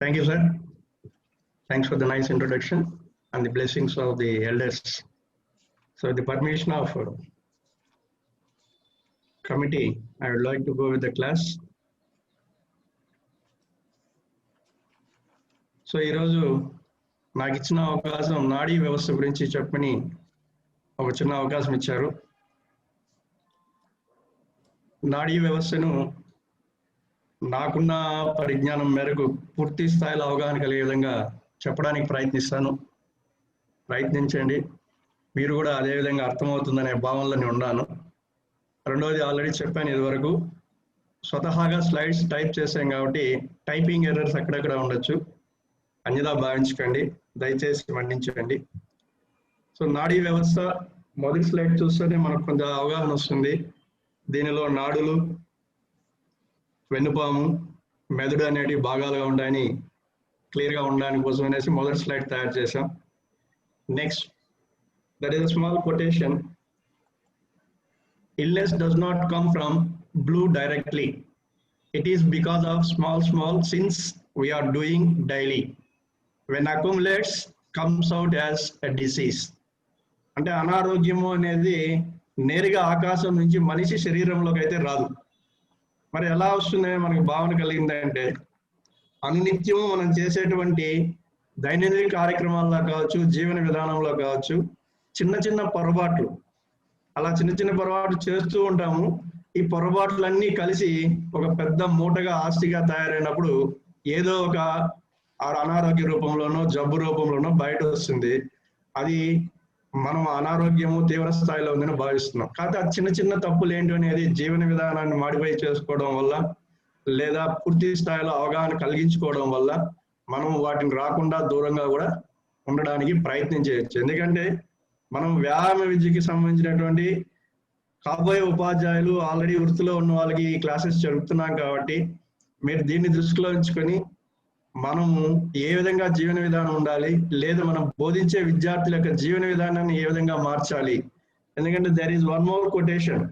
Thank you, sir. Thanks for the nice introduction and the blessings of the elders. So, with the permission of committee, I would like to go with the class. So ఈరోజు నాకు ఇచ్చిన అవకాశం నాడీ వ్యవస్థ గురించి చెప్పని ఒక చిన్న అవకాశం ఇచ్చారు. నాడీ వ్యవస్థను నాకున్న పరిజ్ఞానం మేరకు పూర్తి స్థాయిలో అవగాహన కలిగే విధంగా చెప్పడానికి ప్రయత్నించండి. మీరు కూడా అదే విధంగా అర్థమవుతుందనే భావనలో నేను ఉన్నాను. రెండవది ఆల్రెడీ చెప్పాను ఇదివరకు, స్వతహాగా స్లైడ్స్ టైప్ చేసాం కాబట్టి టైపింగ్ ఎర్రర్స్ అక్కడక్కడ ఉండొచ్చు, అన్యదా భావించకండి, దయచేసి మన్నించండి. సో నాడీ వ్యవస్థ మొదటి స్లైడ్ చూస్తేనే మనకు కొంత అవగాహన వస్తుంది. దీనిలో నాడులు, వెన్నుపాము, మెదడు అనేటి భాగాలుగా ఉంటాయని క్లియర్గా ఉండడానికి కోసం అనేసి మొదటి స్లైడ్ తయారు చేశాం. Next, that is a small quotation. Illness does not come from blue directly. It is because of small sins we are doing daily. When accumulates, comes out as a disease. అంటే అనారోగ్యము అనేది నేరుగా ఆకాశం నుంచి మనిషి శరీరంలోకి అయితే రాదు. మరి ఎలా వస్తుందని మనకు భావన కలిగిందంటే, అనునిత్యము మనం చేసేటువంటి దైనందిన కార్యక్రమాల్లో కావచ్చు, జీవన విధానంలో కావచ్చు, చిన్న పొరపాట్లు, అలా చిన్న పొరపాట్లు చేస్తూ ఉంటాము. ఈ పొరపాట్లన్నీ కలిసి ఒక పెద్ద మూటగా ఆస్తిగా తయారైనప్పుడు ఏదో ఒక అనారోగ్య రూపంలోనో జబ్బు రూపంలోనో బయట వస్తుంది. అది మనం అనారోగ్యము తీవ్ర స్థాయిలో ఉందని భావిస్తున్నాం. కాకపోతే ఆ చిన్న తప్పులు ఏంటి అనేది జీవన విధానాన్ని మాడిఫై చేసుకోవడం వల్ల, లేదా పూర్తి స్థాయిలో అవగాహన కలిగించుకోవడం వల్ల మనం వాటిని రాకుండా దూరంగా కూడా ఉండడానికి ప్రయత్నం చేయొచ్చు. ఎందుకంటే మనం వ్యాయామ విద్యకి సంబంధించినటువంటి కాబోయే ఉపాధ్యాయులు ఆల్రెడీ వృత్తిలో ఉన్న వాళ్ళకి ఈ క్లాసెస్ జరుపుతున్నాం కాబట్టి మీరు దీన్ని దృష్టిలో ఉంచుకొని మనము ఏ విధంగా జీవన విధానం ఉండాలి, లేదా మనం బోధించే విద్యార్థుల యొక్క జీవన విధానాన్ని ఏ విధంగా మార్చాలి. ఎందుకంటే there is one more quotation,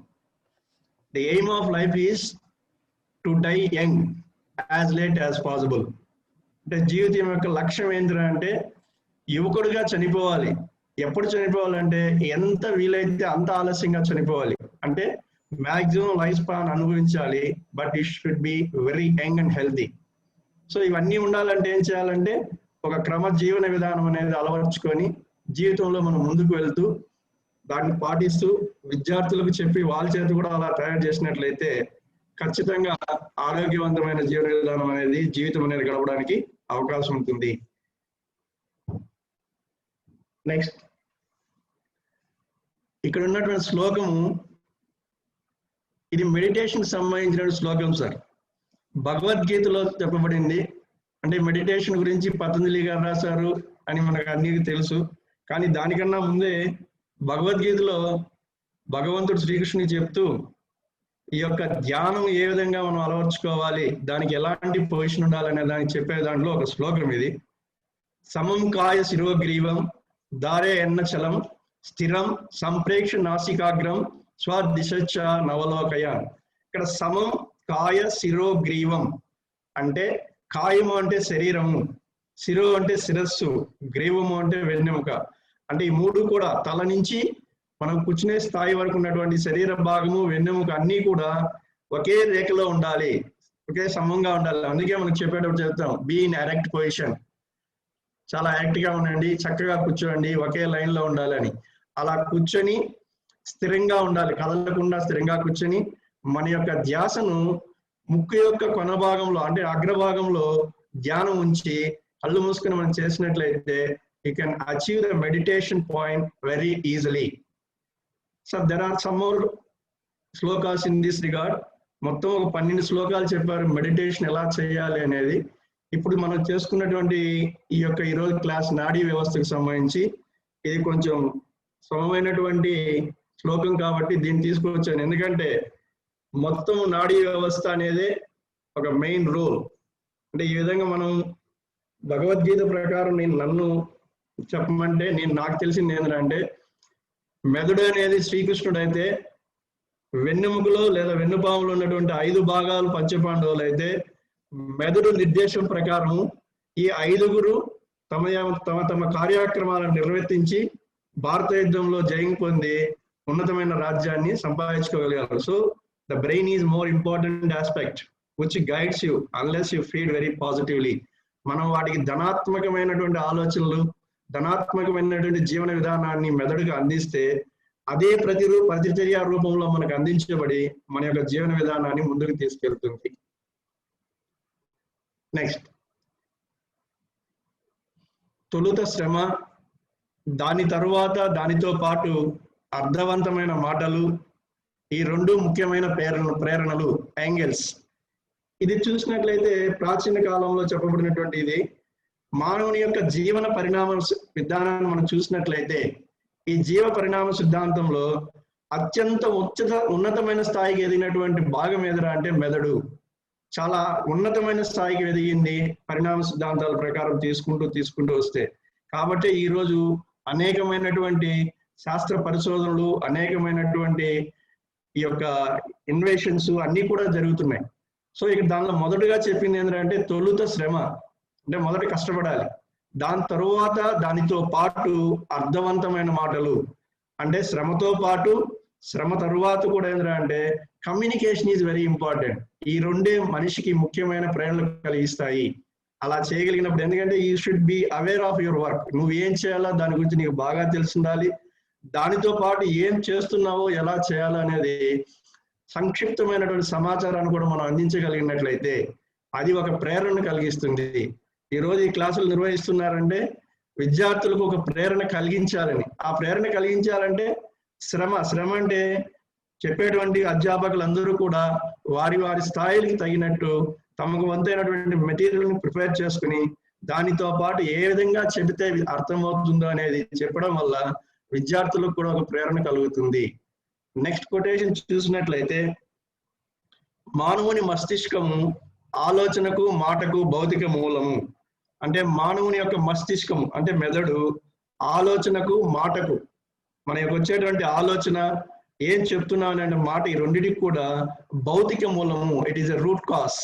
the aim of life is to die young as late as possible. అంటే జీవితం యొక్క లక్ష్యం ఏంటంటే యువకుడిగా చనిపోవాలి. ఎప్పుడు చనిపోవాలంటే ఎంత వీలైతే అంత ఆలస్యంగా చనిపోవాలి. అంటే మ్యాక్సిమం లైఫ్ స్పాన్ అనుభవించాలి, but it should be very young and healthy. So ఇవన్నీ ఉండాలంటే ఏం చేయాలంటే ఒక క్రమ జీవన విధానం అనేది అలవర్చుకొని జీవితంలో మనం ముందుకు వెళ్తూ దాన్ని పాటిస్తూ విద్యార్థులకు చెప్పి వాళ్ళ చేత కూడా అలా తయారు చేసినట్లయితే ఖచ్చితంగా ఆరోగ్యవంతమైన జీవన విధానం అనేది, జీవితం అనేది గడపడానికి అవకాశం ఉంటుంది. నెక్స్ట్, ఇక్కడ ఉన్నటువంటి శ్లోకము ఇది మెడిటేషన్ సంబంధించిన శ్లోకం సార్. భగవద్గీతలో చెప్పబడింది. అంటే మెడిటేషన్ గురించి పతంజలి గారు రాశారు అని మనకు అన్నిటికీ తెలుసు. కానీ దానికన్నా ముందే భగవద్గీతలో భగవంతుడు శ్రీకృష్ణునికి చెప్తూ ఈ యొక్క ధ్యానం ఏ విధంగా మనం అలవర్చుకోవాలి, దానికి ఎలాంటి పొజిషన్ ఉండాలనే దానికి చెప్పే దాంట్లో ఒక శ్లోకం ఇది. సమం కాయ శిరోగ్రీవం దారే ఎన్నచలం స్థిరం సంప్రేక్ష నాసికాగ్రం స్వదిశ నవలోకయ. ఇక్కడ సమం కాయ శిరోగ్రీవం అంటే కాయము అంటే శరీరము, శిరో అంటే శిరస్సు, గ్రీవము అంటే వెన్నెముక. అంటే ఈ మూడు కూడా తల నుంచి మనం కూర్చునే స్థాయి వరకు ఉన్నటువంటి శరీర భాగము, వెన్నెముక అన్నీ కూడా ఒకే రేఖలో ఉండాలి, ఒకే సమంగా ఉండాలి. అందుకే మనకు చెప్పేటప్పుడు చెప్తాం, బీ ఇన్ ఎరెక్ట్ పొజిషన్. చాలా యాక్ట్ గా ఉండండి, చక్కగా కూర్చోండి, ఒకే లైన్ లో ఉండాలని. అలా కూర్చొని స్థిరంగా ఉండాలి, కదలకుండా స్థిరంగా కూర్చొని మన యొక్క ధ్యాసను ముక్కు యొక్క కొన భాగంలో అంటే అగ్రభాగంలో ధ్యానం ఉంచి కళ్ళు మూసుకుని మనం చేసినట్లయితే you can achieve the meditation point very easily. So there are some more shlokas in this regard. మొత్తం ఒక 12 శ్లోకాలు చెప్పారు మెడిటేషన్ ఎలా చేయాలి అనేది. ఇప్పుడు మనం చేసుకున్నటువంటి ఈ యొక్క ఈరోజు క్లాస్ నాడీ వ్యవస్థకు సంబంధించి ఇది కొంచెం సమమైనటువంటి శ్లోకం కాబట్టి దీన్ని తీసుకొచ్చాను. ఎందుకంటే మొత్తం నాడీ వ్యవస్థ అనేది ఒక మెయిన్ రోల్. అంటే ఈ విధంగా మనం భగవద్గీత ప్రకారం నన్ను చెప్పమంటే నాకు తెలిసింది ఏంటంటే, మెదడు అనేది శ్రీకృష్ణుడు అయితే, వెన్నెముకలో లేదా వెన్నుపాములో ఉన్నటువంటి 5 భాగాలు పంచపాండవులు అయితే, మెదడు నిర్దేశం ప్రకారం ఈ 5గురు తమ కార్యక్రమాలను నిర్వర్తించి భారత యుద్ధంలో జయం పొంది ఉన్నతమైన రాజ్యాన్ని సంపాదించుకోగలిగారు. So the brain is more important aspect which guides you unless you feed very positively. మనం వాటికి ధనాత్మకమైనటువంటి ఆలోచనలు, ధనాత్మకమైనటువంటి జీవన విధానాన్ని మెదడుకు అందిస్తే అదే ప్రతిచర్య రూపంలో మనకు అందించబడి మన యొక్క జీవన విధానాన్ని ముందుకు తీసుకెళ్తుంది. నెక్స్ట్, తొలుత శ్రమ, దాని తరువాత దానితో పాటు అర్థవంతమైన మాటలు, ఈ రెండు ముఖ్యమైన ప్రేరణలు యాంగిల్స్. ఇది చూసినట్లయితే ప్రాచీన కాలంలో చెప్పబడినటువంటి ఇది మానవుని యొక్క జీవన పరిణామ విధానాన్ని మనం చూసినట్లయితే ఈ జీవ పరిణామ సిద్ధాంతంలో అత్యంత ఉన్నతమైన స్థాయికి ఎదిగినటువంటి భాగం ఏదరా అంటే మెదడు. చాలా ఉన్నతమైన స్థాయికి ఎదిగింది పరిణామ సిద్ధాంతాల ప్రకారం తీసుకుంటూ వస్తే. కాబట్టి ఈరోజు అనేకమైనటువంటి శాస్త్ర పరిశోధనలు, అనేకమైనటువంటి ఈ యొక్క ఇన్వెషన్స్ అన్ని కూడా జరుగుతున్నాయి. సో ఇక దానిలో మొదటగా చెప్పింది ఏంటంటే తొలుత శ్రమ, అంటే మొదట కష్టపడాలి, దాని తరువాత దానితో పాటు అర్థవంతమైన మాటలు. అంటే శ్రమతో పాటు శ్రమ తరువాత కూడా ఏంటంటే కమ్యూనికేషన్ ఈజ్ వెరీ ఇంపార్టెంట్. ఈ రెండే మనిషికి ముఖ్యమైన ప్రేరణలు కలిగిస్తాయి. అలా చేయగలిగినప్పుడు, ఎందుకంటే you should be aware of your work. నువ్వు ఏం చేయాలో దాని గురించి నీకు బాగా తెలిసి ఉండాలి. దానితో పాటు ఏం చేస్తున్నావో ఎలా చేయాలో అనేది సంక్షిప్తమైనటువంటి సమాచారాన్ని కూడా మనం అందించగలిగినట్లయితే అది ఒక ప్రేరణ కలిగిస్తుంది. ఈరోజు ఈ క్లాసులు నిర్వహిస్తున్నారంటే విద్యార్థులకు ఒక ప్రేరణ కలిగించాలని. ఆ ప్రేరణ కలిగించాలంటే శ్రమ అంటే చెప్పేటువంటి అధ్యాపకులందరూ కూడా వారి స్థాయికి తగినట్టు తమకు వంతైనటువంటి మెటీరియల్ని ప్రిపేర్ చేసుకుని దానితో పాటు ఏ విధంగా చెబితే అర్థమవుతుందో అనేది చెప్పడం వల్ల విద్యార్థులకు కూడా ఒక ప్రేరణ కలుగుతుంది. నెక్స్ట్ కొటేషన్ చూసినట్లయితే, మానవుని మస్తిష్కము ఆలోచనకు మాటకు భౌతిక మూలము. అంటే మానవుని యొక్క మస్తిష్కము అంటే మెదడు ఆలోచనకు మాటకు, మనకు వచ్చేటువంటి ఆలోచన ఏం చెప్తున్నాను అనే మాట, ఈ రెండింటికి కూడా భౌతిక మూలము. It is a root cause.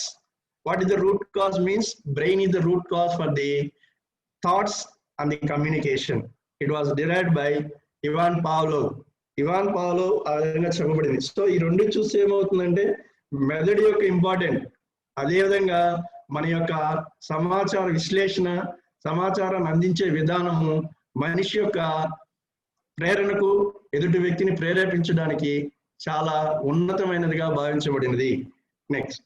What is the root cause means brain is the root cause for the thoughts and the communication. It was derived by Ivan Pavlov ఆ విధంగా చెప్పబడింది. సో ఈ రెండు చూస్తే ఏమవుతుందంటే మెదడు యొక్క ఇంపార్టెంట్, అదేవిధంగా మన యొక్క సమాచార విశ్లేషణ, సమాచారాన్ని అందించే విధానము మనిషి యొక్క ప్రేరణకు, ఎదుటి వ్యక్తిని ప్రేరేపించడానికి చాలా ఉన్నతమైనదిగా భావించబడినది. నెక్స్ట్,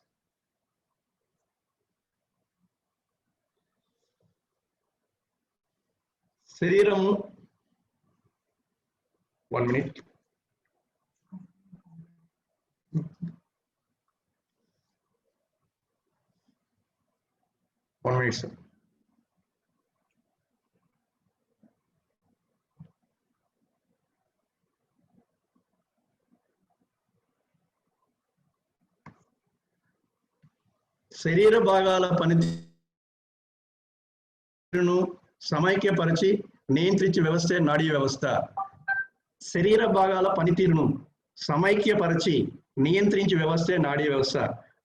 శరీరము 1 minute. Sir. శరీర భాగాల పనితీరును సమైక్యపరిచి నియంత్రించే వ్యవస్థే నాడీ వ్యవస్థ. శరీర భాగాల పనితీరును సమైక్యపరిచి నియంత్రించే వ్యవస్థే నాడీ వ్యవస్థ.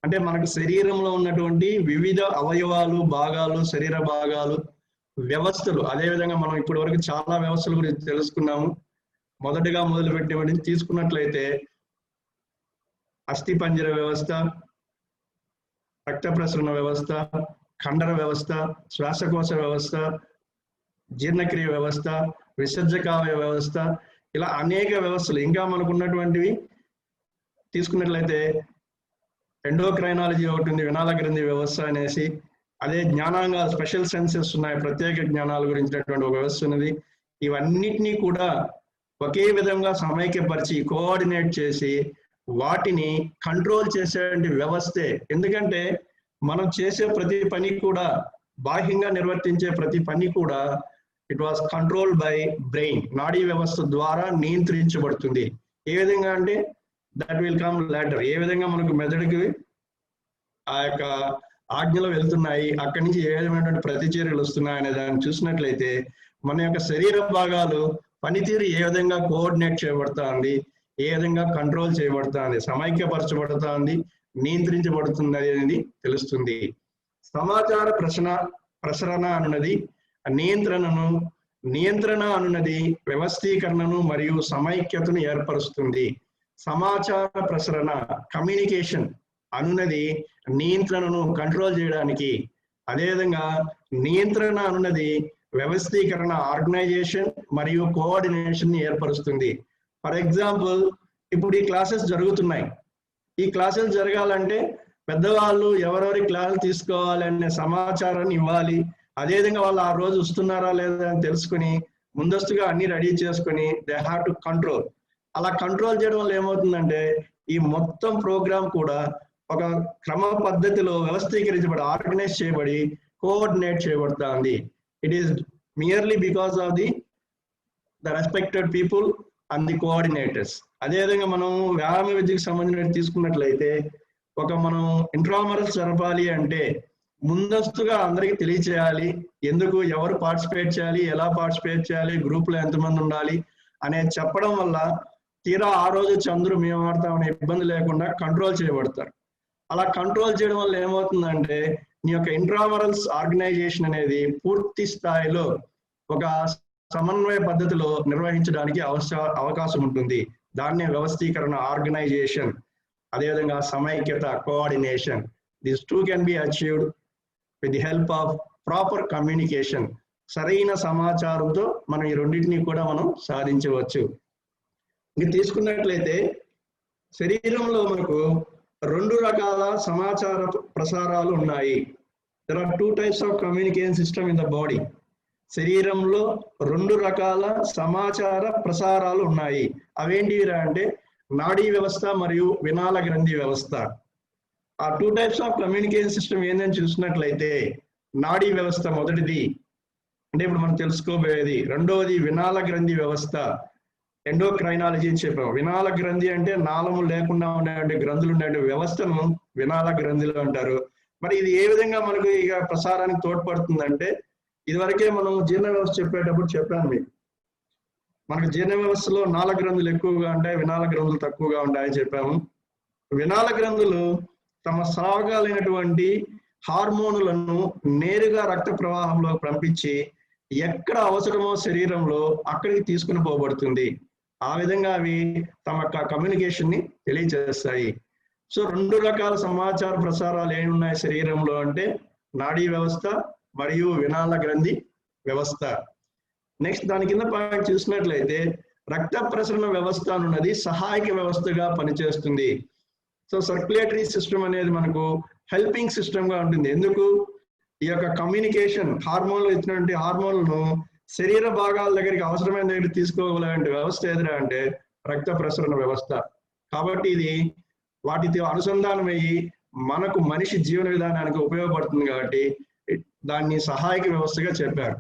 అంటే మనకు శరీరంలో ఉన్నటువంటి వివిధ అవయవాలు, భాగాలు, శరీర భాగాలు, వ్యవస్థలు, అదేవిధంగా మనం ఇప్పటి వరకు చాలా వ్యవస్థల గురించి తెలుసుకున్నాము. మొదటిగా మొదలుపెట్టేవాడిని తీసుకున్నట్లయితే అస్థిపంజర వ్యవస్థ, రక్త ప్రసరణ వ్యవస్థ, కండర వ్యవస్థ, శ్వాసకోశ వ్యవస్థ, జీర్ణక్రియ వ్యవస్థ, విసర్జకావయ వ్యవస్థ, ఇలా అనేక వ్యవస్థలు. ఇంకా మనకు ఉన్నటువంటివి తీసుకున్నట్లయితే ఎండోక్రైనాలజీ ఒకటి ఉంది, వినాల గ్రంథి వ్యవస్థ అనేసి, అదే జ్ఞానాంగాలు, స్పెషల్ సెన్సెస్ ఉన్నాయి, ప్రత్యేక జ్ఞానాల గురించినటువంటి ఒక వ్యవస్థ ఉన్నది. ఇవన్నిటినీ కూడా ఒకే విధంగా సమైక్యపరిచి కోఆర్డినేట్ చేసి వాటిని కంట్రోల్ చేసేటువంటి వ్యవస్థే. ఎందుకంటే మనం చేసే ప్రతి పని కూడా, బాహ్యంగా నిర్వర్తించే ప్రతి పని కూడా it was controlled by brain, నాడీ వ్యవస్థ ద్వారా నియంత్రించబడుతుంది. ఏ విధంగా అంటే దట్ విల్ కమ్ లేటర్. ఏ విధంగా మనకు మెదడుకి ఆ యొక్క ఆజ్ఞలు వెళ్తున్నాయి, అక్కడి నుంచి ఏ విధమైనటువంటి ప్రతిచర్యలు వస్తున్నాయి అనే దాన్ని చూసినట్లయితే మన యొక్క శరీర భాగాలు పనితీరు ఏ విధంగా కోఆర్డినేట్ చేయబడుతుంది, ఏ విధంగా కంట్రోల్ చేయబడుతుంది, సమైక్యపరచబడుతుంది, నియంత్రించబడుతుంది అనేది తెలుస్తుంది. సమాచార ప్రసరణ ప్రసరణ అనున్నది నియంత్రణ అనున్నది వ్యవస్థీకరణను మరియు సమైక్యతను ఏర్పరుస్తుంది. సమాచార ప్రసరణ కమ్యూనికేషన్ అనున్నది నియంత్రణను కంట్రోల్ చేయడానికి, అదేవిధంగా నియంత్రణ అనున్నది వ్యవస్థీకరణ ఆర్గనైజేషన్ మరియు కోఆర్డినేషన్ ని ఏర్పరుస్తుంది. ఫర్ ఎగ్జాంపుల్, ఇప్పుడు ఈ క్లాసెస్ జరుగుతున్నాయి. ఈ క్లాసెస్ జరగాలంటే పెద్దవాళ్ళు ఎవరెవరి క్లాసులు తీసుకోవాలనే సమాచారాన్ని ఇవ్వాలి. అదేవిధంగా వాళ్ళు ఆ రోజు వస్తున్నారా లేదా అని తెలుసుకుని ముందస్తుగా అన్ని రెడీ చేసుకుని దే హ్యావ్ టు కంట్రోల్. అలా కంట్రోల్ చేయడం వల్ల ఏమవుతుందంటే ఈ మొత్తం ప్రోగ్రామ్ కూడా ఒక క్రమ పద్ధతిలో వ్యవస్థీకరించబడి ఆర్గనైజ్ చేయబడి కోఆర్డినేట్ చేయబడుతుంది. It is merely because of the respected people and the coordinators. అదేవిధంగా మనం వ్యాయామ విద్యకు సంబంధించిన తీసుకున్నట్లయితే మనం ఇంట్రామరల్స్ జరపాలి అంటే ముందస్తుగా అందరికి తెలియచేయాలి. ఎందుకు, ఎవరు పార్టిసిపేట్ చేయాలి, ఎలా పార్టిసిపేట్ చేయాలి, గ్రూప్ లో ఎంతమంది ఉండాలి అనేది చెప్పడం వల్ల తీరా ఆ రోజు చంద్రు మేము ఆడతామనే ఇబ్బంది లేకుండా కంట్రోల్ చేయబడతారు. అలా కంట్రోల్ చేయడం వల్ల ఏమవుతుందంటే నీ యొక్క ఇంట్రామరల్స్ ఆర్గనైజేషన్ అనేది పూర్తి స్థాయిలో ఒక సమన్వయ పద్ధతిలో నిర్వహించడానికి అవకాశం ఉంటుంది. దాన్నే వ్యవస్థీకరణ ఆర్గనైజేషన్, అదేవిధంగా సమైక్యత coordination. This two can be achieved with the help of proper communication. సరైన సమాచారంతో మనం ఈ రెండింటినీ కూడా మనం సాధించవచ్చు. ఇంక తీసుకున్నట్లయితే శరీరంలో మనకు 2 రకాల సమాచార ప్రసారాలు ఉన్నాయి. There are 2 types of communication system in the body. శరీరంలో 2 రకాల సమాచార ప్రసారాలు ఉన్నాయి. అవేంటివి అంటే నాడీ వ్యవస్థ మరియు వినాల గ్రంథి వ్యవస్థ. ఆ 2 types of communication system ఏందని చూసినట్లయితే నాడీ వ్యవస్థ మొదటిది అంటే ఇప్పుడు మనం తెలుసుకోబోయేది. రెండవది వినాల గ్రంథి వ్యవస్థ, ఎండోక్రైనాలజీ చెప్పాం. వినాల గ్రంథి అంటే నాళము లేకుండా ఉండే గ్రంథులు ఉండే వ్యవస్థను వినాల గ్రంథులు అంటారు. మరి ఇది ఏ విధంగా మనకు ఇక ప్రసారానికి తోడ్పడుతుందంటే ఇదివరకే మనం జీర్ణ వ్యవస్థ చెప్పేటప్పుడు చెప్పాను మీకు. మనకు జీర్ణ వ్యవస్థలో నాళ గ్రంథులు ఎక్కువగా ఉంటాయి, వినాల గ్రంథులు తక్కువగా ఉంటాయని చెప్పాము. వినాల గ్రంథులు తమ స్రావకాలైనటువంటి హార్మోనులను నేరుగా రక్త ప్రవాహంలో పంపించి ఎక్కడ అవసరమో శరీరంలో అక్కడికి తీసుకుని పోబడుతుంది. ఆ విధంగా అవి తమ కమ్యూనికేషన్ ని తెలియజేస్తాయి. సో 2 రకాల సమాచార ప్రసారాలు ఏమున్నాయి శరీరంలో అంటే నాడీ వ్యవస్థ మరియు వినాల గ్రంథి వ్యవస్థ. నెక్స్ట్ దాని కింద పాయింట్ చూసినట్లయితే రక్త ప్రసరణ వ్యవస్థ అన్నది సహాయక వ్యవస్థగా పనిచేస్తుంది. సో సర్క్యులేటరీ సిస్టమ్ అనేది మనకు హెల్పింగ్ సిస్టమ్ గా ఉంటుంది. ఎందుకు, ఈ యొక్క కమ్యూనికేషన్ హార్మోన్లు ఇచ్చినటువంటి హార్మోన్లను శరీర భాగాల దగ్గరికి అవసరమైన దగ్గరికి తీసుకోగలిగే వ్యవస్థ ఏదిరా అంటే రక్త ప్రసరణ వ్యవస్థ. కాబట్టి ఇది వాటితో అనుసంధానమయ్యి మనకు మనిషి జీవన విధానానికి ఉపయోగపడుతుంది. కాబట్టి దాన్ని సహాయక వ్యవస్థగా చెప్పారు.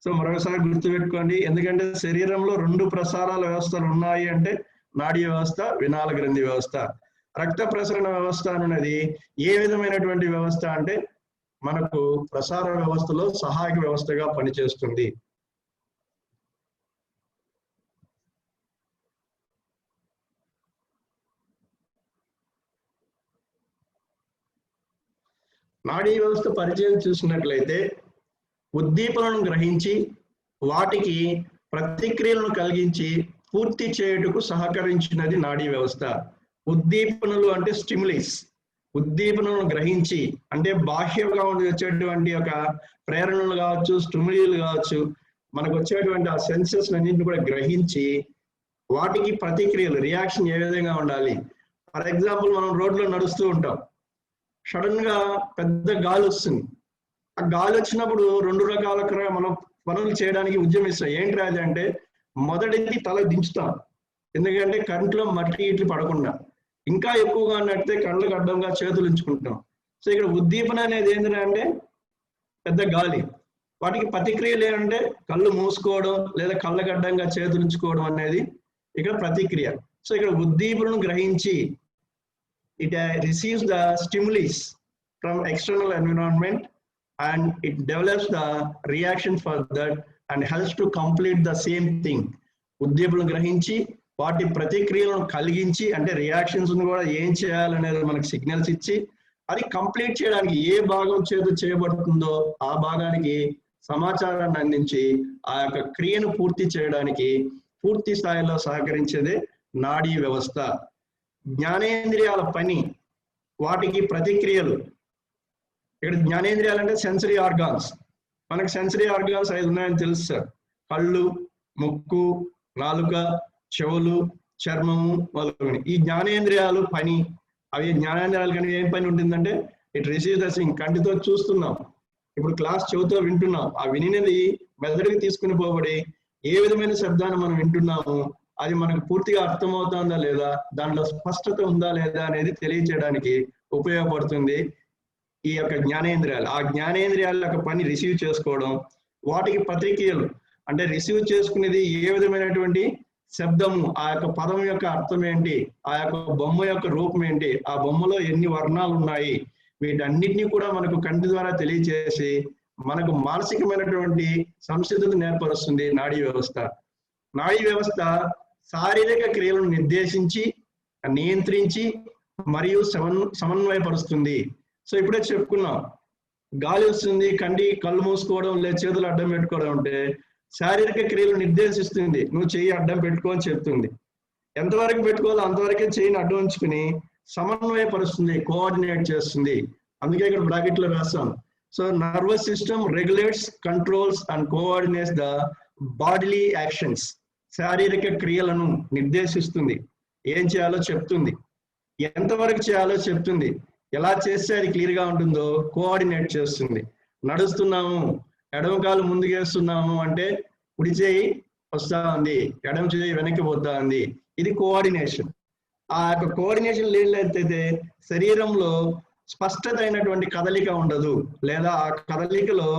సో మరొకసారి గుర్తుపెట్టుకోండి, ఎందుకంటే శరీరంలో 2 ప్రసారాల వ్యవస్థలు ఉన్నాయి అంటే నాడీ వ్యవస్థ, వినాల గ్రంథి వ్యవస్థ. రక్త ప్రసరణ వ్యవస్థ అనేది ఏ విధమైనటువంటి వ్యవస్థ అంటే మనకు ప్రసార వ్యవస్థలో సహాయక వ్యవస్థగా పనిచేస్తుంది. నాడీ వ్యవస్థ పరిచయం చూసినట్లయితే ఉద్దీపనను గ్రహించి వాటికి ప్రతిక్రియలను కలిగించి పూర్తి చేయుటకు సహకరించినది నాడీ వ్యవస్థ. ఉద్దీపనలు అంటే స్టిమ్యులిస్. ఉద్దీపనను గ్రహించి అంటే బాహ్యంగా వచ్చేటువంటి ఒక ప్రేరణలు కావచ్చు, స్టిమ్యులీలు కావచ్చు, మనకు వచ్చేటువంటి ఆ సెన్సెస్ అన్నింటిని కూడా గ్రహించి వాటికి ప్రతిక్రియలు రియాక్షన్ ఏ విధంగా ఉండాలి. ఫర్ ఎగ్జాంపుల్ మనం రోడ్లో నడుస్తూ ఉంటాం, సడన్ గా పెద్ద గాలి వస్తుంది. ఆ గాలి వచ్చినప్పుడు 2 రకాల మనం పనులు చేయడానికి ఉద్యమిస్తాం. ఏంటి రాజు అంటే మొదటిది తల దించుతాం, ఎందుకంటే కంట్లో మట్టి ఇట్లు పడకుండా. ఇంకా ఎక్కువగా నడితే కళ్ళకు అడ్డంగా చేతులు ఉంచుకుంటాం. సో ఇక్కడ ఉద్దీపన అనేది ఏంటంటే పెద్ద గాలి, వాటికి ప్రతిక్రియలు ఏంటంటే కళ్ళు మూసుకోవడం లేదా కళ్ళకు అడ్డంగా చేతులు ఉంచుకోవడం అనేది ఇక్కడ ప్రతిక్రియ. సో ఇక్కడ ఉద్దీపనను గ్రహించి it receives the stimulus from external environment and it develops the reaction for that and helps to complete the same thing. ఉద్దీపనను గ్రహించి వాటి ప్రతిక్రియలను కలిగించి అంటే రియాక్షన్స్ కూడా ఏం చేయాలనేది మనకు సిగ్నల్స్ ఇచ్చి అది కంప్లీట్ చేయడానికి ఏ భాగం చేత చేయబడుతుందో ఆ భాగానికి సమాచారాన్ని అందించి ఆ యొక్క క్రియను పూర్తి చేయడానికి పూర్తి స్థాయిలో సహకరించేదే నాడీ వ్యవస్థ. జ్ఞానేంద్రియాల పని, వాటికి ప్రతిక్రియలు. ఇక్కడ జ్ఞానేంద్రియాలు అంటే సెన్సరీ ఆర్గాన్స్. మనకు సెన్సరీ ఆర్గాన్స్ 5 ఉన్నాయని తెలుసు సార్. కళ్ళు, ముక్కు, నాలుక, చెవులు, చర్మము మొదలుకొని. ఈ జ్ఞానేంద్రియాలు పని, అవి జ్ఞానేంద్రియాలు కానీ ఏం పని ఉంటుందంటే ఇట్ రిసీవ్ ద సింగ్, కంటితో చూస్తున్నాం, ఇప్పుడు క్లాస్ చెవుతో వింటున్నాం, ఆ వినినది మెదడుకి తీసుకుని పోబడి ఏ విధమైన శబ్దాన్ని మనం వింటున్నాము అది మనకు పూర్తిగా అర్థమవుతుందా లేదా, దాంట్లో స్పష్టత ఉందా లేదా అనేది తెలియచేయడానికి ఉపయోగపడుతుంది ఈ యొక్క జ్ఞానేంద్రియాలు. ఆ జ్ఞానేంద్రియాల యొక్క పని రిసీవ్ చేసుకోవడం. వాటికి ప్రతిక్రియలు అంటే రిసీవ్ చేసుకునేది ఏ విధమైనటువంటి శబ్దము, ఆ యొక్క పదం యొక్క అర్థం ఏంటి, ఆ యొక్క బొమ్మ యొక్క రూపం ఏంటి, ఆ బొమ్మలో ఎన్ని వర్ణాలు ఉన్నాయి, వీటన్నిటినీ కూడా మనకు కంటి ద్వారా తెలియచేసి మనకు మానసికమైనటువంటి సంసిద్ధతను ఏర్పరుస్తుంది నాడీ వ్యవస్థ. నాడీ వ్యవస్థ శారీరక క్రియలను నిర్దేశించి, నియంత్రించి మరియు సమన్వయపరుస్తుంది. సో ఇప్పుడే చెప్పుకున్నాం, గాలి వస్తుంది, కళ్ళు మూసుకోవడం లేదా చేతులు అడ్డం పెట్టుకోవడం అంటే శారీరక క్రియలు నిర్దేశిస్తుంది, నువ్వు చెయ్యి అడ్డం పెట్టుకో అని చెప్తుంది. ఎంతవరకు పెట్టుకోవాలో అంతవరకే చెయ్యిని అడ్డం ఉంచుకుని సమన్వయపరుస్తుంది, కోఆర్డినేట్ చేస్తుంది. అందుకే ఇక్కడ బ్రాకెట్లో రాస్తాం. So nervous system regulates, controls and coordinates the bodily actions. శారీరక క్రియలను నిర్దేశిస్తుంది, ఏం చేయాలో చెప్తుంది, ఎంతవరకు చేయాలో చెప్తుంది, ఎలా చేస్తే అది క్లియర్గా ఉంటుందో కోఆర్డినేట్ చేస్తుంది. నడుస్తున్నాము, ఎడమ కాలు ముందుకేస్తున్నాము అంటే కుడి చేయి వస్తా ఉంది, ఎడమ చేయి వెనక్కి పోతా ఉంది, ఇది కోఆర్డినేషన్. ఆ యొక్క కోఆర్డినేషన్ లేనట్లయితే శరీరంలో స్పష్టత అయినటువంటి కదలిక ఉండదు, లేదా ఆ కదలికలో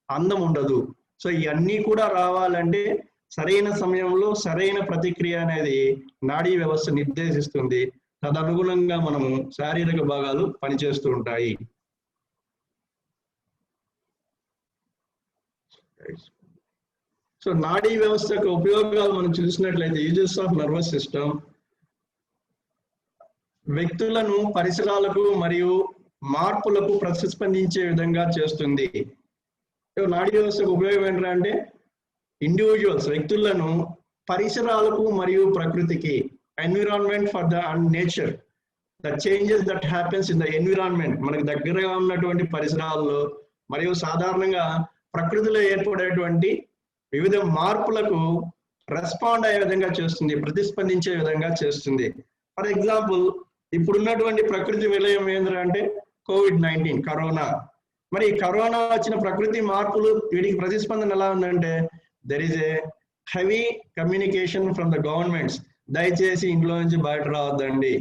అందం ఉండదు. సో ఇవన్నీ కూడా రావాలంటే సరైన సమయంలో సరైన ప్రతిక్రియ అనేది నాడీ వ్యవస్థ నిర్దేశిస్తుంది. తదనుగుణంగా మనము శారీరక భాగాలు పనిచేస్తూ ఉంటాయి. సో నాడీ వ్యవస్థ యొక్క ఉపయోగాలు మనం చూసినట్లయితే, యూజెస్ ఆఫ్ నర్వస్ సిస్టమ్, వ్యక్తులను పరిసరాలకు మరియు మార్పులకు ప్రతిస్పందించే విధంగా చేస్తుంది. నాడీ వ్యవస్థకు ఉపయోగం ఏంటంటే ఇండివిజువల్స్, వ్యక్తులను పరిసరాలకు మరియు ప్రకృతికి, environment for the nature, the changes that happens in the environment, మనకు దగ్గరగా ఉన్నటువంటి పరిసరాల్లో మరియు సాధారణంగా ప్రకృతిలో ఏర్పడేటువంటి వివిధ మార్పులకు రెస్పాండ్ అయ్యే విధంగా చేస్తుంది, ప్రతిస్పందించే విధంగా చేస్తుంది. ఫర్ ఎగ్జాంపుల్, ఇప్పుడున్నటువంటి ప్రకృతి విలయం ఏంటంటే COVID-19, కరోనా. మరి కరోనా వచ్చిన ప్రకృతి మార్పులు, వీటికి ప్రతిస్పందన ఎలా ఉందంటే there is a heavy communication from the governments. దయచేసి ఇంట్లో నుంచి బయట రావద్దండి,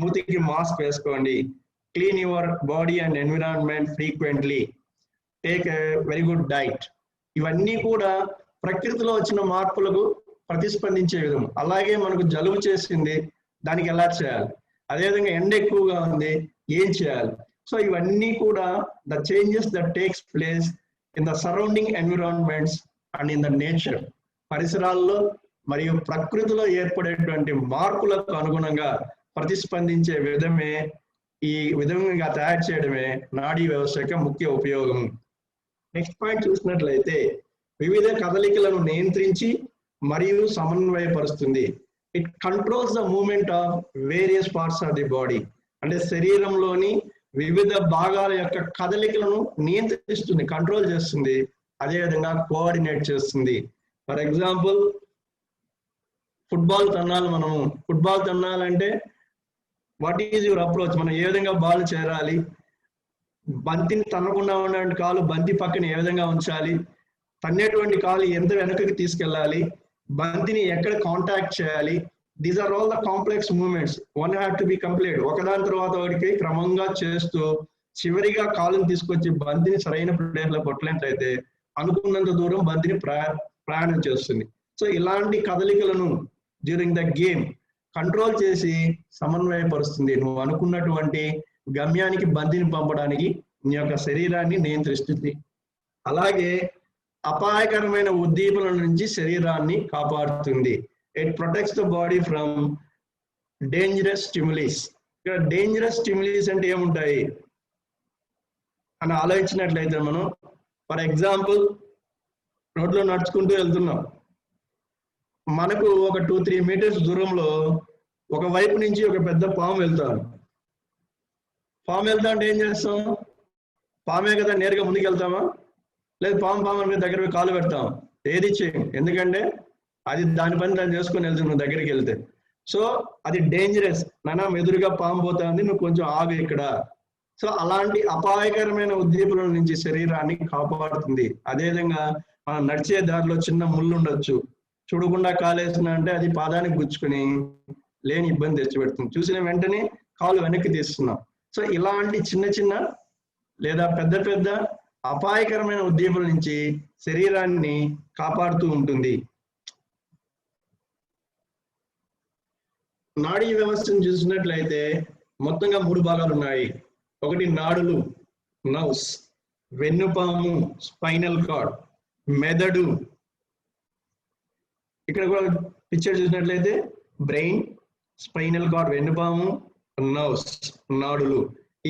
మూతికి మాస్క్ వేసుకోండి, clean your body and environment frequently, take a very good diet. ఇవన్నీ కూడా ప్రకృతిలో వచ్చిన మార్పులకు ప్రతిస్పందించే విధం. అలాగే మనకు జలుబు చేసింది, దానికి ఎలా చేయాలి, అదేవిధంగా ఎండ ఎక్కువగా ఉంది, ఏం చేయాలి. సో ఇవన్నీ కూడా the changes that takes place in the surrounding environments and in the nature, పరిసరాల్లో మరియు ప్రకృతిలో ఏర్పడేటువంటి మార్పులకు అనుగుణంగా ప్రతిస్పందించే విధమే, ఈ విధంగా తయారు చేయడమే నాడీ వ్యవస్థ యొక్క ముఖ్య ఉపయోగం. నెక్స్ట్ పాయింట్ చూసినట్లయితే, వివిధ కదలికలను నియంత్రించి మరియు సమన్వయపరుస్తుంది. It controls the movement of various parts of the body. అంటే శరీరంలోని వివిధ భాగాల యొక్క కదలికలను నియంత్రిస్తుంది, కంట్రోల్ చేస్తుంది, అదేవిధంగా కోఆర్డినేట్ చేస్తుంది. ఫర్ ఎగ్జాంపుల్, ఫుట్బాల్ తన్నాలంటే వాట్ ఈజ్ యువర్ అప్రోచ్, మనం ఏ విధంగా బాల్ చేరాలి, బంతిని తన్నకుండా ఉన్నటువంటి కాలు బంతి పక్కన ఏ విధంగా ఉంచాలి, తన్నేటువంటి కాలు ఎంత వెనకకి తీసుకెళ్ళాలి, బంతిని ఎక్కడ కాంటాక్ట్ చేయాలి. These are all the complex movements, one have to be complete. ఒకదాని తర్వాత ఒకటికి క్రమంగా చేస్తూ చివరిగా కాలుని తీసుకొచ్చి బంతిని సరైన ప్లేస్ లో కొట్టలేట్లయితే అనుకున్నంత దూరం బంతిని ప్రయాణం చేస్తుంది. సో ఇలాంటి కదలికలను డ్యూరింగ్ ద గేమ్ కంట్రోల్ చేసి సమన్వయపరుస్తుంది. నువ్వు అనుకున్నటువంటి గమ్యానికి బంతిని పంపడానికి నీ యొక్క శరీరాన్ని నియంత్రిస్తుంది. అలాగే అపాయకరమైన ఉద్దీపనల నుంచి శరీరాన్ని కాపాడుతుంది. It protects the body from dangerous stimulis. ఇక్కడ డేంజరస్ స్టిమ్యులీస్ అంటే ఏముంటాయి, అని ఆలోచించినట్లయితే మనం ఫర్ ఎగ్జాంపుల్ రోడ్లో నడుచుకుంటూ వెళ్తున్నాం, మనకు ఒక 2-3 మీటర్స్ దూరంలో ఒక వైపు నుంచి ఒక పెద్ద పాము వెళ్తాం. పాము వెళ్తా అంటే ఏం చేస్తాం? పామే కదా, నేరుగా ముందుకు వెళ్తామా? లేదు పాము మీద దగ్గర కాలు పెడతాం? ఏది చేయం. ఎందుకంటే అది దాని పని దాన్ని చేసుకొని వెళ్తుంది నువ్వు దగ్గరికి వెళ్తే. సో అది డేంజరస్, నానా ఎదురుగా పాము పోతుంది, నువ్వు కొంచెం ఆగు ఇక్కడ. సో అలాంటి అపాయకరమైన ఉద్దీపనల నుంచి శరీరాన్ని కాపాడుతుంది. అదేవిధంగా మనం నడిచే దారిలో చిన్న ముళ్ళు ఉండొచ్చు, చూడకుండా కాలేసిన అంటే అది పాదానికి గుచ్చుకుని లేని ఇబ్బంది తెచ్చిపెడుతుంది. చూసిన వెంటనే కాలు వెనక్కి తీస్తున్నాం. సో ఇలాంటి చిన్న చిన్న లేదా పెద్ద పెద్ద అపాయకరమైన ఉద్దీపనల నుంచి శరీరాన్ని కాపాడుతూ ఉంటుంది. నాడీ వ్యవస్థను చూసినట్లయితే మొత్తంగా 3 భాగాలు ఉన్నాయి. ఒకటి నాడులు, నర్వ్స్, వెన్నుపాము, స్పైనల్ కార్డ్, మెదడు. ఇక్కడ కూడా పిక్చర్ చూసినట్లయితే బ్రెయిన్, స్పైనల్ కార్డ్, వెన్నుపాము, నర్వ్స్, నాడులు.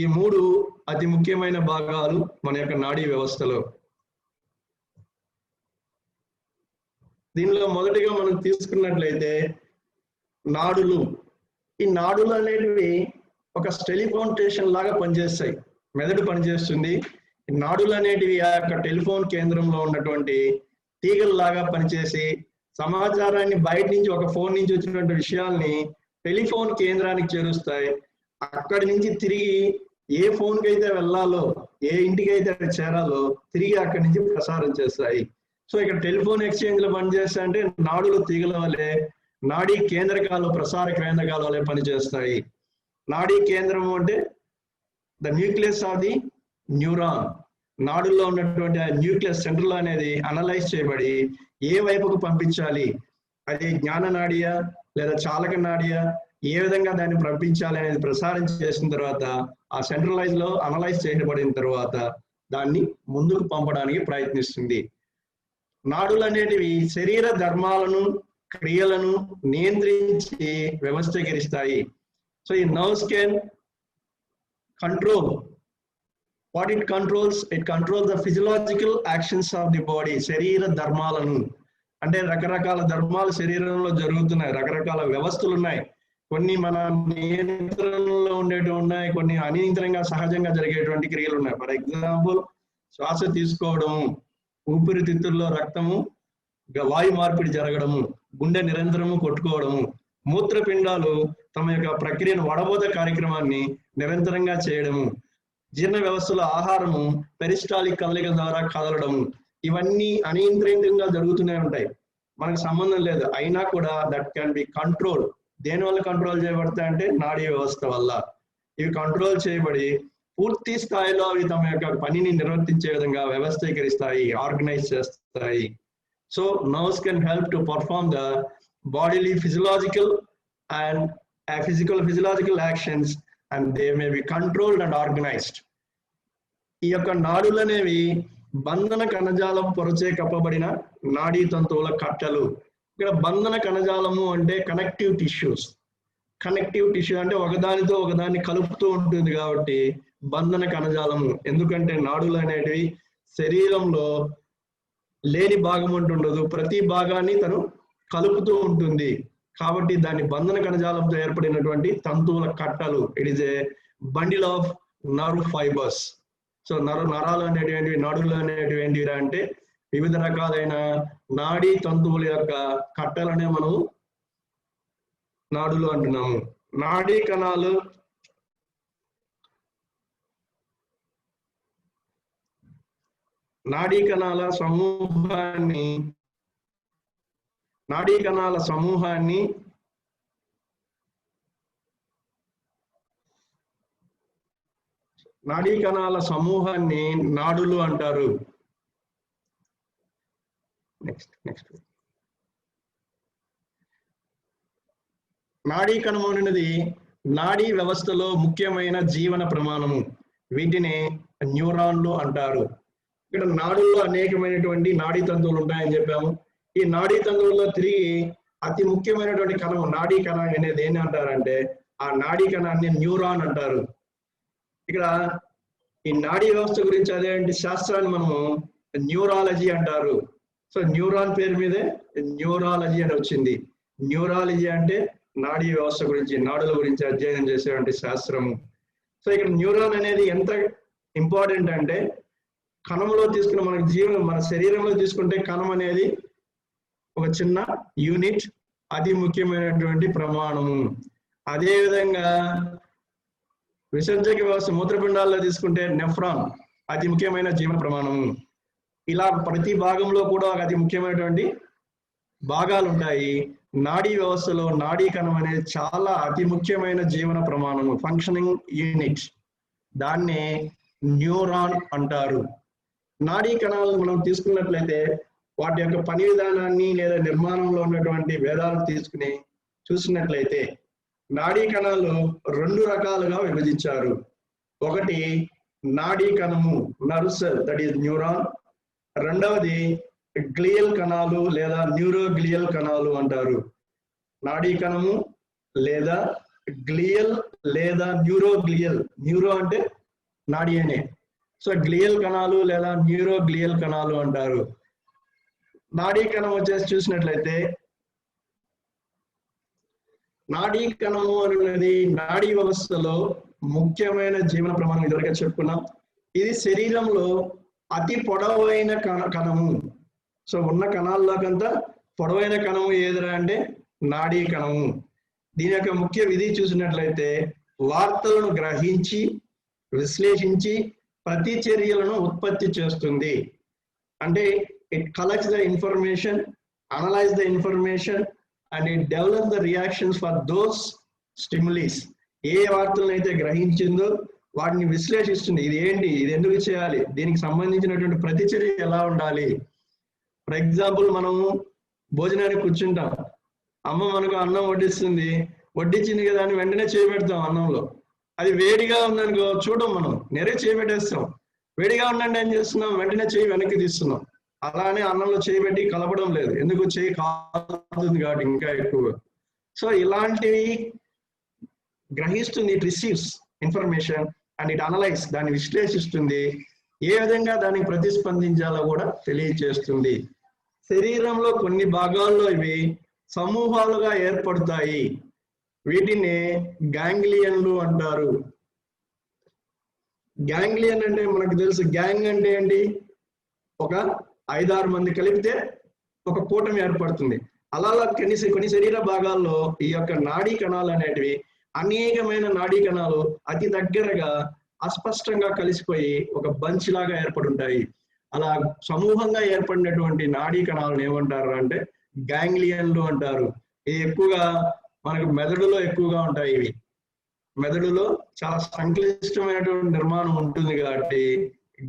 ఈ 3 అతి ముఖ్యమైన భాగాలు మన యొక్క నాడీ వ్యవస్థలో. దీనిలో మొదటిగా మనం తీసుకున్నట్లయితే నాడులు. ఈ నాడులు అనేటివి ఒక టెలిఫోన్ స్టేషన్ లాగా పనిచేస్తాయి. మెదడు పనిచేస్తుంది. నాడులు అనేటివి ఆ యొక్క టెలిఫోన్ కేంద్రంలో ఉన్నటువంటి తీగల్లాగా పనిచేసి సమాచారాన్ని బయట నుంచి ఒక ఫోన్ నుంచి వచ్చినటువంటి విషయాల్ని టెలిఫోన్ కేంద్రానికి చేరుస్తాయి. అక్కడి నుంచి తిరిగి ఏ ఫోన్కి అయితే వెళ్ళాలో, ఏ ఇంటికి అయితే చేరాలో తిరిగి అక్కడి నుంచి ప్రసారం చేస్తాయి. సో ఇక్కడ టెలిఫోన్ ఎక్స్చేంజ్ లో పనిచేస్తాయంటే నాడులు తీగల వల్లే నాడీ కేంద్రకాలు, ప్రసార కేంద్రకాల వల్లే పనిచేస్తాయి. నాడీ కేంద్రం అంటే the nucleus of the neuron. నాడుల్లో ఉన్నటువంటి న్యూక్లియస్ సెంటర్లో అనేది అనలైజ్ చేయబడి ఏ వైపుకు పంపించాలి, అది జ్ఞాన నాడియా లేదా చాలక నాడియా, ఏ విధంగా దాన్ని పంపించాలి అనేది ప్రసారం చేసిన తర్వాత ఆ సెంట్రలైజ్ లో అనలైజ్ చేయబడిన తర్వాత దాన్ని ముందుకు పంపడానికి ప్రయత్నిస్తుంది. నాడులు అనేటివి శరీర ధర్మాలను, క్రియలను నియంత్రించి వ్యవస్థీకరిస్తాయి. సో ఈ nerves can control what it controls the physiological actions of the body. శరీర ధర్మాలను అంటే రకరకాల ధర్మాలు శరీరంలో జరుగుతున్నాయి, రకరకాల వ్యవస్థలు ఉన్నాయి. కొన్ని మన నియంత్రణలో ఉండేవి ఉన్నాయి, కొన్ని అనియంత్రణంగా సహజంగా జరిగేటువంటి క్రియలు ఉన్నాయి. ఫర్ ఎగ్జాంపుల్ శ్వాస తీసుకోవడము, ఊపిరితిత్తుల్లో రక్తము వాయు మార్పిడి జరగడము, గుండె నిరంతరము కొట్టుకోవడము, మూత్రపిండాలు తమ యొక్క ప్రక్రియను వడబోత కార్యక్రమాన్ని నిరంతరంగా చేయడము, జీర్ణ వ్యవస్థలో ఆహారము పెరిస్టాలిక్ కదలిక ద్వారా కదలడము, ఇవన్నీ అనియంత్రితంగా జరుగుతూనే ఉంటాయి, మనకు సంబంధం లేదు. అయినా కూడా దట్ క్యాన్ బి కంట్రోల్. దేని వల్ల కంట్రోల్ చేయబడతాయి అంటే నాడీ వ్యవస్థ వల్ల. ఇవి కంట్రోల్ చేయబడి పూర్తి స్థాయిలో అవి తమ యొక్క పనిని నిర్వర్తించే విధంగా వ్యవస్థీకరిస్తాయి, ఆర్గనైజ్ చేస్తాయి. So nerves can help to perform the bodily physiological and physiological actions and they may be controlled and organized. ఈ యొక్క నాడులు అనేవి బంధన కణజాలం పొరచే కప్పబడిన నాడీ తంతువుల కట్టలు. ఇక్కడ బంధన కణజాలము అంటే కనెక్టివ్ టిష్యూస్. కనెక్టివ్ టిష్యూ అంటే ఒకదానితో ఒకదాన్ని కలుపుతూ ఉంటుంది కాబట్టి బంధన కణజాలము. ఎందుకంటే నాడులు అనేటివి శరీరంలో లేని భాగం ఉంటుండదు, ప్రతి భాగాన్ని తను కలుపుతూ ఉంటుంది కాబట్టి దాన్ని బంధన కణజాలంతో ఏర్పడినటువంటి తంతువుల కట్టలు. It is a bundle of nerve fibres. So నరాలు అనేటువంటివి, నాడులు అనేటువంటివి అంటే వివిధ రకాలైన నాడీ తంతువుల యొక్క కట్టలనే మనం నాడులు అంటున్నాము. నాడీ కణాలు నాడీ కణాల సమూహాన్ని నాడులు అంటారు. నెక్స్ట్ నాడీ కణము అనేది నాడీ వ్యవస్థలో ముఖ్యమైన జీవన ప్రమాణము. వీటిని న్యూరాన్లు అంటారు. ఇక్కడ నాడుల్లో అనేకమైనటువంటి నాడీ తంతువులు ఉంటాయని చెప్పాము. ఈ నాడీ తంతువుల్లో తిరిగి అతి ముఖ్యమైనటువంటి కణం, నాడీ కణం అనేది ఏంటి అంటారంటే ఆ నాడీ కణాన్ని న్యూరాన్ అంటారు. ఇక్కడ ఈ నాడీ వ్యవస్థ గురించి అదేంటి శాస్త్రాన్ని మనము న్యూరాలజీ అంటారు. సో న్యూరాన్ పేరు మీదే న్యూరాలజీ అని వచ్చింది. న్యూరాలజీ అంటే నాడీ వ్యవస్థ గురించి, నాడుల గురించి అధ్యయనం చేసేటువంటి శాస్త్రము. సో ఇక్కడ న్యూరాన్ అనేది ఎంత ఇంపార్టెంట్ అంటే, కణంలో తీసుకున్న మన శరీరంలో తీసుకుంటే కణం అనేది ఒక చిన్న యూనిట్, అతి ముఖ్యమైనటువంటి ప్రమాణము. అదేవిధంగా విసర్జక వ్యవస్థ మూత్రపిండాల్లో తీసుకుంటే నెఫ్రాన్ అతి ముఖ్యమైన జీవన ప్రమాణము. ఇలా ప్రతి భాగంలో కూడా అతి ముఖ్యమైనటువంటి భాగాలు ఉంటాయి. నాడీ వ్యవస్థలో నాడీ కణం అనేది చాలా అతి ముఖ్యమైన జీవన ప్రమాణము, ఫంక్షనింగ్ యూనిట్. దాన్నే న్యూరాన్ అంటారు. నాడీ కణాలను మనం తీసుకున్నట్లయితే వాటి యొక్క పని విధానాన్ని లేదా నిర్మాణంలో ఉన్నటువంటి భేదాలను తీసుకుని చూసినట్లయితే నాడీ కణాలు 2 రకాలుగా విభజించారు. ఒకటి నాడీ కణము, nerve cell, that is neuron. రెండవది గ్లియల్ కణాలు లేదా న్యూరోగ్లియల్ కణాలు అంటారు. నాడీ కణము లేదా గ్లియల్ లేదా న్యూరోగ్లియల్, న్యూరో అంటే నాడీ అనే, సో గ్లియల్ కణాలు లేదా న్యూరోగ్లియల్ కణాలు అంటారు. నాడీ కణం వచ్చేసి చూసినట్లయితే నాడీ కణము అనేది నాడీ వ్యవస్థలో ముఖ్యమైన జీవన ప్రమాణం. ఇదివరకే చెప్పుకున్నాం. ఇది శరీరంలో అతి పొడవైన కణము. సో ఉన్న కణాల్లోకంతా పొడవైన కణము ఏదిరా అంటే నాడీ కణము. దీని యొక్క ముఖ్య విధి చూసినట్లయితే వార్తలను గ్రహించి విశ్లేషించి ప్రతిచర్యలను ఉత్పత్తి చేస్తుంది. అంటే it collects the information, analyse the information and it develop the reactions for those stimulis. ఏ వార్తలను అయితే గ్రహించిందో వాటిని విశ్లేషిస్తుంది. ఇది ఏంటి, ఇది ఎందుకు చేయాలి, దీనికి సంబంధించినటువంటి ప్రతిచర్య ఎలా ఉండాలి. ఫర్ ఎగ్జాంపుల్, మనము భోజనానికి కూర్చుంటాం, అమ్మ మనకు అన్నం వడ్డిస్తుంది, వడ్డించింది కదా అని వెంటనే చేయబెడతాం అన్నంలో. అది వేడిగా ఉందనుకో చూడం, మనం నేరే చేయబెట్టేస్తాం. వేడిగా ఉందంటే ఏం చేస్తున్నాం, వెంటనే చేయి వెనక్కి తీస్తున్నాం. అలానే అన్నంలో చేయబెట్టి కలపడం లేదు, ఎందుకు చేయి కాలుతుంది కాబట్టి ఇంకా ఎక్కువగా. సో ఇలాంటివి గ్రహిస్తుంది, it receives information and it analyse, దాన్ని విశ్లేషిస్తుంది, ఏ విధంగా దానికి ప్రతిస్పందించాలో కూడా తెలియజేస్తుంది. శరీరంలో కొన్ని భాగాల్లో ఇవి సమూహాలుగా ఏర్పడతాయి. వీటిని గ్యాంగ్లియన్లు అంటారు. గ్యాంగ్లియన్ అంటే మనకు తెలుసు, గ్యాంగ్ అంటే ఏంటి, ఒక 5-6 మంది కలిపితే ఒక కూటమి ఏర్పడుతుంది. అలా కొన్ని శరీర భాగాల్లో ఈ యొక్క నాడీ కణాలు అనేటివి అనేకమైన నాడీ కణాలు అతి దగ్గరగా అస్పష్టంగా కలిసిపోయి ఒక బంచ్ లాగా ఏర్పడుంటాయి. అలా సమూహంగా ఏర్పడినటువంటి నాడీ కణాలను ఏమంటారు అంటే గ్యాంగ్లియన్లు అంటారు. ఇది ఎక్కువగా మనకు మెదడులో ఎక్కువగా ఉంటాయి. ఇవి మెదడులో చాలా సంక్లిష్టమైనటువంటి నిర్మాణం ఉంటుంది కాబట్టి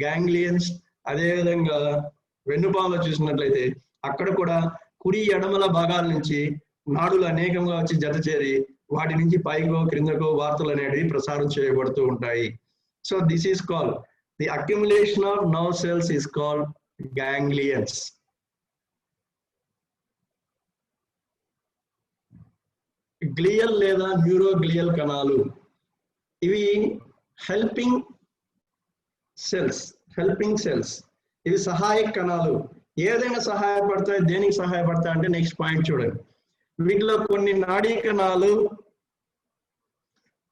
గ్యాంగ్లియన్స్. అదేవిధంగా వెన్నుపాములో చూసినట్లయితే అక్కడ కూడా కుడి ఎడమల భాగాల నుంచి నాడులు అనేకంగా వచ్చి జత చేరి వాటి నుంచి పైకో క్రిందకో వార్తలు అనేవి ప్రసారం చేయబడుతూ ఉంటాయి. So this is called the accumulation of nerve cells is called ganglions. Glial లేదా న్యూరోగ్లియల్ కణాలు ఇవి హెల్పింగ్ సెల్స్, ఇవి సహాయక కణాలు. ఏ విధంగా సహాయపడతాయి, దేనికి సహాయపడతాయి అంటే నెక్స్ట్ పాయింట్ చూడండి. వీటిలో కొన్ని నాడీ కణాలు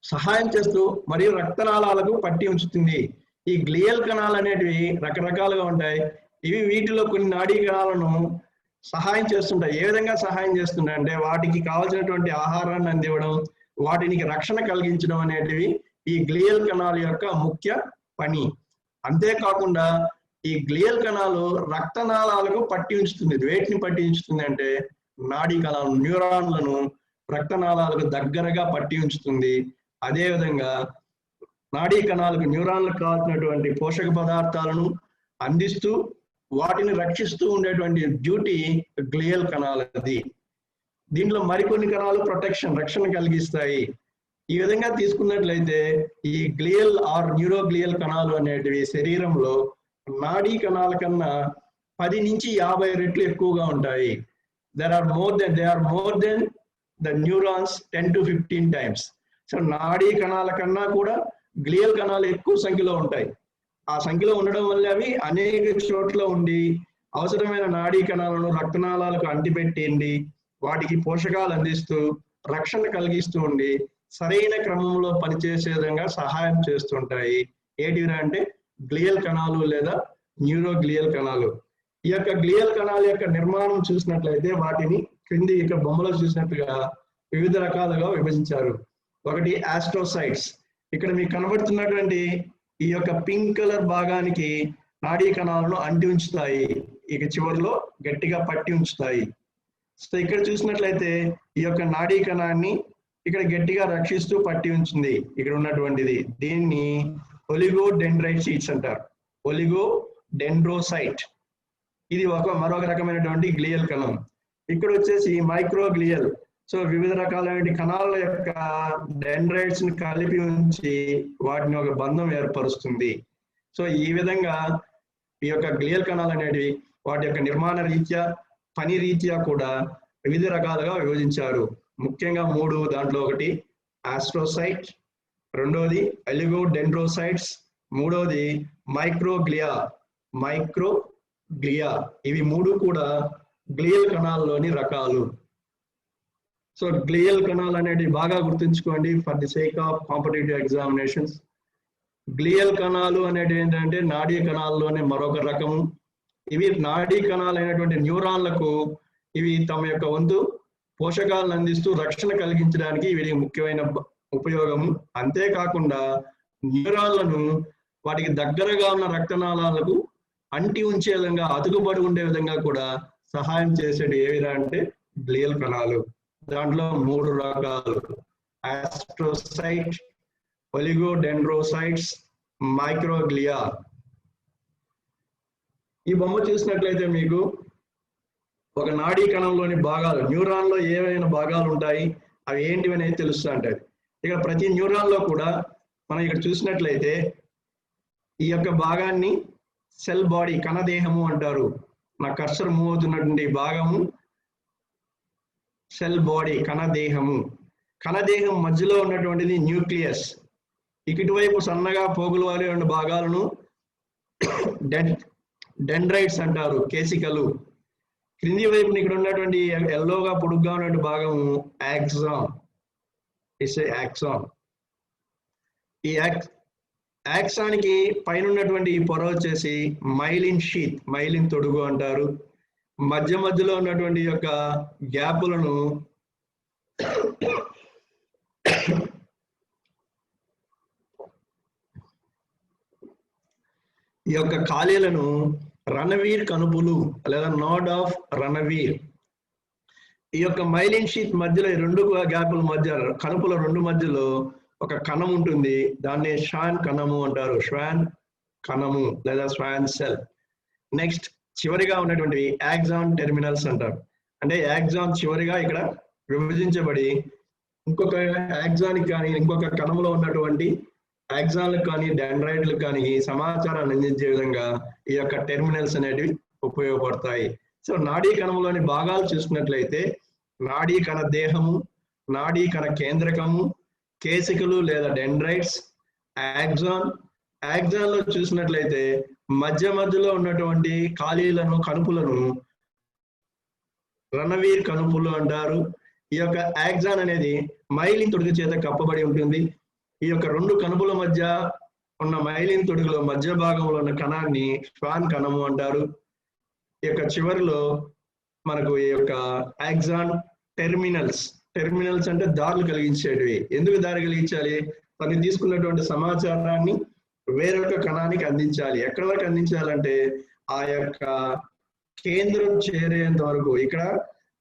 సహాయం చేస్తూ మరియు రక్తనాళాలకు పట్టి ఉంచుతుంది. ఈ గ్లియల్ కణాలు అనేటివి రకరకాలుగా ఉంటాయి. ఇవి వీటిలో కొన్ని నాడీ కణాలను సహాయం చేస్తుంటాయి. ఏ విధంగా సహాయం చేస్తుంటాయి అంటే వాటికి కావాల్సినటువంటి ఆహారాన్ని అందివ్వడం, వాటికి రక్షణ కలిగించడం అనేటివి ఈ గ్లియల్ కణాల యొక్క ముఖ్య పని. అంతేకాకుండా ఈ గ్లియల్ కణాలు రక్తనాళాలకు పట్టి ఉంచుతుంది. వేటిని పట్టి ఉంచుతుంది అంటే నాడీ కణాలు, న్యూరాన్లను రక్తనాళాలకు దగ్గరగా పట్టి ఉంచుతుంది. అదేవిధంగా నాడీ కణాలకు, న్యూరాన్లకు కావాల్సినటువంటి పోషక పదార్థాలను అందిస్తూ వాటిని రక్షిస్తూ ఉండేటువంటి డ్యూటీ గ్లియల్ కణాలది. దీంట్లో మరికొన్ని కణాలు రక్షణ కలిగిస్తాయి. ఈ విధంగా తీసుకున్నట్లయితే ఈ గ్లియల్ ఆర్ న్యూరోగ్లియల్ కణాలు అనేటివి శరీరంలో నాడీ కణాల కన్నా 10 నుంచి 50 రెట్లు ఎక్కువగా ఉంటాయి. they are more than the neurons 10 to 15 times. So నాడీ కణాల కన్నా కూడా గ్లియల్ కణాలు ఎక్కువ సంఖ్యలో ఉంటాయి. ఆ సంఖ్యలో ఉండడం వల్ల అవి అనేక చోట్ల ఉండి అవసరమైన నాడీ కణాలను రక్తనాళాలకు అంటిపెట్టిండి వాటికి పోషకాలు అందిస్తూ రక్షణ కలిగిస్తూ ఉండి సరైన క్రమంలో పనిచేసే విధంగా సహాయం చేస్తుంటాయి. ఏంటివి అంటే గ్లియల్ కణాలు లేదా న్యూరోగ్లియల్ కణాలు. ఈ యొక్క గ్లియల్ కణాల యొక్క నిర్మాణం చూసినట్లయితే వాటిని క్రింది ఇక బొమ్మలో చూసినట్టుగా వివిధ రకాలుగా విభజించారు. ఒకటి ఆస్ట్రోసైట్స్. ఇక్కడ మీకు కనబడుతున్నటువంటి ఈ యొక్క పింక్ కలర్ భాగానికి నాడీ కణాలను అంటి ఉంచుతాయి, ఇక చివరిలో గట్టిగా పట్టి ఉంచుతాయి. సో ఇక్కడ చూసినట్లయితే ఈ యొక్క నాడీ కణాన్ని ఇక్కడ గట్టిగా రక్షిస్తూ పట్టి ఉంచింది ఇక్కడ ఉన్నటువంటిది. దీన్ని ఒలిగోడెండ్రైట్స్ అంటారు. ఒలిగోడెండ్రోసైట్ ఇది మరొక రకమైనటువంటి గ్లియల్ కణం. ఇక్కడ వచ్చేసి మైక్రోగ్లియల్. సో వివిధ రకాలైన కణాల యొక్క డెండ్రైట్స్ ని కలిపి ఉంచి వాటిని ఒక బంధం ఏర్పరుస్తుంది. సో ఈ విధంగా ఈ యొక్క గ్లియల్ కణాలు అనేవి వాటి యొక్క నిర్మాణ రీత్యా పని రీత్యా కూడా వివిధ రకాలుగా విభజించారు. ముఖ్యంగా 3, దాంట్లో ఒకటి ఆస్ట్రోసైట్, రెండోది ఒలిగోడెండ్రోసైట్స్, మూడోది మైక్రోగ్లియా. ఇవి 3 కూడా గ్లియల్ కణాల్లోని రకాలు. సో గ్లియల్ కణాలు అనేవి బాగా గుర్తుంచుకోండి for the sake of competitive examinations. Glial కణాలు అనేవి ఏంటంటే నాడీ కణాల్లోనే మరొక రకము. ఇవి నాడీ కణాలు అయినటువంటి న్యూరాన్లకు ఇవి తమ యొక్క వంతు పోషకాలను అందిస్తూ రక్షణ కలిగించడానికి వీటికి ముఖ్యమైన ఉపయోగము. అంతేకాకుండా న్యూరాన్లను వాటికి దగ్గరగా ఉన్న రక్తనాళాలకు అంటి ఉంచే విధంగా అతుకుబడి ఉండే విధంగా కూడా సహాయం చేసేది ఏవిరా అంటే గ్లియల్ కణాలు. దాంట్లో 3 రకాలు: ఆస్ట్రోసైట్, ఒలిగోడెండ్రోసైట్స్, మైక్రోగ్లియా. ఈ బొమ్మ చూసినట్లయితే మీకు ఒక నాడీ కణంలోని భాగాలు, న్యూరాన్ లో ఏవైనా భాగాలు ఉంటాయి అవి ఏంటివి అనేది తెలుస్తూ ఉంటాయి. ఇక్కడ ప్రతి న్యూరాన్ లో కూడా మనం ఇక్కడ చూసినట్లయితే ఈ యొక్క భాగాన్ని సెల్ బాడీ, కణదేహము అంటారు. నా కర్సర్ మూవ్ అవుతున్నటువంటి భాగము సెల్ బాడీ, కణదేహము. కణదేహం మధ్యలో ఉన్నటువంటిది న్యూక్లియస్. ఇటువైపు సన్నగా పోగులు వారి రెండు భాగాలను డెండ్రైట్స్ అంటారు, కేసికలు. క్రింది వైపున ఇక్కడ ఉన్నటువంటి ఎల్లోగా పొడుగ్గా ఉన్నటువంటి భాగము యాక్సాన్. యాక్సాన్. ఈ యాక్సానికి పైన ఉన్నటువంటి ఈ పొర వచ్చేసి మైలిన్ షీత్, మైలిన్ తొడుగు అంటారు. మధ్యలో ఉన్నటువంటి యొక్క గ్యాపులను ఈ యొక్క ఖాళీలను రణవీర్ కనుపులు లేదా నోడ్ ఆఫ్ రణవీర్. ఈ యొక్క మైలిన్ షీత్ మధ్యలో 2 గ్యాపుల మధ్య, కనుపుల 2 మధ్యలో ఒక కణం ఉంటుంది. దాన్ని ష్వాన్ కణము అంటారు. ష్వాన్ కణము లేదా ష్వాన్ సెల్. నెక్స్ట్ చివరిగా ఉన్నటువంటి యాక్సాన్ టెర్మినల్స్ అంటారు. అంటే యాక్సాన్ చివరిగా ఇక్కడ విభజించబడి ఇంకొక యాక్సానికి కానీ ఇంకొక కణంలో ఉన్నటువంటి యాక్సాన్లకు కానీ డెండ్రైట్లకు కానీ సమాచారాన్ని అందించే విధంగా ఈ యొక్క టెర్మినల్స్ అనేటివి ఉపయోగపడతాయి. సో నాడీ కణంలోని భాగాలు చూసుకున్నట్లయితే నాడీ కణ దేహము, నాడీ కణ కేంద్రకము, కేసికలు లేదా డెండ్రైట్స్, యాక్సాన్. యాక్సాన్ లో చూసినట్లయితే మధ్యలో ఉన్నటువంటి ఖాళీలను, కనుపులను రణవీర్ కనుపులు అంటారు. ఈ యొక్క యాక్సాన్ అనేది మైలిన్ తొడుగు చేత కప్పబడి ఉంటుంది. ఈ యొక్క 2 కనుపుల మధ్య ఉన్న మైలిన్ తొడుగులో మధ్య భాగంలో ఉన్న కణాన్ని ష్వాన్ కణము అంటారు. ఈ యొక్క చివరిలో మనకు ఈ యొక్క యాక్సాన్ టెర్మినల్స్. టెర్మినల్స్ అంటే దారులు కలిగించేటివి. ఎందుకు దారి కలిగించాలి? తను తీసుకున్నటువంటి సమాచారాన్ని వేరొక కణానికి అందించాలి. ఎక్కడ వరకు అందించాలంటే ఆ యొక్క కేంద్రం చేరేంత వరకు. ఇక్కడ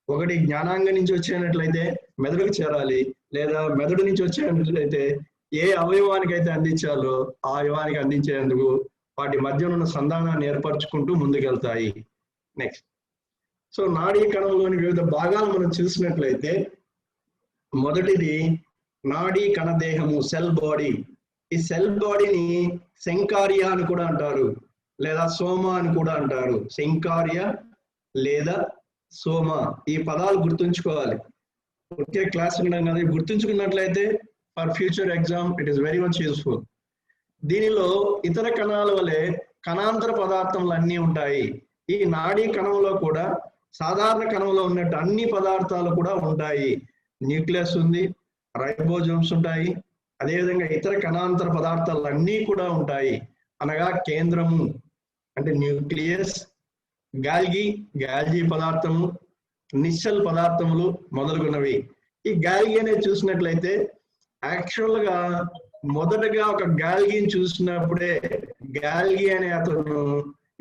ఒకటి జ్ఞానాంగం నుంచి వచ్చేటట్లయితే మెదడుకు చేరాలి, లేదా మెదడు నుంచి వచ్చేటట్లయితే ఏ అవయవానికి అయితే అందించాలో ఆ అవయవానికి అందించేందుకు వాటి మధ్య ఉన్న సంధానాన్ని ఏర్పరచుకుంటూ ముందుకెళ్తాయి. నెక్స్ట్, సో నాడీ కణంలోని వివిధ భాగాలు మనం చూసినట్లయితే మొదటిది నాడీ కణదేహము, సెల్ బాడీ. ఈ సెల్ బాడీని శంకారియా అని కూడా అంటారు, లేదా సోమా అని కూడా అంటారు. శంకార్య లేదా సోమ. ఈ పదాలు గుర్తుంచుకోవాలి. ఒకే క్లాస్ వినడం కదా, గుర్తుంచుకున్నట్లయితే for future exam it is very much useful. దీనిలో ఇతర కణాల వలె కణాంతర పదార్థములు అన్నీ ఉంటాయి. ఈ నాడీ కణంలో కూడా సాధారణ కణంలో ఉన్నట్టు అన్ని పదార్థాలు కూడా ఉంటాయి. న్యూక్లియస్ ఉంది, రైబోజోమ్స్ ఉంటాయి, అదేవిధంగా ఇతర కణాంతర పదార్థాలు అన్నీ కూడా ఉంటాయి. అనగా కేంద్రము అంటే న్యూక్లియస్, గాల్జీ పదార్థము, నిశ్చల్ పదార్థములు మొదలుగున్నవి. ఈ గాల్గి అనేది చూసినట్లయితే యాక్చువల్ గా మొదటగా ఒక గాల్గిని చూసినప్పుడే గాల్గి అనే అతను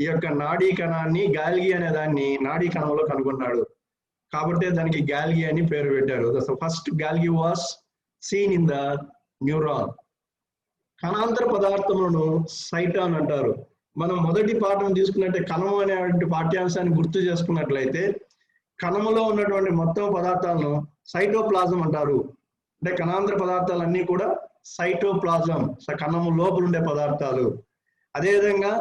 ఈ యొక్క నాడీ కణాన్ని, గాల్గి అనే దాన్ని నాడీ కణంలో కనుగొన్నాడు. కాబట్టి దానికి గాల్గి అని పేరు పెట్టారు. First Golgi was seen in the neuron. కణాంతర పదార్థములను సైటాన్ అంటారు. మనం మొదటి పాఠం తీసుకున్నట్టే కణము అనేటువంటి పాఠ్యాంశాన్ని గుర్తు చేసుకున్నట్లయితే కణములో ఉన్నటువంటి మొత్తం పదార్థాలను సైటోప్లాజం అంటారు. అంటే కణాంతర పదార్థాలన్నీ కూడా సైటోప్లాజం, కణము లోపల ఉండే పదార్థాలు. అదేవిధంగా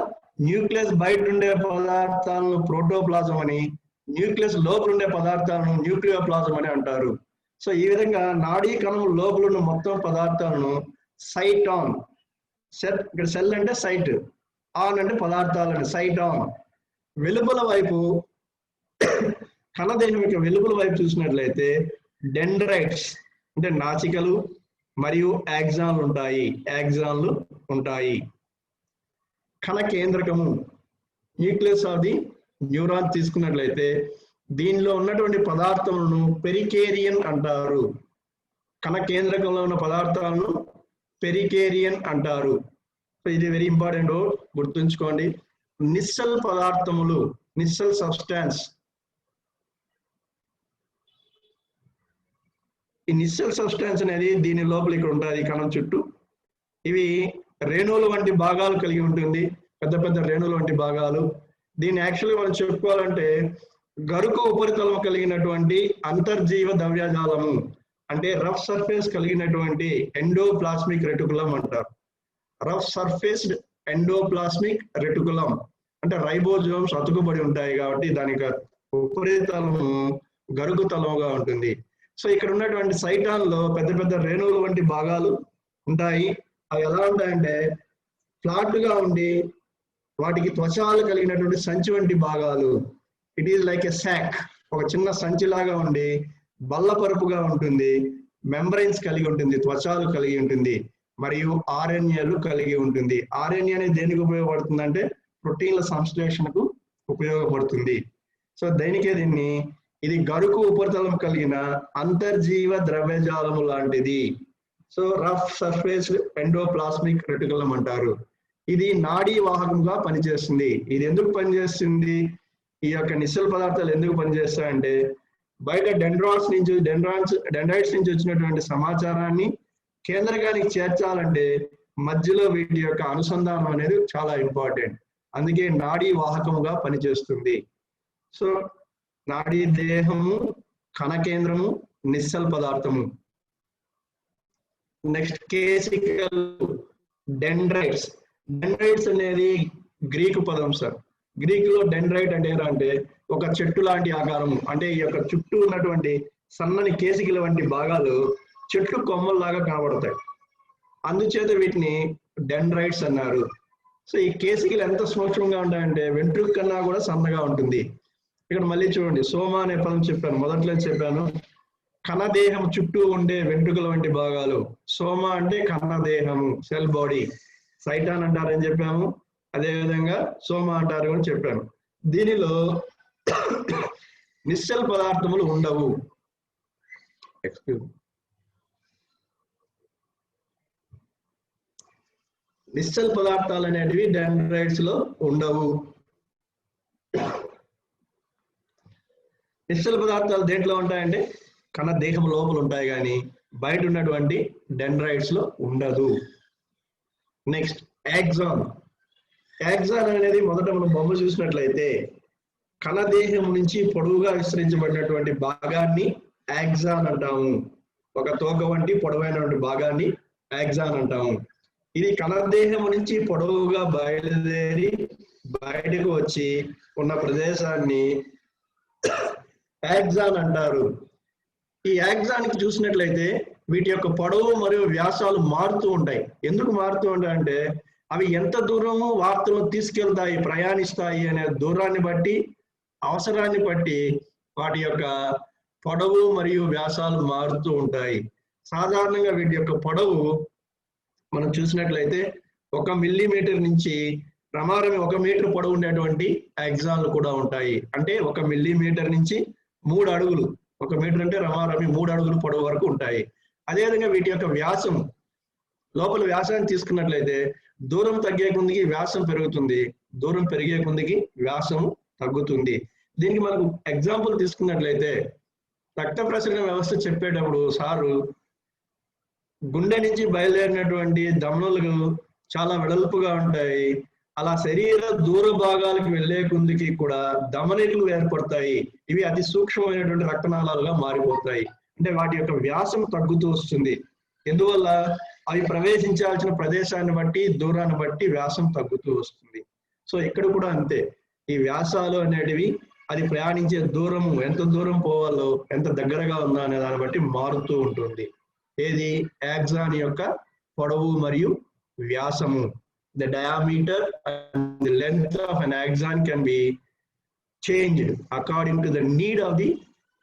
న్యూక్లియస్ బయట ఉండే పదార్థాలను ప్రోటోప్లాజం అని, న్యూక్లియస్ లోపల ఉండే పదార్థాలను న్యూక్లియోప్లాజం అని అంటారు. సో ఈ విధంగా నాడీ కణము లోపల ఉన్న మొత్తం పదార్థాలను సైటాన్, ఇక్కడ సెల్ అంటే సైట్, ఆన్ అంటే పదార్థాలని, సైటాన్. వెలుపల వైపు కణదేహం యొక్క వెలుపల వైపు చూసినట్లయితే డెండ్రైట్స్ అంటే నాచికలు మరియు యాక్సాన్లు ఉంటాయి. కణ కేంద్రకము, న్యూక్లియస్ ఆఫ్ ది న్యూరాన్ తీసుకున్నట్లయితే దీనిలో ఉన్నటువంటి పదార్థములను పెరికేరియన్ అంటారు. కణ కేంద్రకంలో ఉన్న పదార్థాలను పెరికేరియన్ అంటారు. ఇది వెరీ ఇంపార్టెంట్, గుర్తుంచుకోండి. నిశ్చల్ పదార్థములు, నిశ్చల్ సబ్స్టాన్స్. ఈ నిశ్చల్ సబ్స్టాన్స్ అనేది దీని లోపల ఇక్కడ ఉంటుంది కణం చుట్టూ. ఇవి రేణువుల వంటి భాగాలు కలిగి ఉంటుంది, పెద్ద పెద్ద రేణువుల వంటి భాగాలు. దీన్ని యాక్చువల్గా మనం చెప్పుకోవాలంటే గరుకు ఉపరితలం కలిగినటువంటి అంతర్జీవ ద్రవ్యజాలము అంటే రఫ్ సర్ఫేస్ కలిగినటువంటి ఎండోప్లాస్మిక్ రెటికులం అంటారు. రఫ్ సర్ఫేస్డ్ ఎండోప్లాస్మిక్ రెటికులం అంటే రైబోజోమ్స్ అతుకుబడి ఉంటాయి కాబట్టి దానికి ఉపరితలము గరుకు తలముగా ఉంటుంది. సో ఇక్కడ ఉన్నటువంటి సైటాన్లో పెద్ద పెద్ద రేణువుల వంటి భాగాలు ఉంటాయి. అవి ఎలా ఉంటాయంటే ఫ్లాట్ గా ఉండి వాటికి త్వచాలు కలిగినటువంటి సంచి వంటి భాగాలు. ఇట్ ఈస్ లైక్ ఎ సాక్, ఒక చిన్న సంచి లాగా ఉండి బల్లపరుపుగా ఉంటుంది, మెంబ్రైన్స్ కలిగి ఉంటుంది, త్వచాలు కలిగి ఉంటుంది, మరియు ఆర్ఎన్ఏలు కలిగి ఉంటుంది. ఆర్ఎన్ఏ అనేది దేనికి ఉపయోగపడుతుంది అంటే ప్రోటీన్ల సంశ్లేషణకు ఉపయోగపడుతుంది. సో దీన్ని ఇది గరుకు ఉపరితలం కలిగిన అంతర్జీవ ద్రవ్యజాలము లాంటిది. So rough surface endoplasmic reticulum అంటారు. ఇది నాడీ వాహకంగా పనిచేస్తుంది. ఇది ఎందుకు పనిచేస్తుంది, ఈ యొక్క నిశ్చల పదార్థాలు ఎందుకు పనిచేస్తాయంటే బయట డెండ్రైట్స్ నుంచి వచ్చినటువంటి సమాచారాన్ని కేంద్రకానికి చేర్చాలంటే మధ్యలో వీటి యొక్క అనుసంధానం అనేది చాలా ఇంపార్టెంట్. అందుకే నాడీ వాహకముగా పనిచేస్తుంది. సో నాడీ దేహము, కణ కేంద్రము, నిశ్చల పదార్థము. నెక్స్ట్ కేసికల్ డెండ్రైట్స్. డెండ్రైట్స్ అనేది గ్రీకు పదం సార్. గ్రీకులో డెండ్రైట్ అంటే ఏంటంటే ఒక చెట్టు లాంటి ఆకారము, అంటే ఈ యొక్క చుట్టూ ఉన్నటువంటి సన్నని కేసికల వంటి భాగాలు చెట్లు కొమ్మల్లాగా కనబడతాయి. అందుచేత వీటిని డెండ్రైట్స్ అన్నారు. సో ఈ కేసికలు ఎంత సూక్ష్మంగా ఉంటాయంటే వెంట్రుక కన్నా కూడా సన్నగా ఉంటుంది. ఇక్కడ మళ్ళీ చూడండి, సోమ అనే పదం చెప్పాను, మొదట్లో చెప్పాను. కణదేహం చుట్టూ ఉండే వెంట్రుకల వంటి భాగాలు. సోమ అంటే కణదేహము, సెల్ బాడీ. సైటాన్ అంటారని చెప్పాము, అదేవిధంగా సోమ అంటారు అని చెప్పాను. దీనిలో నిశ్చల పదార్థములు ఉండవు. నిశ్చల పదార్థాలు అనేటివి డెండ్రైట్స్ లో ఉండవు. నిశ్చల పదార్థాలు దేంట్లో ఉంటాయంటే కణ దేహం లోపల ఉంటాయి కానీ బయట ఉన్నటువంటి డెండ్రైట్స్ లో ఉండదు. Next axon. యాక్సాన్ అనేది మొదట మనం బొమ్మ చూసినట్లయితే కణదేహం నుంచి పొడవుగా విస్తరించబడినటువంటి భాగాన్ని యాక్సాన్ అంటాము. ఒక తోక వంటి పొడవైనటువంటి భాగాన్ని యాక్సాన్ అంటాము. ఇది కణదేహం నుంచి పొడవుగా బయలుదేరి బయటకు వచ్చి ఉన్న ప్రదేశాన్ని యాక్సాన్ అంటారు. ఈ యాక్సాన్కి చూసినట్లయితే వీటి యొక్క పొడవు మరియు వ్యాసాలు మారుతూ ఉంటాయి. ఎందుకు మారుతూ ఉంటాయి అంటే అవి ఎంత దూరం వార్తలను తీసుకెళ్తాయి, ప్రయాణిస్తాయి అనే దూరాన్ని బట్టి, అవసరాన్ని బట్టి వాటి యొక్క పొడవు మరియు వ్యాసాలు మారుతూ ఉంటాయి. సాధారణంగా వీటి యొక్క పొడవు మనం చూసినట్లయితే 1 మిల్లీమీటర్ నుంచి రమారమి 1 మీటర్ పొడవు ఉండేటువంటి యాక్సాన్లు కూడా ఉంటాయి. అంటే 1 మిల్లీమీటర్ నుంచి 3 అడుగులు, 1 మీటర్ అంటే రమారమి 3 అడుగులు పొడవు వరకు ఉంటాయి. అదేవిధంగా వీటి యొక్క వ్యాసం, లోపల వ్యాసాన్ని తీసుకున్నట్లయితే దూరం తగ్గే కొద్దికి వ్యాసం పెరుగుతుంది, దూరం పెరిగే కొద్దికి వ్యాసం తగ్గుతుంది. దీనికి మనకు ఎగ్జాంపుల్ తీసుకున్నట్లయితే రక్త ప్రసరణ వ్యవస్థ చెప్పేటప్పుడు సారు గుండె నుంచి బయలుదేరినటువంటి ధమనులు చాలా వెడల్పుగా ఉంటాయి. అలా శరీర దూర భాగాలకు వెళ్లే కొద్దికి కూడా ధమనికలు ఏర్పడతాయి. ఇవి అతి సూక్ష్మమైనటువంటి రక్తనాళాలుగా మారిపోతాయి. అంటే వాటి యొక్క వ్యాసం తగ్గుతూ వస్తుంది. ఎందువల్ల అవి ప్రవేశించాల్సిన ప్రదేశాన్ని బట్టి, దూరాన్ని బట్టి వ్యాసం తగ్గుతూ వస్తుంది. సో ఇక్కడ కూడా అంతే, ఈ వ్యాసాలు అనేటివి అది ప్రయాణించే దూరము, ఎంత దూరం పోవాలో, ఎంత దగ్గరగా ఉందా అనే దాన్ని బట్టి మారుతూ ఉంటుంది. ఏది యాక్సాన్ యొక్క పొడవు మరియు వ్యాసము. The diameter and the length of an axon can be changed according to the need of the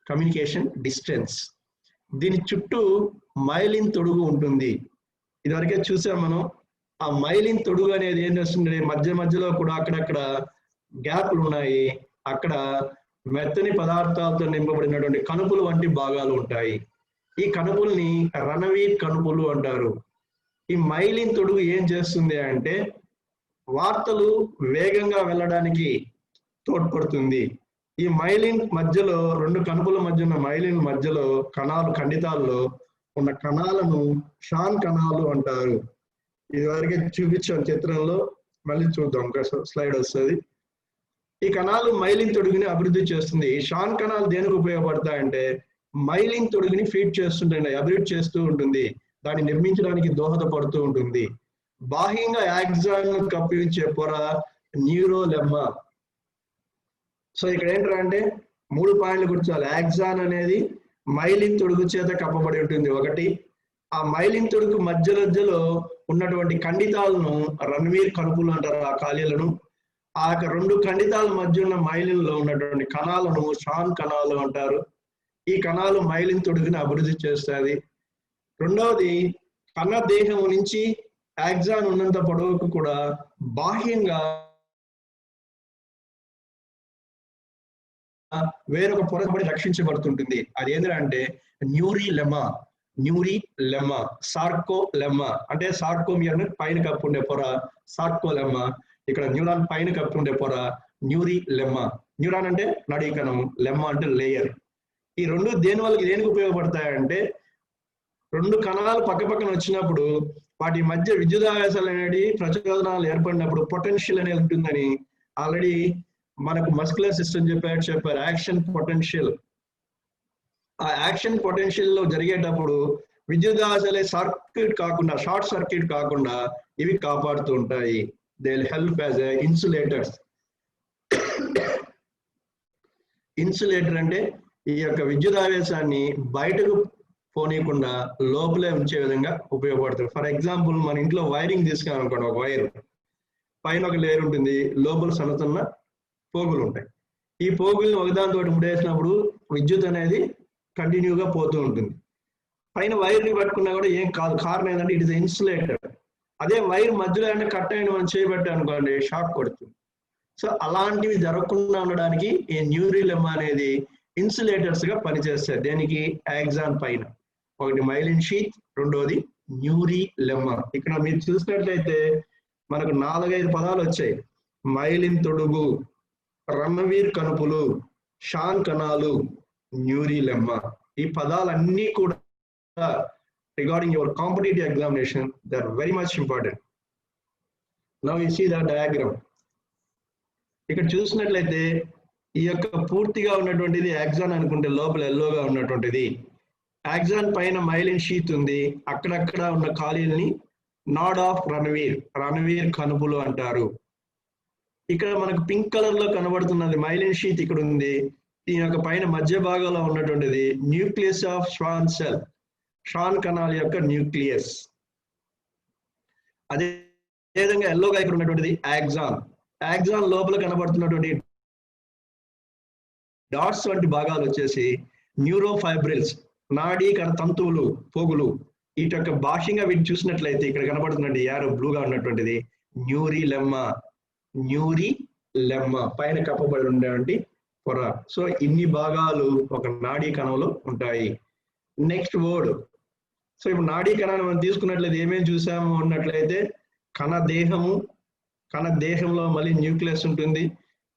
communication distance. దీని చుట్టూ మైలిన్ తొడుగు ఉంటుంది. ఇదివరకే చూసాం మనం. ఆ మైలిన్ తొడుగు అనేది ఏం చేస్తుంది, మధ్య మధ్యలో కూడా అక్కడక్కడ గ్యాప్లు ఉన్నాయి. అక్కడ మెత్తని పదార్థాలతో నింపబడినటువంటి కణుపులు వంటి భాగాలు ఉంటాయి. ఈ కణుపుల్ని రణవీర్ కణుపులు అంటారు. ఈ మైలిన్ తొడుగు ఏం చేస్తుంది అంటే వార్తలు వేగంగా వెళ్ళడానికి తోడ్పడుతుంది. ఈ మైలిన్ మధ్యలో, 2 కణుపుల మధ్య ఉన్న మైలిన్ మధ్యలో కణాలు, ఖండితాల్లో ఉన్న కణాలను షాన్ కణాలు అంటారు. ఇదివరకే చూపించాను చిత్రంలో, మళ్ళీ చూద్దాం, స్లైడ్ వస్తుంది. ఈ కణాలు మైలిన్ తొడుగుని అభివృద్ధి చేస్తుంది. ఈ షాన్ కణాలు దేనికి ఉపయోగపడతాయంటే మైలిన్ తొడుగుని ఫీడ్ చేస్తుంటాయి, అభివృద్ధి చేస్తూ ఉంటుంది, దాన్ని నిర్మించడానికి దోహదపడుతూ ఉంటుంది. బాహ్యంగా యాక్సాన్ కప్పించే పొర న్యూరోలెమ్మా. సో ఇక్కడ ఏంటంటే 3 పాయింట్లు గుర్తించాలి. యాక్సాన్ అనేది మైలిన్ తొడుగు చేత కప్పబడి ఉంటుంది. ఒకటి, ఆ మైలిన్ తొడుగు మధ్యలో ఉన్నటువంటి ఖండితాలను రణవీర్ కణుపులు అంటారు. ఆ ఖాళీలను, ఆ 2 ఖండితాల మధ్య ఉన్న మైలిన్ లో ఉన్నటువంటి కణాలను షాన్ కణాలు అంటారు. ఈ కణాలు మైలిన్ తొడుగుని అభివృద్ధి చేస్తుంది. రెండవది, కణ దేహం నుంచి యాక్సాన్ ఉన్నంత పొడవుకు కూడా బాహ్యంగా వేరొక పొరబడి రక్షించబడుతుంటుంది. అది ఏంటంటే న్యూరిలెమ్మా, సార్కోలెమ్మా. అంటే సార్కోమియర్ పైన కప్పు ఉండే పొర సార్కోలెమ్మా, ఇక్కడ న్యూరాన్ పైన కప్పు ఉండే పొర న్యూరిలెమ్మా. న్యూరాన్ అంటే నడీకణం, లెమ్మా అంటే లేయర్. ఈ 2 దేనికి ఉపయోగపడతాయంటే 2 కణాలు పక్కపక్కన వచ్చినప్పుడు వాటి మధ్య విద్యుదావేశాలు అనేవి, ప్రచోదనాలు ఏర్పడినప్పుడు పొటెన్షియల్ అనేది ఉంటుందని ఆల్రెడీ మనకు మస్కులర్ సిస్టమ్ చెప్పారు. Action potential. ఆ యాక్షన్ పొటెన్షియల్ లో జరిగేటప్పుడు విద్యుదావేశాలే షార్ట్ సర్క్యూట్ కాకుండా ఇవి కాపాడుతూ ఉంటాయి. They will help as insulators. Insulator అంటే ఈ యొక్క విద్యుదావేశాన్ని బయటకు పోనీయకుండా లోపలే ఉంచే విధంగా ఉపయోగపడుతుంది. ఫర్ ఎగ్జాంపుల్, మన ఇంట్లో వైరింగ్ తీసుకున్నామనుకోండి, ఒక వైర్ పైన ఒక లేయర్ ఉంటుంది, లోపల సన్నతున్న పోగులు ఉంటాయి. ఈ పోగుల్ని ఒకదానితో ముడేసినప్పుడు విద్యుత్ అనేది కంటిన్యూగా పోతూ ఉంటుంది. పైన వైర్ని పట్టుకున్నా కూడా ఏం కాదు. కారణం ఏంటంటే ఇట్ ఇస్ ఇన్సులేటర్. అదే వైర్ మధ్యలో ఏమైనా కట్ అయిన మనం చేయబట్టాం అనుకోండి, షాక్ కొడుతుంది. సో అలాంటివి జరగకుండా ఉండడానికి ఈ న్యూరిలెమ్మా అనేది ఇన్సులేటర్స్ గా పనిచేస్తాయి. దేనికి? యాక్సాన్ పైన. ఒకటి మైలిన్ షీత్, రెండోది న్యూరిలెమ్మా. ఇక్కడ మీరు చూసినట్లయితే మనకు 4-5 పదాలు వచ్చాయి. మైలిన్ తొడుగు, రణవీర్ కణుపులు, షాన్ కణాలు, న్యూరిలెమ్మా. ఈ పదాలన్నీ కూడా regarding your competitive examination, they are very much important. Now you see the diagram. ఇక్కడ చూసినట్లయితే ఈ యొక్క పూర్తిగా ఉన్నటువంటిది యాక్సాన్ అనుకుంటే లోపల ఎల్లోగా ఉన్నటువంటిది. యాక్సాన్ పైన మైలిన్ షీత్ ఉంది, అక్కడక్కడ ఉన్న ఖాళీల్ని నాడ్ ఆఫ్ రణవీర్ కణుపులు అంటారు. ఇక్కడ మనకు పింక్ కలర్ లో కనబడుతున్నది మైలిన్ షీత్ ఇక్కడ ఉంది. దీని యొక్క పైన మధ్య భాగంలో ఉన్నటువంటిది nucleus of Schwann cell, Schwann కణాల యొక్క న్యూక్లియస్. అదే విధంగా ఎల్లోగా ఇక్కడ ఉన్నటువంటిది యాక్సాన్. యాక్సాన్ లోపల కనబడుతున్నటువంటి డాట్స్ వంటి భాగాలు వచ్చేసి న్యూరోఫైబ్రిల్స్, నాడీ కణ తంతువులు, పోగులు. వీటి యొక్క భాషంగా వీటిని చూసినట్లయితే ఇక్కడ కనబడుతున్నటువంటి యారో బ్లూగా ఉన్నటువంటిది న్యూరి లెమ్మా పైన కప్పబడి ఉండేటువంటి పొర. సో ఇన్ని భాగాలు ఒక నాడీ కణంలో ఉంటాయి. Next word. సో ఇప్పుడు నాడీ కణాన్ని మనం తీసుకున్నట్లయితే ఏమేమి చూసాము అన్నట్లయితే కణదేహంలో మళ్ళీ న్యూక్లియస్ ఉంటుంది.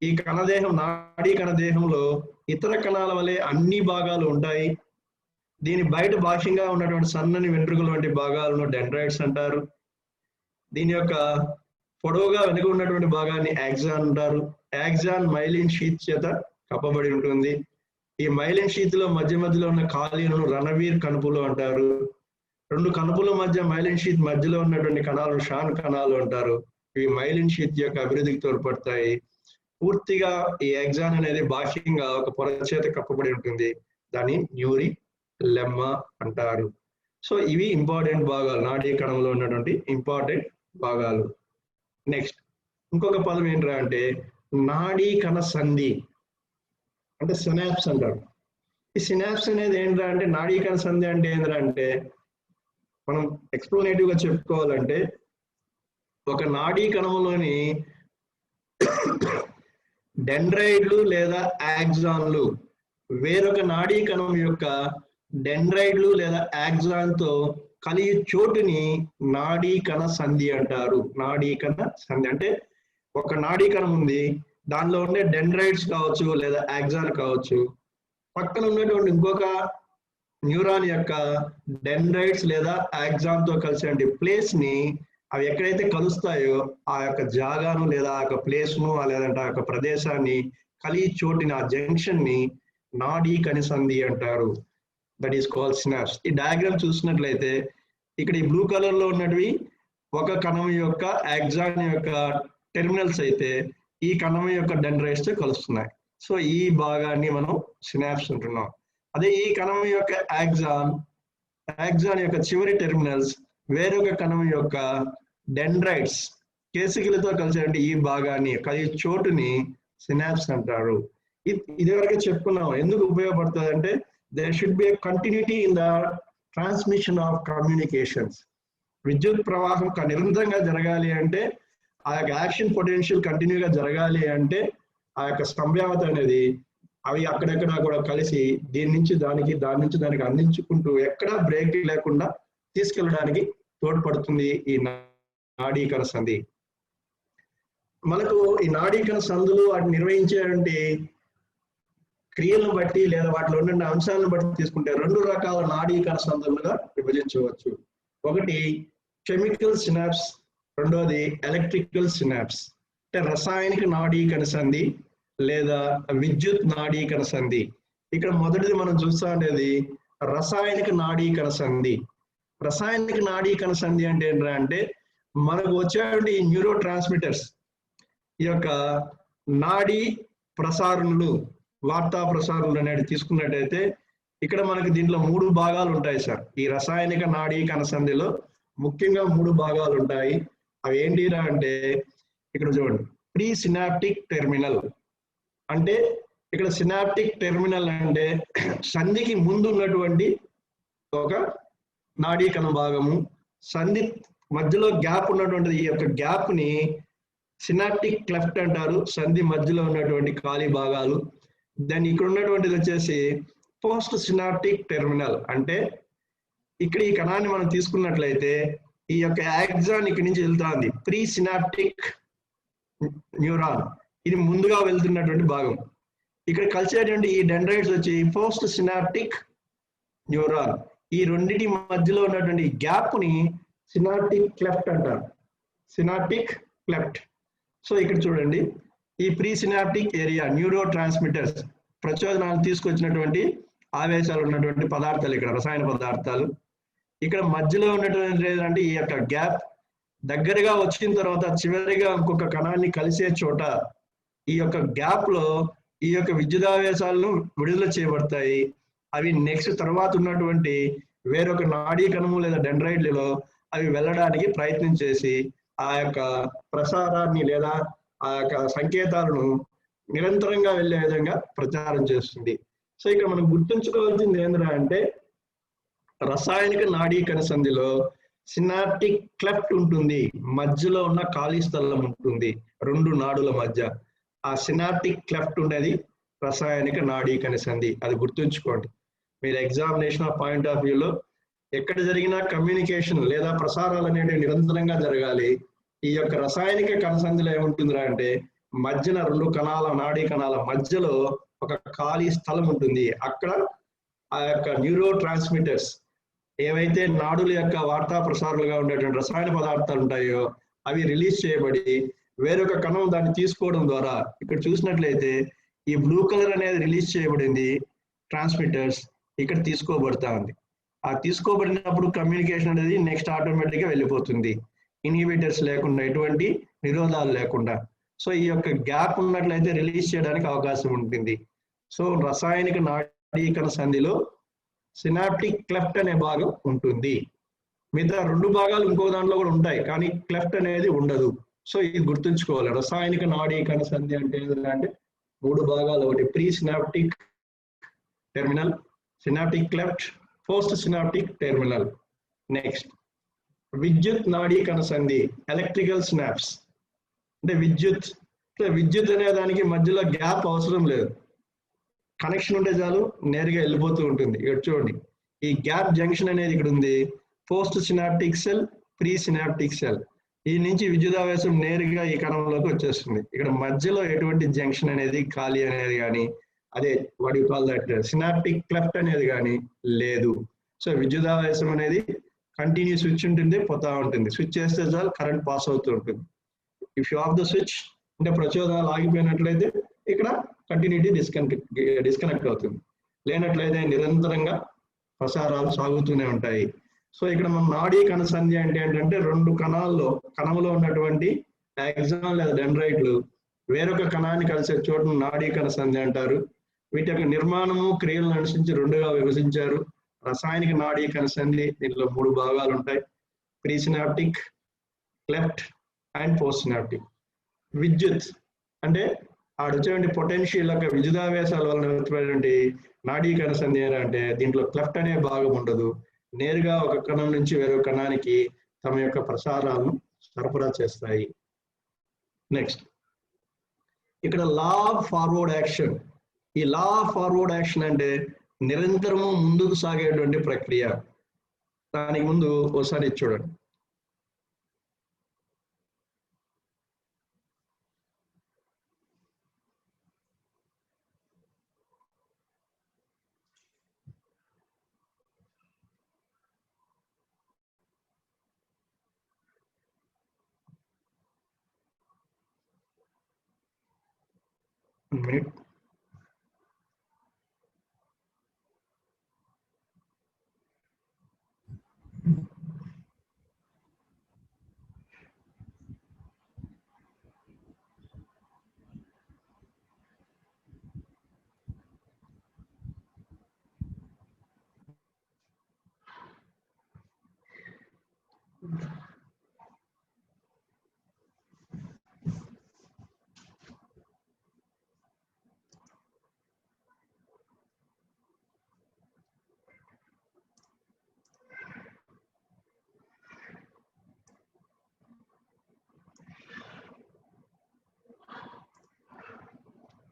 ఈ కణదేహం, నాడీ కణదేహంలో ఇతర కణాల వలె అన్ని భాగాలు ఉంటాయి. దీని బయట బాహ్యంగా ఉన్నటువంటి సన్నని వెంట్రుకల వంటి భాగాలను డెండ్రైట్స్ అంటారు. దీని యొక్క పొడవుగా వెనుక ఉన్నటువంటి భాగాన్ని యాక్సాన్ అంటారు. యాక్సాన్ మైలిన్ షీత్ చేత కప్పబడి ఉంటుంది. ఈ మైలిన్ షీత్ లో మధ్యలో ఉన్న ఖాళీలను రణవీర్ కణుపులు అంటారు. రెండు కణుపుల మధ్య మైలిన్ షీత్ మధ్యలో ఉన్నటువంటి కణాలను షాన్ కణాలు అంటారు. ఇవి మైలిన్ షీత్ యొక్క అభివృద్ధికి తోడ్పడతాయి. పూర్తిగా ఈ యాక్సాన్ అనేది బాహ్యంగా ఒక పొర చేత కప్పబడి ఉంటుంది. దాన్ని న్యూరి లెమ్మా అంటారు. సో ఇవి ఇంపార్టెంట్ భాగాలు, నాడీ కణంలో ఉన్నటువంటి ఇంపార్టెంట్ భాగాలు. నెక్స్ట్ ఇంకొక పదం ఏంట్రా అంటే నాడీ కణ సంధి, అంటే సినాప్స్ అంటారు. ఈ సినాప్స్ అనేది ఏంట్రా అంటే, నాడీ కణ సంధి అంటే ఏంట్రా అంటే, మనం ఎక్స్ప్లెనేటివ్ గా చెప్పుకోవాలంటే ఒక నాడీ కణంలోని డెండ్రైడ్లు లేదా యాక్సాన్లు వేరొక నాడీ కణం యొక్క డెండ్రైడ్లు లేదా యాక్సాన్ తో కలిగి చోటుని నాడీ కణ సంధి అంటారు. నాడీ కణ సంధి అంటే ఒక నాడీ కణం ఉంది, దానిలో ఉండే డెండ్రైడ్స్ కావచ్చు లేదా యాక్సాన్ కావచ్చు, పక్కన ఉన్నటువంటి ఇంకొక న్యూరాన్ యొక్క డెండ్రైడ్స్ లేదా యాక్సాన్ తో కలిసే ప్లేస్ ని అవి ఎక్కడైతే కలుస్తాయో ఆ యొక్క జాగాను లేదా ఆ యొక్క ప్లేస్ ను లేదంటే ఆ యొక్క ప్రదేశాన్ని కలిగి చోటిని, ఆ జంక్షన్ ని నాడీ కణ సంధి అంటారు. That is called synapse. ఈ డయాగ్రామ్ చూసినట్లయితే ఇక్కడ ఈ బ్లూ కలర్ లో ఉన్నటివి ఒక కణం యొక్క యాక్సాన్ యొక్క టెర్మినల్స్ అయితే ఈ కణం యొక్క డెండ్రైట్స్ తో కలుస్తున్నాయి. సో ఈ భాగాన్ని మనం సినాప్స్ అంటున్నాం. అదే ఈ కణం యొక్క యాక్సాన్ యొక్క చివరి టెర్మినల్స్ వేరొక కణం యొక్క డెండ్రైట్స్ కేసికలతో కలిసి ఈ భాగాన్ని కలిగి చోటుని సినాప్స్ అంటారు. ఇదివరకే చెప్పుకున్నాం. ఎందుకు ఉపయోగపడుతుంది అంటే there should be a continuity in the transmission of communications. విద్యుత్ ప్రవాహం నిరంతరంగా జరగాలి అంటే, ఆ యొక్క యాక్షన్ పొటెన్షియల్ కంటిన్యూగా జరగాలి అంటే ఆ యొక్క సంభావ్యత అనేది అవి అక్కడెక్కడ కూడా కలిసి దీని నుంచి దానికి, దాని నుంచి దానికి అందించుకుంటూ ఎక్కడా బ్రేక్ లేకుండా తీసుకెళ్ళడానికి తోడ్పడుతుంది ఈ నాడీ కణ సంధి. మనకు ఈ నాడీ కణ సంధులు వాటిని నిర్వహించేటువంటి క్రియలను బట్టి లేదా వాటిలో ఉన్న అంశాలను బట్టి తీసుకుంటే రెండు రకాల నాడీ కణ సంధులుగా విభజించవచ్చు. ఒకటి కెమికల్ సినాప్స్, రెండోది ఎలక్ట్రికల్ సినాప్స్. అంటే రసాయనిక నాడీ కణ సంధి లేదా విద్యుత్ నాడీ కణ సంధి. ఇక్కడ మొదటిది మనం చూస్తా ఉండేది రసాయనిక నాడీ కణ సంధి. రసాయనిక నాడీ కణ సంధి అంటే ఏంటంటే మనకు వచ్చేటువంటి ఈ న్యూరో ట్రాన్స్మిటర్స్, ఈ యొక్క నాడీ ప్రసారణలు, వార్తా ప్రసారణలు అనేది తీసుకున్నట్టయితే ఇక్కడ మనకి దీంట్లో 3 భాగాలు ఉంటాయి సార్. ఈ రసాయనిక నాడీ కణ సంధిలో ముఖ్యంగా 3 భాగాలు ఉంటాయి. అవి ఏంటిరా అంటే ఇక్కడ చూడండి, ప్రీ సినాప్టిక్ టెర్మినల్. అంటే ఇక్కడ సినాప్టిక్ టెర్మినల్ అంటే సంధికి ముందు ఉన్నటువంటి ఒక నాడీ కణ భాగము, సంధి మధ్యలో గ్యాప్ ఉన్నటువంటిది, ఈ యొక్క గ్యాప్ ని సినాప్టిక్ క్లెఫ్ట్ అంటారు, సంధి మధ్యలో ఉన్నటువంటి ఖాళీ భాగాలు. దాన్ని ఇక్కడ ఉన్నటువంటిది వచ్చేసి పోస్ట్ సినాప్టిక్ టెర్మినల్. అంటే ఇక్కడ ఈ కణాన్ని మనం తీసుకున్నట్లయితే ఈ యొక్క యాక్సాన్ ఇక్కడి నుంచి వెళ్తుంది, ప్రీ సినాప్టిక్ న్యూరాన్, ఇది ముందుగా వెళ్తున్నటువంటి భాగం. ఇక్కడ కలిసేటువంటి ఈ డెండ్రైట్స్ వచ్చి పోస్ట్ సినాప్టిక్ న్యూరాన్. ఈ రెండింటి మధ్యలో ఉన్నటువంటి గ్యాప్ ని సినాప్టిక్ క్లెఫ్ట్ అంటారు, సినాప్టిక్ క్లెఫ్ట్. సో ఇక్కడ చూడండి, ఈ presynaptic area neurotransmitters, ప్రచోదనాలు తీసుకొచ్చినటువంటి ఆవేశాలు ఉన్నటువంటి పదార్థాలు, ఇక్కడ రసాయన పదార్థాలు. ఇక్కడ మధ్యలో ఉన్నటువంటి ఏంటంటే ఈ యొక్క గ్యాప్ దగ్గరగా వచ్చిన తర్వాత చివరిగా ఇంకొక కణాన్ని కలిసే చోట ఈ యొక్క గ్యాప్ లో ఈ యొక్క విద్యుదావేశాలను విడుదల చేయబడతాయి. అవి నెక్స్ట్ తర్వాత ఉన్నటువంటి వేరొక నాడీ కణము లేదా డెండ్రైడ్లలో అవి వెళ్ళడానికి ప్రయత్నం చేసి ఆ యొక్క ప్రసారాన్ని లేదా ఆ యొక్క సంకేతాలను నిరంతరంగా వెళ్ళే విధంగా ప్రచారం చేస్తుంది. సో ఇక్కడ మనం గుర్తుంచుకోవాల్సింది ఏంద్రా అంటే రసాయనిక నాడీ కణసంధిలో సినాప్టిక్ క్లెఫ్ట్ ఉంటుంది, మధ్యలో ఉన్న ఖాళీ స్థలం ఉంటుంది రెండు నాడుల మధ్య. ఆ సినాప్టిక్ క్లెఫ్ట్ ఉండేది రసాయనిక నాడీ కణసంధి, అది గుర్తుంచుకోండి. మీరు ఎగ్జామినేషన్ పాయింట్ ఆఫ్ వ్యూలో ఎక్కడ జరిగినా కమ్యూనికేషన్ లేదా ప్రసారాలు అనేవి నిరంతరంగా జరగాలి. ఈ యొక్క రసాయనిక కణసంధిలో ఏముంటుందిరా అంటే మధ్యన రెండు కణాల నాడీ కణాల మధ్యలో ఒక ఖాళీ స్థలం ఉంటుంది. అక్కడ ఆ యొక్క న్యూరో ట్రాన్స్మిటర్స్ ఏవైతే నాడుల యొక్క వార్తా ప్రసారాలుగా ఉండేటువంటి రసాయన పదార్థాలు ఉంటాయో అవి రిలీజ్ చేయబడి వేరొక కణం దాన్ని తీసుకోవడం ద్వారా, ఇక్కడ చూసినట్లయితే ఈ బ్లూ కలర్ అనేది రిలీజ్ చేయబడింది, ట్రాన్స్మిటర్స్ ఇక్కడ తీసుకోబడతా ఉంది. ఆ తీసుకోబడినప్పుడు కమ్యూనికేషన్ అనేది నెక్స్ట్ ఆటోమేటిక్ గా వెళ్ళిపోతుంది, ఇన్హిబిటర్స్ లేకుండా, ఎటువంటి నిరోధాలు లేకుండా. సో ఈ యొక్క గ్యాప్ ఉన్నట్లయితే రిలీజ్ చేయడానికి అవకాశం ఉంటుంది. సో రసాయనిక నాడీ కణసంధిలో సినాప్టిక్ క్లెఫ్ట్ అనే భాగం ఉంటుంది. మిగతా రెండు భాగాలు ఇంకో దాంట్లో కూడా ఉంటాయి, కానీ క్లెఫ్ట్ అనేది ఉండదు. సో ఇది గుర్తుంచుకోవాలి. రసాయనిక నాడీ కణసంధి అంటే ఏంటంటే మూడు భాగాలు, ఒకటి pre synaptic terminal, synaptic cleft, post synaptic terminal. Next విద్యుత్ నాడీ కణసంధి, ఎలక్ట్రికల్ సినాప్స్. అంటే విద్యుత్ అనే దానికి మధ్యలో గ్యాప్ అవసరం లేదు, కనెక్షన్ ఉంటే చాలు నేరుగా వెళ్ళిపోతూ ఉంటుంది. ఇక్కడ చూడండి, ఈ గ్యాప్ జంక్షన్ అనేది ఇక్కడ ఉంది, post synaptic cell, pre synaptic cell. ఈ నుంచి విద్యుదావేశం నేరుగా ఈ కణంలోకి వచ్చేస్తుంది. ఇక్కడ మధ్యలో ఎటువంటి జంక్షన్ అనేది ఖాళీ అనేది కానీ, అదే what you call that synaptic cleft అనేది కానీ లేదు. సో విద్యుదావేశం అనేది కంటిన్యూ స్విచ్ ఉంటుంది, పోతా ఉంటుంది. స్విచ్ చేస్తే చాలు కరెంట్ పాస్ అవుతూ ఉంటుంది. If you of the switch అంటే ప్రచోదనాలు ఆగిపోయినట్లయితే ఇక్కడ కంటిన్యూటీ డిస్కనెక్ట్ అవుతుంది, లేనట్లయితే నిరంతరంగా ప్రసారాలు సాగుతూనే ఉంటాయి. సో ఇక్కడ మన నాడీ కణసంధి అంటే ఏంటంటే రెండు కణంలో ఉన్నటువంటి యాక్సాన్ లేదా డెండ్రైట్లు వేరొక కణాన్ని కలిసే చోటును నాడీ కణసంధి అంటారు. వీటి యొక్క నిర్మాణము క్రియలను అనుసరించి రెండుగా విభజించారు. రసాయనిక నాడీ కణసంధి, దీంట్లో మూడు భాగాలు ఉంటాయి, pre synaptic, cleft and post synaptic. విద్యుత్ అంటే వచ్చేటువంటి పొటెన్షియల్ యొక్క విద్యుదావేశాల వలన వచ్చేటువంటి నాడీ కణసంధి అంటే దీంట్లో క్లెఫ్ట్ అనే భాగం ఉండదు, నేరుగా ఒక కణం నుంచి వేరొక కణానికి తమ యొక్క ప్రసారాలను సరఫరా చేస్తాయి. నెక్స్ట్ ఇక్కడ లా ఆఫ్ ఫార్వర్డ్ యాక్షన్. ఈ లా ఆఫ్ ఫార్వర్డ్ యాక్షన్ అంటే నిరంతరము ముందుకు సాగేటువంటి ప్రక్రియ. దానికి ముందు ఒకసారి చూడండి. Minute.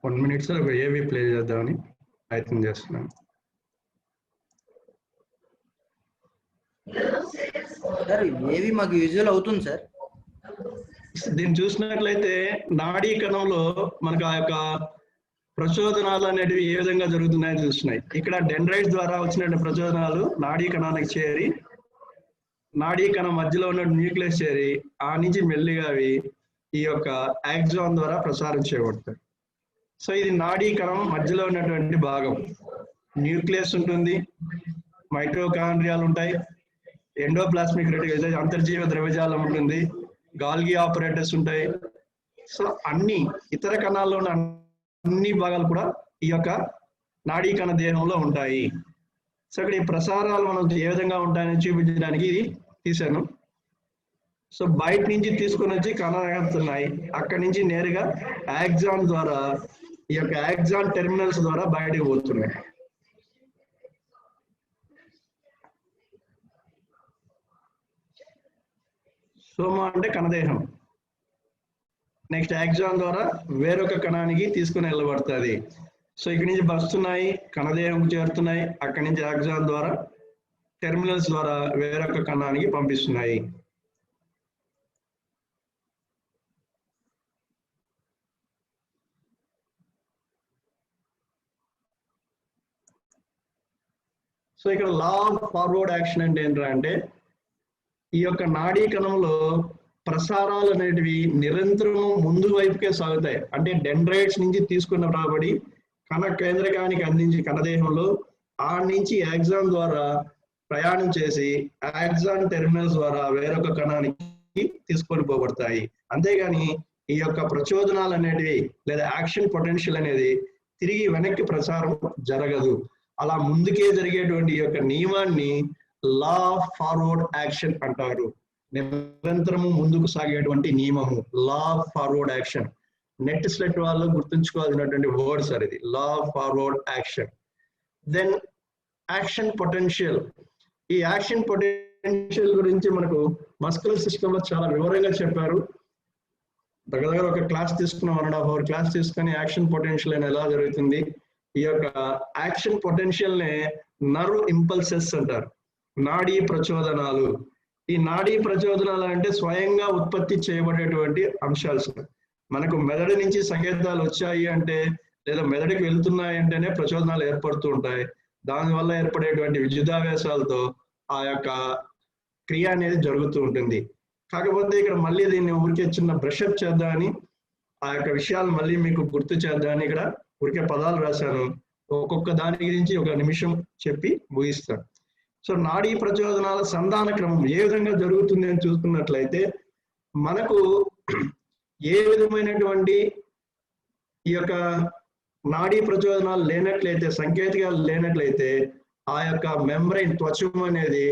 One minute సార్, ఒక ఏవి ప్లే చేద్దామని ప్రయత్నం చేస్తున్నాను. సార్ ఏవి మాకు యూజువల్ అవుతుంది సార్. దీన్ని చూసినట్లయితే నాడీ కణంలో మనకు ఆ యొక్క ప్రచోదనాలు అనేటివి ఏ విధంగా జరుగుతున్నాయో చూస్తున్నాయి. ఇక్కడ డెండ్రైట్స్ ద్వారా వచ్చిన ప్రచోదనాలు నాడీ కణానికి చేరి, నాడీ కణం మధ్యలో ఉన్న న్యూక్లియస్ చేరి, ఆ నుంచి మెల్లిగా అవి ఈ యొక్క యాక్సాన్ ద్వారా ప్రసారం చేయబడతాయి. సో ఇది నాడీ కణం మధ్యలో ఉన్నటువంటి భాగం. న్యూక్లియస్ ఉంటుంది, మైటోకాండ్రియాలు ఉంటాయి, ఎండోప్లాస్మిక్ రెటిక్యులం అంతర్జీవ ద్రవ్యజాలం ఉంటుంది, గాల్గి ఆపరేటర్స్ ఉంటాయి. సో అన్ని ఇతర కణాల్లో ఉన్న అన్ని భాగాలు కూడా ఈ యొక్క నాడీ కణ దేహంలో ఉంటాయి. సో ఇక్కడ ఈ ప్రసారాలు మనం ఏ విధంగా ఉంటాయని చూపించడానికి ఇది తీశాను. సో బయట నుంచి తీసుకొని వచ్చి కణాలున్నాయి, అక్కడి నుంచి నేరుగా యాక్సాన్ ద్వారా ఈ యొక్క యాక్సాన్ టెర్మినల్స్ ద్వారా బయటకు పోతున్నాయి. సోమా అంటే కణదేహం. నెక్స్ట్ యాక్సాన్ ద్వారా వేరొక కణానికి తీసుకుని వెళ్ళబడుతుంది. సో ఇక్కడి నుంచి వస్తున్నాయి, కణదేహం చేరుతున్నాయి, అక్కడి నుంచి యాక్సాన్ ద్వారా టెర్మినల్స్ ద్వారా వేరొక కణానికి పంపిస్తున్నాయి. సో ఇక్కడ లా ఆఫ్ ఫార్వర్డ్ యాక్షన్ అంటే ఏంటంటే ఈ యొక్క నాడీ కణంలో ప్రసారాలు అనేటివి నిరంతరం ముందు వైపుకే సాగుతాయి. అంటే డెండ్రైట్స్ నుంచి తీసుకున్న రాబడి కణ కేంద్రకానికి అందించి కణదేహంలో ఆ నుంచి యాక్సాన్ ద్వారా ప్రయాణం చేసి యాక్సాన్ టెర్మినల్స్ ద్వారా వేరొక కణానికి తీసుకొని పోబడతాయి. అంతేగాని ఈ యొక్క ప్రచోదనాలు అనేటివి లేదా యాక్షన్ పొటెన్షియల్ అనేది తిరిగి వెనక్కి ప్రసారం జరగదు. అలా ముందుకే జరిగేటువంటి ఈ యొక్క నియమాన్ని లా ఆఫ్ ఫార్వర్డ్ యాక్షన్ అంటారు. నిరంతరము ముందుకు సాగేటువంటి నియమము law of forward action. NET SLET వాళ్ళు గుర్తుంచుకోవాల్సినటువంటి వర్డ్ సార్ ఇది, law of forward action. Then action potential. ఈ యాక్షన్ పొటెన్షియల్ గురించి మనకు మస్కులర్ సిస్టమ్ లో చాలా వివరంగా చెప్పారు. దగ్గర ఒక క్లాస్ తీసుకున్నాం, 1.5 hour క్లాస్ తీసుకొని యాక్షన్ పొటెన్షియల్ అని ఎలా జరుగుతుంది. ఈ యొక్క యాక్షన్ పొటెన్షియల్ నే నర్వ్ ఇంపల్సెస్ అంటారు, నాడీ ప్రచోదనాలు. ఈ నాడీ ప్రచోదనాలు అంటే స్వయంగా ఉత్పత్తి చేయబడేటువంటి అంశాలు సార్. మనకు మెదడు నుంచి సంకేతాలు వచ్చాయి అంటే లేదా మెదడుకి వెళ్తున్నాయి అంటేనే ప్రచోదనాలు ఏర్పడుతూ ఉంటాయి. దానివల్ల ఏర్పడేటువంటి విద్యుదావేశాలతో ఆ యొక్క క్రియ అనేది జరుగుతూ ఉంటుంది. కాకపోతే ఇక్కడ మళ్ళీ దీన్ని ఊరికే చిన్న బ్రషప్ చేద్దామని ఆ యొక్క విషయాలు మళ్ళీ మీకు గుర్తు చేద్దామని ఇక్కడ ఊరికే పదాలు రాశాను. ఒక్కొక్క దాని గురించి ఒక నిమిషం చెప్పి ముగిస్తాను. సో నాడీ ప్రచోదనాల సంధాన క్రమం ఏ విధంగా జరుగుతుంది అని చూసుకున్నట్లయితే మనకు ఏ విధమైనటువంటి ఈ యొక్క నాడీ ప్రచోదనాలు లేనట్లయితే, సంకేతాలు లేనట్లయితే ఆ యొక్క మెంబ్రైన్ త్వచం అనేది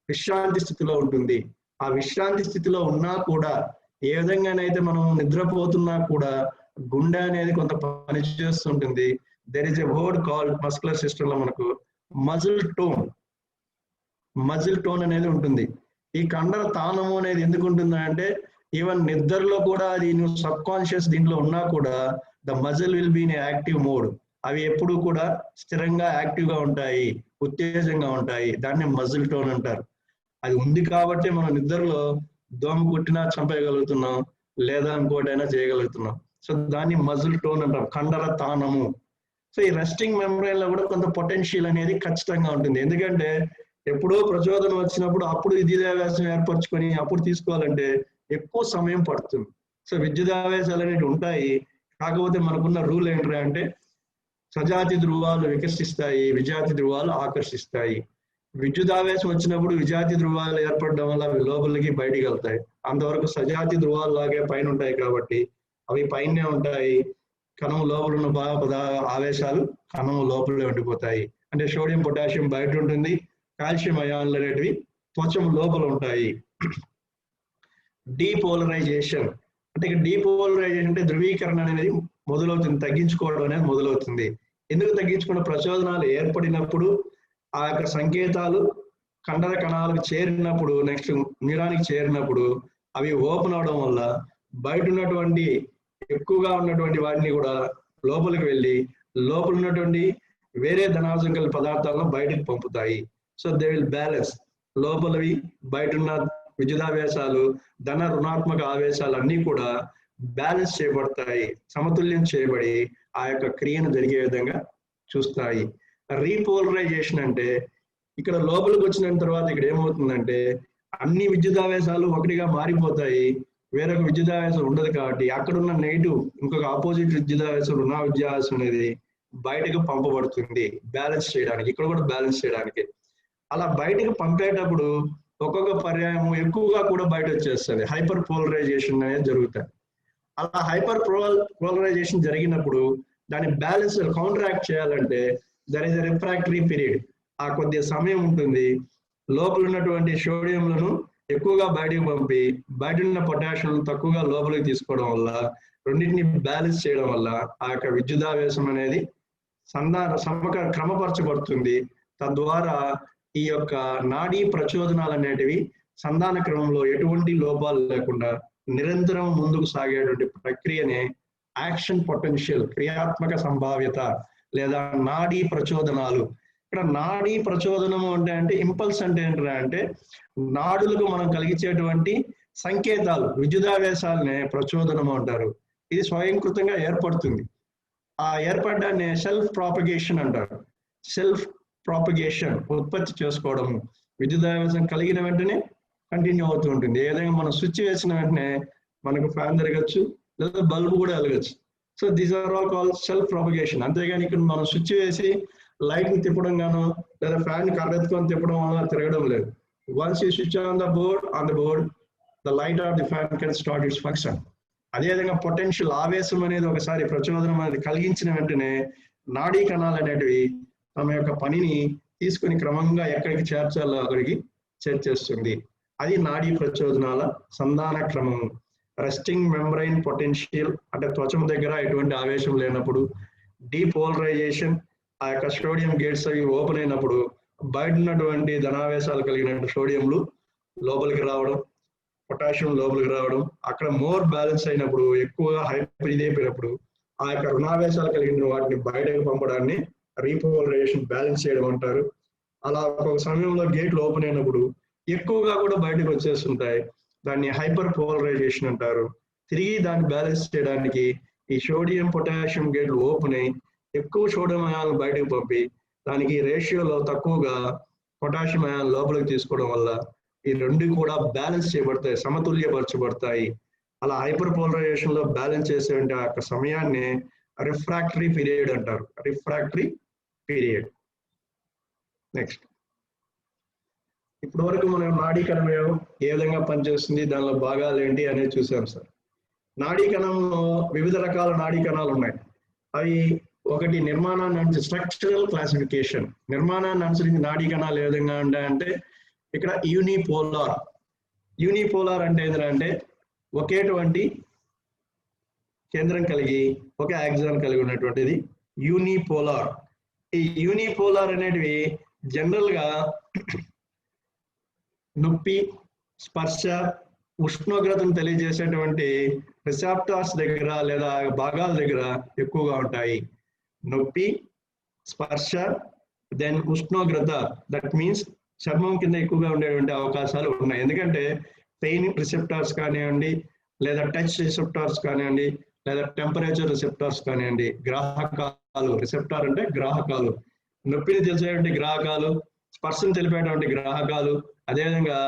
విశ్రాంతి స్థితిలో ఉంటుంది. ఆ విశ్రాంతి స్థితిలో ఉన్నా కూడా ఏ విధంగానైతే మనం నిద్రపోతున్నా కూడా గుండె అనేది కొంత పని చేస్తుంటుంది. There is a word called muscular system లో మనకు మజిల్ టోన్, మజిల్ టోన్ అనేది ఉంటుంది. ఈ కండర తాళము అనేది ఎందుకు ఉంటుంది అంటే ఈవెన్ నిద్రలో కూడా అది నువ్వు సబ్ కాన్షియస్ దీంట్లో ఉన్నా కూడా the muscle will be in active mode. అవి ఎప్పుడు కూడా స్థిరంగా యాక్టివ్ గా ఉంటాయి, ఉత్తేజంగా ఉంటాయి. దాన్ని మజిల్ టోన్ అంటారు. అది ఉంది కాబట్టి మనం నిద్రలో దోమ కుట్టినా చంపేయగలుగుతున్నాం, లేదా ఇంకోటైనా చేయగలుగుతున్నాం. సో దాన్ని మజిల్ టోన్ అంటాం, కండర తానము. సో ఈ రెస్టింగ్ మెమరీలో కూడా కొంత పొటెన్షియల్ అనేది ఖచ్చితంగా ఉంటుంది. ఎందుకంటే ఎప్పుడో ప్రచోదనం వచ్చినప్పుడు అప్పుడు విద్యుదావేశం ఏర్పరచుకొని అప్పుడు తీసుకోవాలంటే ఎక్కువ సమయం పడుతుంది. సో విద్యుదావేశాలు అనేవి ఉంటాయి. కాకపోతే మనకున్న రూల్ ఏంటంటే సజాతి ధృవాలు వికసిస్తాయి, విజాతి ధృవాలు ఆకర్షిస్తాయి. విద్యుదావేశం వచ్చినప్పుడు విజాతి ధృవాలు ఏర్పడడం వల్ల అవి లోపలికి బయటికి వెళ్తాయి. అంతవరకు సజాతి ధృవాలు లాగే పైన ఉంటాయి కాబట్టి అవి పైనే ఉంటాయి. కణం లోపల ఉన్న ఆవేశాలు కణం లోపలే ఉండిపోతాయి. అంటే సోడియం పొటాషియం బయట ఉంటుంది, కాల్షియం అయాన్లు అనేటివి త్వచం లోపల ఉంటాయి. డీపోలరైజేషన్ అంటే ఇక్కడ డీపోలరైజేషన్ అంటే ధృవీకరణ అనేది మొదలవుతుంది, తగ్గించుకోవడం అనేది మొదలవుతుంది. ఎందుకు తగ్గించుకున్న ప్రచోదనాలు ఏర్పడినప్పుడు ఆ యొక్క సంకేతాలు కండర కణాలకు చేరినప్పుడు, నెక్స్ట్ న్యూరానికి చేరినప్పుడు అవి ఓపెన్ అవడం వల్ల బయట ఉన్నటువంటి ఎక్కువగా ఉన్నటువంటి వాటిని కూడా లోపలికి వెళ్ళి లోపల ఉన్నటువంటి వేరే ధనాంశం కలిగిన పదార్థాలను బయటకు పంపుతాయి. So they will balance. లోపలవి బయట ఉన్న విద్యుదావేశాలు, ధన రుణాత్మక ఆవేశాలు అన్నీ కూడా బ్యాలెన్స్ చేయబడతాయి, సమతుల్యం చేయబడి ఆ యొక్క క్రియను జరిగే విధంగా చూస్తాయి. రీపోలరైజేషన్ అంటే ఇక్కడ లోపలికి వచ్చిన తర్వాత ఇక్కడ ఏమవుతుందంటే అన్ని విద్యుదావేశాలు ఒకటిగా మారిపోతాయి, వేరొక విద్యుదావేశం ఉండదు. కాబట్టి అక్కడున్న నెగిటివ్ ఇంకొక ఆపోజిట్ విద్యుదావేశం, రుణ విద్యుదావేశం అనేది బయటకు పంపబడుతుంది బ్యాలెన్స్ చేయడానికి, ఇక్కడ కూడా బ్యాలెన్స్ చేయడానికి. అలా బయటకు పంపేటప్పుడు ఒక్కొక్క పర్యాయం ఎక్కువగా కూడా బయట వచ్చేస్తుంది, హైపర్ పోలరైజేషన్ అనేది జరుగుతుంది. అలా హైపర్ పోలరైజేషన్ జరిగినప్పుడు దాని బ్యాలెన్స్ కౌంటరాక్ట్ చేయాలంటే there is a refractory period. ఆ కొద్ది సమయం ఉంటుంది. లోపల ఉన్నటువంటి సోడియంలను ఎక్కువగా బయటకు పంపి బయట ఉన్న పొటాషియం తక్కువగా లోపలికి తీసుకోవడం వల్ల రెండింటిని బ్యాలెన్స్ చేయడం వల్ల ఆ యొక్క విద్యుదావేశం అనేది క్రమపరచబడుతుంది. తద్వారా ఈ యొక్క నాడీ ప్రచోదనాలు అనేటివి సంధాన క్రమంలో ఎటువంటి లోపాలు లేకుండా నిరంతరం ముందుకు సాగేటువంటి ప్రక్రియనే యాక్షన్ పొటెన్షియల్, క్రియాత్మక సంభావ్యత లేదా నాడీ ప్రచోదనాలు. ఇక్కడ నాడీ ప్రచోదనము అంటే ఇంపల్స్ అంటే ఏంటంటే నాడులకు మనం కలిగించేటువంటి సంకేతాలు, విద్యుదావేశాలనే ప్రచోదనము అంటారు. ఇది స్వయంకృతంగా ఏర్పడుతుంది. ఆ ఏర్పడ్డాన్ని సెల్ఫ్ ప్రాపగేషన్ అంటారు. సెల్ఫ్ ప్రాపగేషన్ ఉత్పత్తి చేసుకోవడము, విద్యుదావేశం కలిగిన వెంటనే కంటిన్యూ అవుతూ ఉంటుంది. ఏదైనా మనం స్విచ్ వేసిన వెంటనే మనకు ఫ్యాన్ తిరగచ్చు, లేదా బల్బు కూడా వెలగచ్చు. So these are all call self propagation. అంతేగాని ఇక్కడ మనం స్విచ్ వేసి లైట్ ని తిప్పడం గాను లేదా ఫ్యాన్ కర్రెత్తుకొని తిప్పడం వల్ల తిరగడం లేదు. Once you switch on the board the light of the fan can start it's function. అదేవిధంగా పొటెన్షియల్ ఆవేశం అనేది ఒకసారి ప్రచోదనం అనేది కలిగించిన వెంటనే నాడీ కణాలు అనేటివి తమ యొక్క పనిని తీసుకుని క్రమంగా ఎక్కడికి చేర్చాలో అక్కడికి చేర్చేస్తుంది. అది నాడీ ప్రచోదనాల సంధాన క్రమం. రెస్టింగ్ మెంబ్రైన్ పొటెన్షియల్ అంటే త్వచం దగ్గర ఎటువంటి ఆవేశం లేనప్పుడు, డీపోలరైజేషన్ ఆ యొక్క సోడియం గేట్స్ అవి ఓపెన్ అయినప్పుడు బయట ఉన్నటువంటి ధనావేశాలు కలిగిన సోడియంలు లోపలికి రావడం, పొటాషియం లోపలికి రావడం, అక్కడ మోర్ బ్యాలెన్స్ అయినప్పుడు ఎక్కువగా హైపర్ ఇదైపోయినప్పుడు ఆ యొక్క రుణావేశాలు కలిగిన వాటిని బయటకు పంపడాన్ని రీపోలరైజేషన్, బ్యాలెన్స్ చేయడం అంటారు. అలా ఒక సమయంలో గేట్లు ఓపెన్ అయినప్పుడు ఎక్కువగా కూడా బయటకు వచ్చేస్తుంటాయి, దాన్ని హైపర్ పోలరైజేషన్ అంటారు. తిరిగి దాన్ని బ్యాలెన్స్ చేయడానికి ఈ సోడియం పొటాషియం గేట్లు ఓపెన్ అయి ఎక్కువ సోడియం అయాలను బయటకు పంపి దానికి రేషియోలో తక్కువగా పొటాషియం అయాన్ లోపలికి తీసుకోవడం వల్ల ఈ రెండు కూడా బ్యాలెన్స్ చేయబడతాయి, సమతుల్యపరచబడతాయి. అలా హైపర్ పోలరైజేషన్ లో బ్యాలెన్స్ చేసే ఆ యొక్క సమయాన్ని రిఫ్రాక్టరీ పీరియడ్ అంటారు. Refractory period. నెక్స్ట్, ఇప్పటి వరకు మనం నాడీ కణం ఏ విధంగా పనిచేస్తుంది, దానిలో భాగాలు ఏంటి అనేది చూసాం సార్. నాడీ కణంలో వివిధ రకాల నాడీ కణాలు ఉన్నాయి. అవి ఒకటి నిర్మాణాన్ని అనుసరించి స్ట్రక్చరల్ క్లాసిఫికేషన్. నిర్మాణాన్ని అనుసరించి నాడీ కణాలు ఏ విధంగా ఉంటాయంటే ఇక్కడ యూనిపోలార్. యూనిపోలార్ అంటే ఏంటంటే ఒకేటువంటి కేంద్రం కలిగి ఒక యాక్సాన్ కలిగి ఉన్నటువంటిది యూనిపోలార్. ఈ యూనిపోలార్ అనేటివి జనరల్ గా నొప్పి, స్పర్శ, ఉష్ణోగ్రతను తెలియజేసేటువంటి రిసెప్టార్స్ దగ్గర లేదా భాగాల దగ్గర ఎక్కువగా ఉంటాయి. నొప్పి, స్పర్శ, దెన్ ఉష్ణోగ్రత, దట్ మీన్స్ చర్మం కింద ఎక్కువగా ఉండేటువంటి అవకాశాలు ఉన్నాయి. ఎందుకంటే పెయిన్ రిసెప్టార్స్ కానివ్వండి, లేదా టచ్ రిసెప్టార్స్ కానివ్వండి, లేదా టెంపరేచర్ రిసెప్టార్స్ కానివ్వండి, గ్రాహకాలు, రిసెప్టార్ అంటే గ్రాహకాలు, నొప్పిని తెలిసేటువంటి గ్రాహకాలు, స్పర్శను తెలిపేటువంటి గ్రాహకాలు, అదేవిధంగా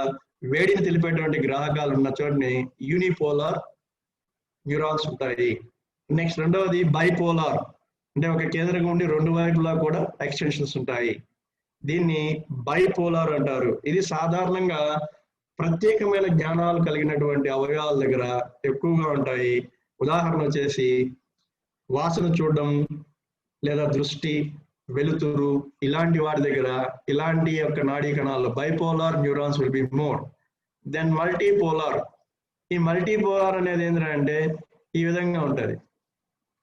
వేడిని తెలిపేటువంటి గ్రాహకాలు ఉన్న చోటని యూనిపోలార్ న్యూరాన్స్ ఉంటాయి. నెక్స్ట్ రెండవది బైపోలార్, అంటే ఒక కేంద్రంగా ఉండి రెండు వైపులా కూడా ఎక్స్టెన్షన్స్ ఉంటాయి. దీన్ని బైపోలార్ అంటారు. ఇది సాధారణంగా ప్రత్యేకమైన జ్ఞానాలు కలిగినటువంటి అవయవాల దగ్గర ఎక్కువగా ఉంటాయి. ఉదాహరణ వచ్చేసి వాసన చూడడం, లేదా దృష్టి, వెలుతురు, ఇలాంటి వాటి దగ్గర ఇలాంటి యొక్క నాడీ కణాల్లో bipolar neurons will be more. Then multipolar. ఈ మల్టీపోలార్ అనేది ఏంటంటే ఈ విధంగా ఉంటుంది.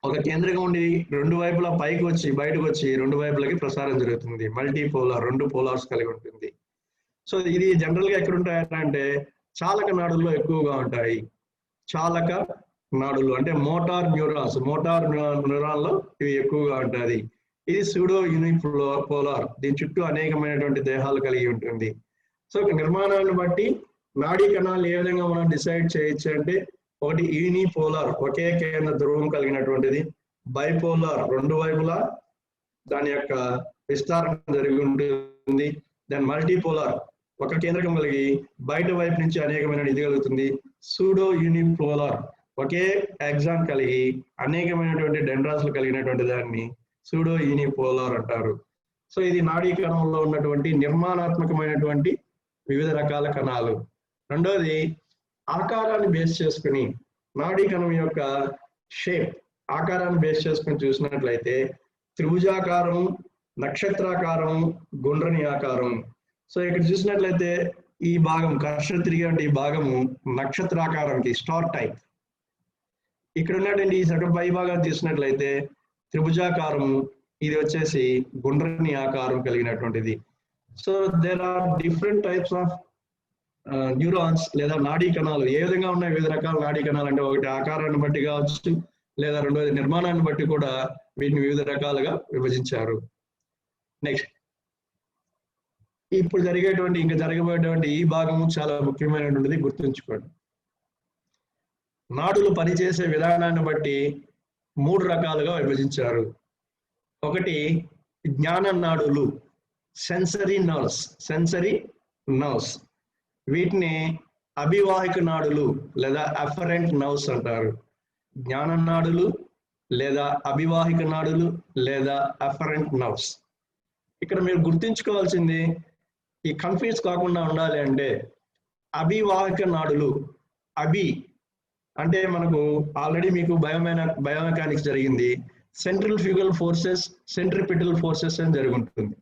ఒక కేంద్రంగా ఉండి రెండు వైపులా పైకి వచ్చి బయటకు వచ్చి రెండు వైపులకి ప్రసారం జరుగుతుంది. మల్టీపోలార్, రెండు పోలార్స్ కలిగి ఉంటుంది. సో ఇది జనరల్ గా ఎక్కడ ఉంటాయంటే చాలక నాడుల్లో ఎక్కువగా ఉంటాయి. చాలక నాడులు అంటే మోటార్ న్యూరాన్స్, మోటార్ న్యూరాన్లో ఇవి ఎక్కువగా ఉంటుంది. ఇది సూడో యూనిపోలార్. దీని చుట్టూ అనేకమైనటువంటి దేహాలు కలిగి ఉంటుంది. సో నిర్మాణాన్ని బట్టి నాడీ కణాలు ఏ విధంగా మనం డిసైడ్ చేయొచ్చు అంటే ఒకటి యూనిపోలార్, ఒకే కేంద్ర ధ్రువం కలిగినటువంటిది. బైపోలార్, రెండు వైపులా దాని యొక్క విస్తరణ జరిగి ఉంటుంది. దెన్ మల్టీపోలార్, ఒక కేంద్రకం కలిగి బయట వైపు నుంచి అనేకమైన ఇది కలుగుతుంది. సూడో యూనిపోలార్, ఒకే యాక్సాన్ కలిగి అనేకమైనటువంటి డెండ్రాన్స్లు కలిగినటువంటి దాన్ని సూడో యూనిపోలార్ అంటారు. సో ఇది నాడీ కణంలో ఉన్నటువంటి నిర్మాణాత్మకమైనటువంటి వివిధ రకాల కణాలు. రెండోది ఆకారాన్ని బేస్ చేసుకుని, నాడీ కణం యొక్క షేప్ ఆకారాన్ని బేస్ చేసుకుని చూసినట్లయితే త్రిభుజాకారం, నక్షత్రాకారం, గుండ్రని ఆకారం. సో ఇక్కడ చూసినట్లయితే ఈ భాగం కర్షణ తిరిగే ఈ భాగము నక్షత్రాకారానికి స్టార్ టైప్. ఇక్కడ ఉన్నటువంటి ఈ సగం పై భాగాన్ని తీసుకున్నట్లయితే త్రిభుజాకారము, ఇది వచ్చేసి గుండ్రని ఆకారం కలిగినటువంటిది. So there are different types of neurons లేదా నాడీ కణాలు. ఏ విధంగా ఉన్నాయి వివిధ రకాల నాడీ కణాలు అంటే, ఒకటి ఆకారాన్ని బట్టి కావచ్చు, లేదా రెండోది నిర్మాణాన్ని బట్టి కూడా వీటిని వివిధ రకాలుగా విభజించారు. నెక్స్ట్, ఇప్పుడు ఇంకా జరగబోయేటువంటి ఈ భాగము చాలా ముఖ్యమైనటువంటిది, గుర్తుంచుకోండి. నాడులు పనిచేసే విధానాన్ని బట్టి 3 రకాలుగా విభజించారు. ఒకటి జ్ఞాన నాడులు, సెన్సరీ నర్వ్స్. వీటిని అభివాహిక నాడులు లేదా అఫరెంట్ నర్వ్స్ అంటారు. జ్ఞాన నాడులు లేదా అభివాహిక నాడులు లేదా అఫరెంట్ నర్వ్స్. ఇక్కడ మీరు గుర్తుంచుకోవాల్సింది, ఈ కన్ఫ్యూజ్ కాకుండా ఉండాలి అంటే, అభివాహిక నాడులు, అంటే మనకు ఆల్రెడీ మీకు బయోమెకానిక్స్ జరిగింది. సెంట్రల్ ఫ్యూగల్ ఫోర్సెస్, సెంట్రిపిటల్ ఫోర్సెస్ అని జరుగుతుంది.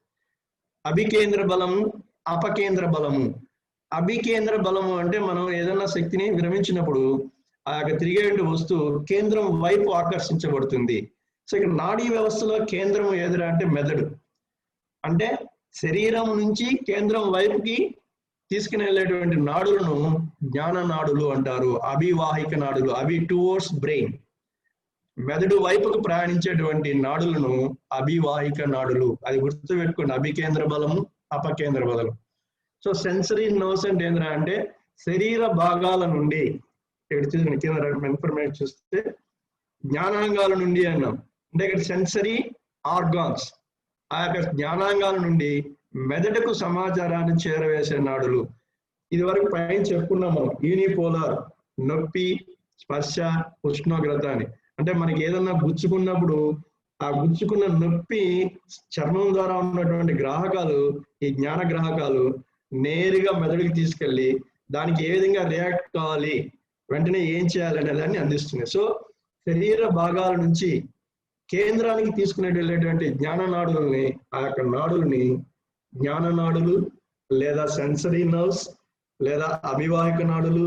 అభికేంద్ర బలము, అపకేంద్ర బలము. అభికేంద్ర బలము అంటే మనం ఏదైనా శక్తిని విరమించినప్పుడు ఆ యొక్క తిరిగే వస్తువు కేంద్రం వైపు ఆకర్షించబడుతుంది. సో ఇక్కడ నాడీ వ్యవస్థలో కేంద్రం ఏదిరా అంటే మెదడు. అంటే శరీరం నుంచి కేంద్రం వైపుకి తీసుకుని వెళ్ళేటువంటి నాడులను జ్ఞాన నాడులు అంటారు. అభివాహిక నాడులు, టువర్డ్స్ బ్రెయిన్, మెదడు వైపుకు ప్రయాణించేటువంటి నాడులను అభివాహిక నాడులు. అది గుర్తుపెట్టుకోండి, అభికేంద్ర బలము, అపకేంద్ర బలము. సో సెన్సరీ నర్వ్స్ అంటే ఏంద్రా అంటే శరీర భాగాల నుండి, ఇన్ఫర్మేషన్ చూస్తే జ్ఞానాంగాల నుండి అన్నాం. అంటే ఇక్కడ సెన్సరీ ఆర్గాన్స్, ఆ యొక్క జ్ఞానాంగాల నుండి మెదడుకు సమాచారాన్ని చేరవేసే నాడులు. ఇది వరకు పైన చెప్పుకున్నాం మనం, యూనిపోలార్, నొప్పి, స్పర్శ, ఉష్ణోగ్రత అని. అంటే మనకి ఏదన్నా గుచ్చుకున్నప్పుడు ఆ గుచ్చుకున్న నొప్పి చర్మం ద్వారా ఉన్నటువంటి గ్రాహకాలు, ఈ జ్ఞాన గ్రాహకాలు నేరుగా మెదడుకి తీసుకెళ్ళి దానికి ఏ విధంగా రియాక్ట్ కావాలి, వెంటనే ఏం చేయాలి అనే దాన్ని అందిస్తుంది. సో శరీర భాగాల నుంచి కేంద్రానికి తీసుకునే వెళ్ళేటువంటి జ్ఞాన నాడులని, ఆ యొక్క నాడుల్ని జ్ఞాన నాడులు లేదా సెన్సరీ నర్వ్స్ లేదా అభివాహిక నాడులు,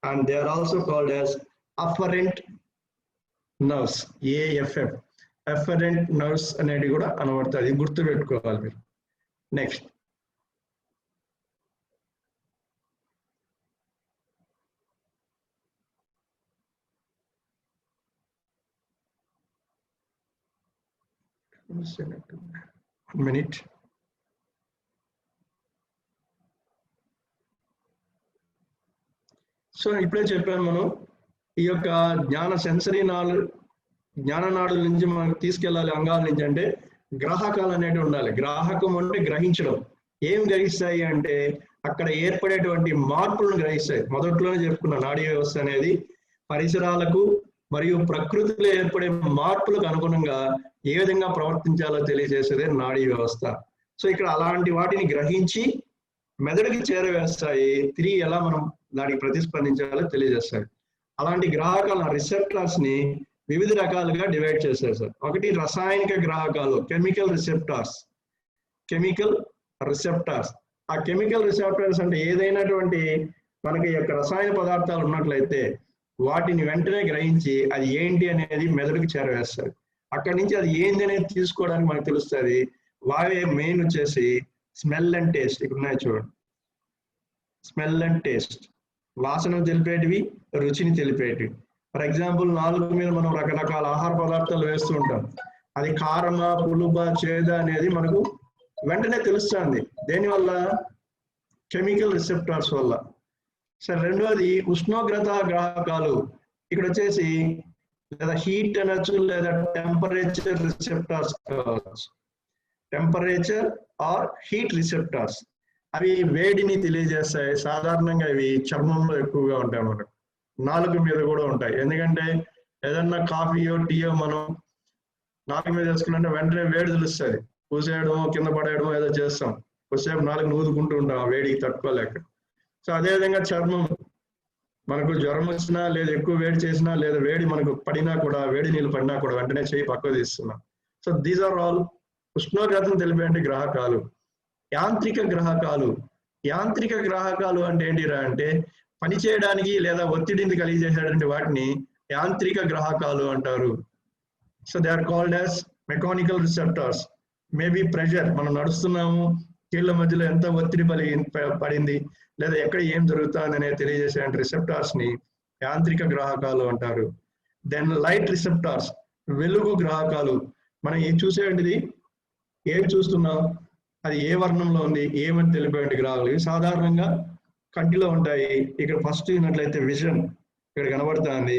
and they are also called as afferent nerves, AFM, afferent nerves అనేది కూడా అనబడుతుంది. గుర్తు పెట్టుకోవాలి మీరు. Next, one minute. సో ఇప్పుడే చెప్పాను మనం, ఈ యొక్క జ్ఞాన నాడుల నుంచి మనం తీసుకెళ్ళాలి అంగాల నుంచి అంటే గ్రాహకాలు అనేవి ఉండాలి. గ్రాహకం అంటే గ్రహించడం. ఏం గ్రహిస్తాయి అంటే అక్కడ ఏర్పడేటువంటి మార్పులను గ్రహిస్తాయి. మొదట్లోనే చెప్పుకున్న నాడీ వ్యవస్థ అనేది పరిసరాలకు మరియు ప్రకృతిలో ఏర్పడే మార్పులకు అనుగుణంగా ఏ విధంగా ప్రవర్తించాలో తెలియజేసేదే నాడీ వ్యవస్థ. సో ఇక్కడ అలాంటి వాటిని గ్రహించి మెదడుకి చేరవేస్తాయి, తిరిగి ఎలా మనం దానికి ప్రతిస్పందించాలో తెలియజేస్తాయి. అలాంటి గ్రాహకాల రిసెప్టార్స్ ని వివిధ రకాలుగా డివైడ్ చేశారు సార్. ఒకటి రసాయనిక గ్రాహకాలు, కెమికల్ రిసెప్టార్స్. ఆ కెమికల్ రిసెప్టార్స్ అంటే ఏదైనటువంటి మనకి యొక్క రసాయన పదార్థాలు ఉన్నట్లయితే వాటిని వెంటనే గ్రహించి అది ఏంటి అనేది మెదడుకి చేరవేస్తారు. అక్కడి నుంచి అది ఏంది అనేది తీసుకోవడానికి మనకు తెలుస్తుంది. వావే మెయిన్ వచ్చేసి స్మెల్ అండ్ టేస్ట్. ఇక్కడ ఉన్నాయి చూడండి, స్మెల్ అండ్ టేస్ట్, వాసన తెలిపేటివి, రుచిని తెలిపేటివి. ఫర్ ఎగ్జాంపుల్, నాలుగు మీద మనం రకరకాల ఆహార పదార్థాలు వేస్తూ ఉంటాం. అది కారమా, పులుపా, చేద అనేది మనకు వెంటనే తెలుస్తుంది. దేనివల్ల? కెమికల్ రిసెప్టార్స్ వల్ల. సరే, రెండవది ఉష్ణోగ్రత గ్రాహకాలు. ఇక్కడ వచ్చేసి లేదా హీట్ అనొచ్చు లేదా టెంపరేచర్ రిసెప్టార్స్ కావచ్చు. టెంపరేచర్ ఆర్ హీట్ రిసెప్టార్స్ అవి వేడిని తెలియజేస్తాయి. సాధారణంగా ఇవి చర్మంలో ఎక్కువగా ఉంటాయి, మనకు నాలుగు మీద కూడా ఉంటాయి. ఎందుకంటే ఏదన్నా కాఫీయో టీయో మనం నాలుగు మీద వేసుకున్నట్టే వెంటనే వేడి తెలుస్తుంది. పూసేయడమో కింద పడేయడమో ఏదో చేస్తాం, కొద్దిసేపు నాలుగు నూదుకుంటూ ఉంటాం ఆ వేడికి తట్టుకోలేక. సో అదేవిధంగా చర్మం, మనకు జ్వరం వచ్చినా లేదా ఎక్కువ వేడి చేసినా లేదా వేడి మనకు పడినా కూడా, వేడి నీళ్ళు పడినా కూడా వెంటనే చేయి పక్కకు తీస్తున్నాం. సో దీస్ ఆర్ ఆల్ ఉష్ణోగ్రతను తెలిపే గ్రాహకాలు. యాంత్రిక గ్రాహకాలు. యాంత్రిక గ్రాహకాలు అంటే ఏంటిరా అంటే పని చేయడానికి లేదా ఒత్తిడిని కలిగజేసేటువంటి వాటిని యాంత్రిక గ్రాహకాలు అంటారు. So they are called as mechanical receptors. Maybe pressure, మనం నడుస్తున్నాము, కీళ్ళ మధ్యలో ఎంత ఒత్తిడి పడింది లేదా ఎక్కడ ఏం జరుగుతుందనే తెలియజేసే రిసెప్టార్స్ ని యాంత్రిక గ్రాహకాలు అంటారు. దెన్ లైట్ రిసెప్టార్స్, వెలుగు గ్రాహకాలు. మనం చూసేటిది ఏం చూస్తున్నాం, అది ఏ వర్ణంలో ఉంది ఏమని తెలిపేటువంటి గ్రాహకాలు. ఇవి సాధారణంగా కంటిలో ఉంటాయి. ఇక్కడ ఫస్ట్ చూసినట్లయితే విజన్ ఇక్కడ కనబడుతుంది.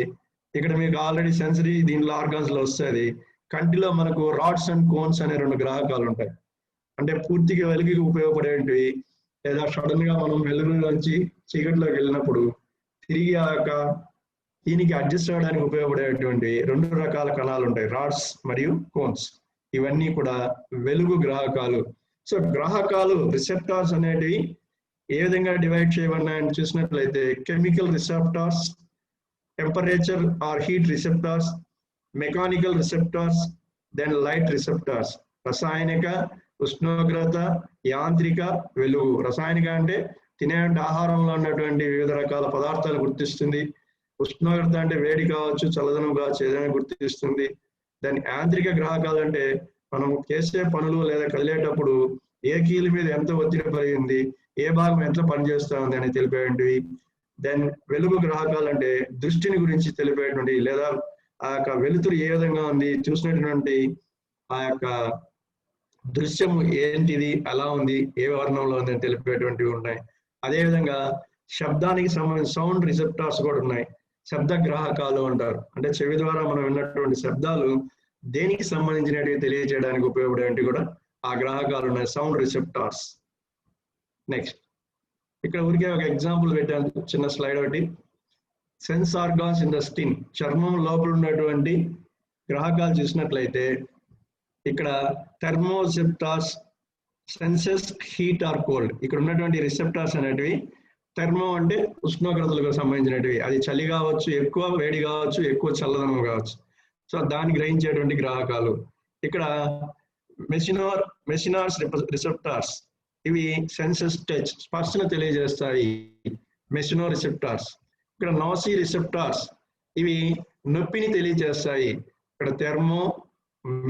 ఇక్కడ మీకు ఆల్రెడీ సెన్సరీ దీంట్లో ఆర్గాన్స్ లో వస్తుంది. కంటిలో మనకు రాడ్స్ అండ్ కోన్స్ అనే 2 గ్రాహకాలు ఉంటాయి. అంటే పూర్తిగా వెలుగుకి ఉపయోగపడేటివి లేదా సడన్ గా మనం వెలుగు నుంచి చీకటిలోకి వెళ్ళినప్పుడు తిరిగి దీనికి అడ్జస్ట్ అవ్వడానికి ఉపయోగపడేటువంటి 2 రకాల కణాలు ఉంటాయి, రాడ్స్ మరియు కోన్స్. ఇవన్నీ కూడా వెలుగు గ్రాహకాలు. సో గ్రాహకాలు రిసెప్టార్స్ అనేటివి ఏ విధంగా డివైడ్ చేయబడినాయని చూసినట్లయితే chemical receptors, temperature or heat receptors, mechanical receptors, then light receptors. రసాయనిక, ఉష్ణోగ్రత, యాంత్రిక, వెలుగు. రసాయనిక అంటే తినే ఆహారంలో ఉన్నటువంటి వివిధ రకాల పదార్థాలు గుర్తిస్తుంది. ఉష్ణోగ్రత అంటే వేడి కావచ్చు, చల్లదనం కావచ్చు, ఏదైనా గుర్తిస్తుంది. దాని యాంత్రిక గ్రాహకాలు అంటే మనం చేసే పనులు లేదా కదిలేటప్పుడు ఏ కీలు మీద ఎంత ఒత్తిడి పడింది, ఏ భాగం ఎంత పనిచేస్తా ఉంది అని తెలిపేటువంటివి. దెన్ వెలుగు గ్రాహకాలు అంటే దృష్టిని గురించి తెలిపేటువంటి లేదా ఆ యొక్క వెలుతురు ఏ విధంగా ఉంది, చూసినటువంటి ఆ యొక్క దృశ్యము ఏంటిది, ఎలా ఉంది, ఏ వర్ణంలో ఉంది అని తెలిపేటువంటివి ఉన్నాయి. అదేవిధంగా శబ్దానికి సంబంధించిన సౌండ్ రిసెప్టార్స్ కూడా ఉన్నాయి. శబ్ద గ్రాహకాలు అంటారు. అంటే చెవి ద్వారా మనం విన్నటువంటి శబ్దాలు దేనికి సంబంధించినవి తెలియజేయడానికి ఉపయోగపడేవి కూడా ఆ గ్రాహకాలు ఉన్నాయి, సౌండ్ రిసెప్టార్స్. నెక్స్ట్ ఇక్కడ ఊరికే ఒక ఎగ్జాంపుల్ పెట్టాను, చిన్న స్లైడ్ ఒకటి. Sense organs in the skin, చర్మం లోపల ఉన్నటువంటి గ్రాహకాలు చూసినట్లయితే ఇక్కడ థెర్మోసెప్టార్స్ సెన్సెస్ హీట్ ఆర్ కోల్డ్. ఇక్కడ ఉన్నటువంటి రిసెప్టార్స్ అనేటివి థెర్మో అంటే ఉష్ణోగ్రతలకు సంబంధించినటివి, అది చలి కావచ్చు, ఎక్కువ వేడి కావచ్చు, ఎక్కువ చల్లదనం కావచ్చు. సో దాన్ని గ్రహించేటువంటి గ్రాహకాలు. ఇక్కడ మెషినార్స్ రిసెప్టార్స్, ఇవి సెన్సెస్ టచ్, స్పర్శను తెలియజేస్తాయి, మెషినో రిసెప్టార్స్. ఇక్కడ నాసీ రిసెప్టార్స్, ఇవి నొప్పిని తెలియజేస్తాయి. ఇక్కడ థెర్మో,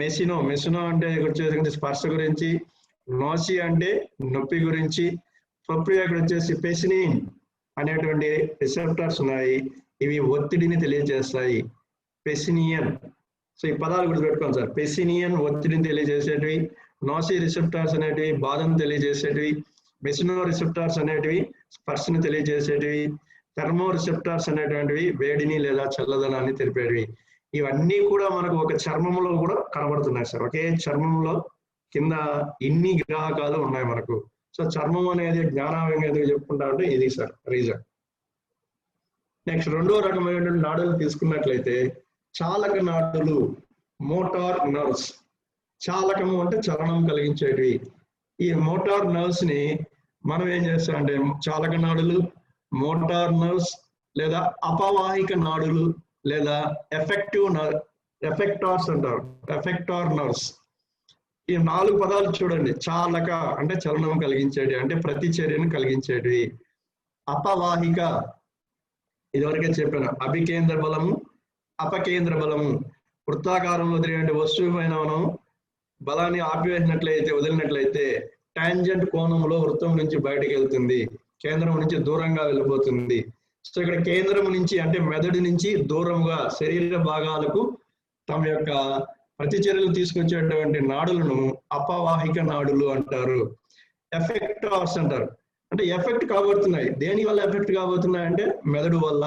మెషినో అంటే వచ్చేసి స్పర్శ గురించి, నాసీ అంటే నొప్పి గురించి, ప్రొప్రియా ఇక్కడ వచ్చేసి పెసినిన్ అనేటువంటి రిసెప్టార్స్ ఉన్నాయి, ఇవి ఒత్తిడిని తెలియజేస్తాయి. పెసినియన్, సో ఈ పదాలు గుర్తుపెట్టుకోండి సార్. పెసినియన్ ఒత్తిడిని తెలియజేసేటివి, నాసీ రిసెప్టార్స్ అనేటివి బాధను తెలియజేసేటివి, మెషినో రిసెప్టార్స్ అనేటివి స్పర్శను తెలియజేసేటివి, థెర్మో రిసెప్టార్స్ అనేటువంటివి వేడిని లేదా చల్లదనాన్ని తెలిపేటివి. ఇవన్నీ కూడా మనకు ఒక చర్మంలో కూడా కనబడుతున్నాయి సార్. ఒకే చర్మంలో కింద ఇన్ని గ్రాహకాలు ఉన్నాయి మనకు. సో చర్మం అనేది జ్ఞానావంగా ఎందుకు చెప్పుకుంటా అంటే ఇది సార్ రీజన్. నెక్స్ట్ 2వ రకమైనటువంటి నాడులు తీసుకున్నట్లయితే చాలక నాడులు, మోటార్ నర్వ్స్. చాలకము అంటే చలనం కలిగించేటివి. ఈ మోటార్ నర్వ్స్ ని మనం ఏం చేస్తామంటే చాలక నాడులు, మోటార్ నర్వ్స్ లేదా అపవాహిక నాడులు లేదా ఎఫెక్టార్స్ అంటారు, ఎఫెక్టార్ నర్వ్స్. ఈ 4 పదాలు చూడండి. చాలక అంటే చలనం కలిగించేటి, అంటే ప్రతిచర్యను కలిగించేటివి. అపవాహిక ఇదివరకే చెప్పాను, అభికేంద్ర బలము, అపకేంద్ర బలము. వృత్తాకారంలో తిరిగే వస్తువు పైన మనం బలాన్ని వదిలినట్లయితే టాంజెంట్ కోణంలో వృత్తం నుంచి బయటకు వెళ్తుంది, కేంద్రం నుంచి దూరంగా వెళ్ళిపోతుంది. సో ఇక్కడ కేంద్రం నుంచి అంటే మెదడు నుంచి దూరంగా శరీర భాగాలకు తమ యొక్క ప్రతిచర్యలు తీసుకొచ్చేటువంటి నాడులను అపవాహిక నాడులు అంటారు. ఎఫెక్టార్స్ అంటారు, అంటే ఎఫెక్ట్ కాబోతున్నాయి. దేని వల్ల ఎఫెక్ట్ కాబోతున్నాయి అంటే మెదడు వల్ల.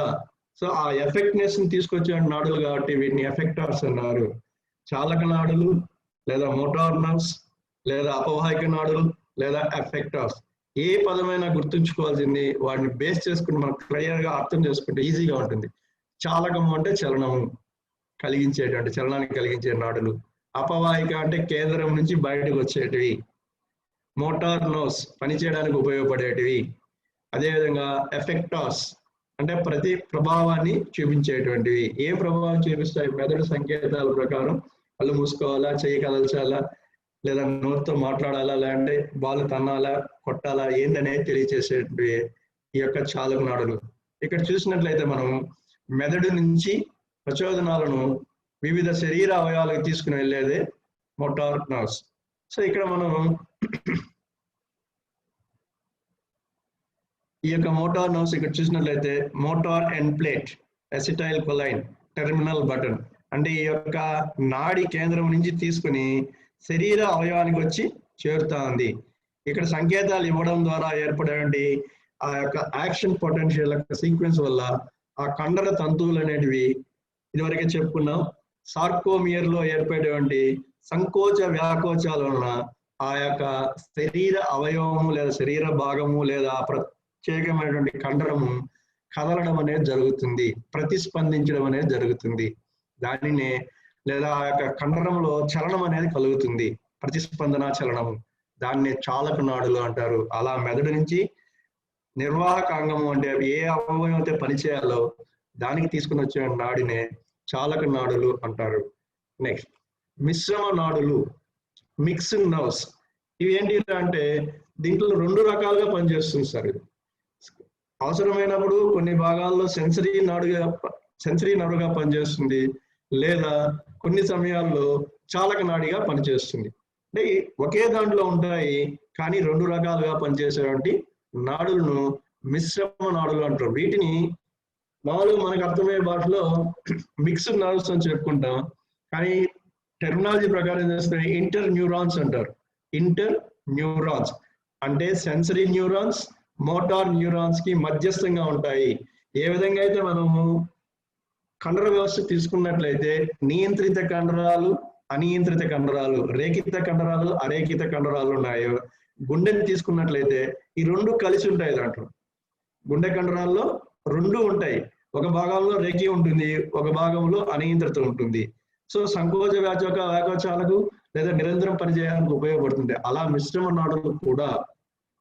సో ఆ ఎఫెక్ట్నెస్ ని తీసుకొచ్చే నాడులు కాబట్టి వీటిని ఎఫెక్టార్స్ అన్నారు. చాలక నాడులు లేదా మోటార్ నర్వ్స్ లేదా అపవాహిక నాడులు లేదా ఎఫెక్టార్స్. ఏ పదమైనా గుర్తుంచుకోవాల్సింది వాటిని బేస్ చేసుకుని మనం క్లియర్ గా అర్థం చేసుకుంటే ఈజీగా ఉంటుంది. చాలకము అంటే చలనము కలిగించేటువంటి, చలనాన్ని కలిగించే నాడులు. అపవాహిక అంటే కేంద్రం నుంచి బయటకు వచ్చేటివి. మోటార్ నర్వ్స్ పనిచేయడానికి ఉపయోగపడేటివి. అదేవిధంగా ఎఫెక్టార్స్ అంటే ప్రతి ప్రభావాన్ని చూపించేటువంటివి. ఏ ప్రభావం చూపిస్తాయి? మెదడు సంకేతాల ప్రకారం కళ్ళు మూసుకోవాలా, చెయ్యి కదల్చాలా, లేదా నోటితో మాట్లాడాలా, లేదంటే బాల్ తన్నాలా, కొట్టాలా ఏందనేది తెలియచేసే ఈ యొక్క చాలక నాడులు. ఇక్కడ చూసినట్లయితే మనం మెదడు నుంచి ప్రచోదనాలను వివిధ శరీర అవయవాలకు తీసుకుని వెళ్ళేదే మోటార్ నర్వ్స్. సో ఇక్కడ మనం ఈ యొక్క మోటార్ నర్వ్స్ ఇక్కడ చూసినట్లయితే motor end plate, acetyl కొలైన్, terminal button, అంటే ఈ యొక్క నాడి కేంద్రం నుంచి తీసుకుని శరీర అవయవానికి వచ్చి చేరుతా ఉంది. ఇక్కడ సంకేతాలు ఇవ్వడం ద్వారా ఏర్పడేటువంటి ఆ యొక్క యాక్షన్ పొటెన్షియల్ యొక్క సీక్వెన్స్ వల్ల ఆ కండర తంతువులు అనేటివి ఇదివరకే చెప్పుకున్నాం. సార్కోమియర్ లో ఏర్పడేటువంటి సంకోచ వ్యాకోచాల వలన ఆ యొక్క శరీర అవయవము లేదా శరీర భాగము లేదా ప్రత్యేకమైనటువంటి కండరము కదలడం అనేది జరుగుతుంది, ప్రతిస్పందించడం అనేది జరుగుతుంది. దానినే లేదా ఆ యొక్క కండరంలో చలనం అనేది కలుగుతుంది, ప్రతిస్పందన చలనము. దాన్నే చాలక నాడులు అంటారు. అలా మెదడు నుంచి నిర్వాహక అంగము అంటే ఏ అవయవం అయితే పనిచేయాలో దానికి తీసుకుని వచ్చే నాడినే చాలక నాడులు అంటారు. నెక్స్ట్ మిశ్రమ నాడులు, మిక్స్డ్ నర్వ్స్. ఇవి ఏంటి అంటే దీంట్లో 2 రకాలుగా పనిచేస్తుంది సార్. ఇది అవసరమైనప్పుడు కొన్ని భాగాల్లో సెన్సరీ నడుగా పనిచేస్తుంది, లేదా కొన్ని సమయాల్లో చాలక నాడిగా పనిచేస్తుంది. అంటే ఒకే దాంట్లో ఉంటాయి కానీ 2 రకాలుగా పనిచేసేటువంటి నాడులను మిశ్రమ నాడులు అంటారు. వీటిని మామూలుగా మనకు అర్థమయ్యే భాషలో మిక్స్డ్ నర్వ్స్ అని చెప్పుకుంటాం, కానీ టెర్మినాలజీ ప్రకారం చేస్తే ఇంటర్ న్యూరాన్స్ అంటారు. ఇంటర్ న్యూరాన్స్ అంటే సెన్సరీ న్యూరాన్స్ మోటార్ న్యూరాన్స్ కి మధ్యస్థంగా ఉంటాయి. ఏ విధంగా అయితే మనము కండర వ్యవస్థ తీసుకున్నట్లయితే నియంత్రిత కండరాలు, అనియంత్రిత కండరాలు, రేఖిత కండరాలు, అరేఖిత కండరాలు ఉన్నాయో, గుండెని తీసుకున్నట్లయితే ఈ 2 కలిసి ఉంటాయి. దాంట్లో గుండె కండరాల్లో 2 ఉంటాయి. ఒక భాగంలో రేఖి ఉంటుంది, ఒక భాగంలో అనియంత్రిత ఉంటుంది. సో సంకోచ వ్యాకోచాలకు లేదా నిరంతరం పనిచేయడానికి ఉపయోగపడుతుంది. అలా మిశ్రమ నాడులు కూడా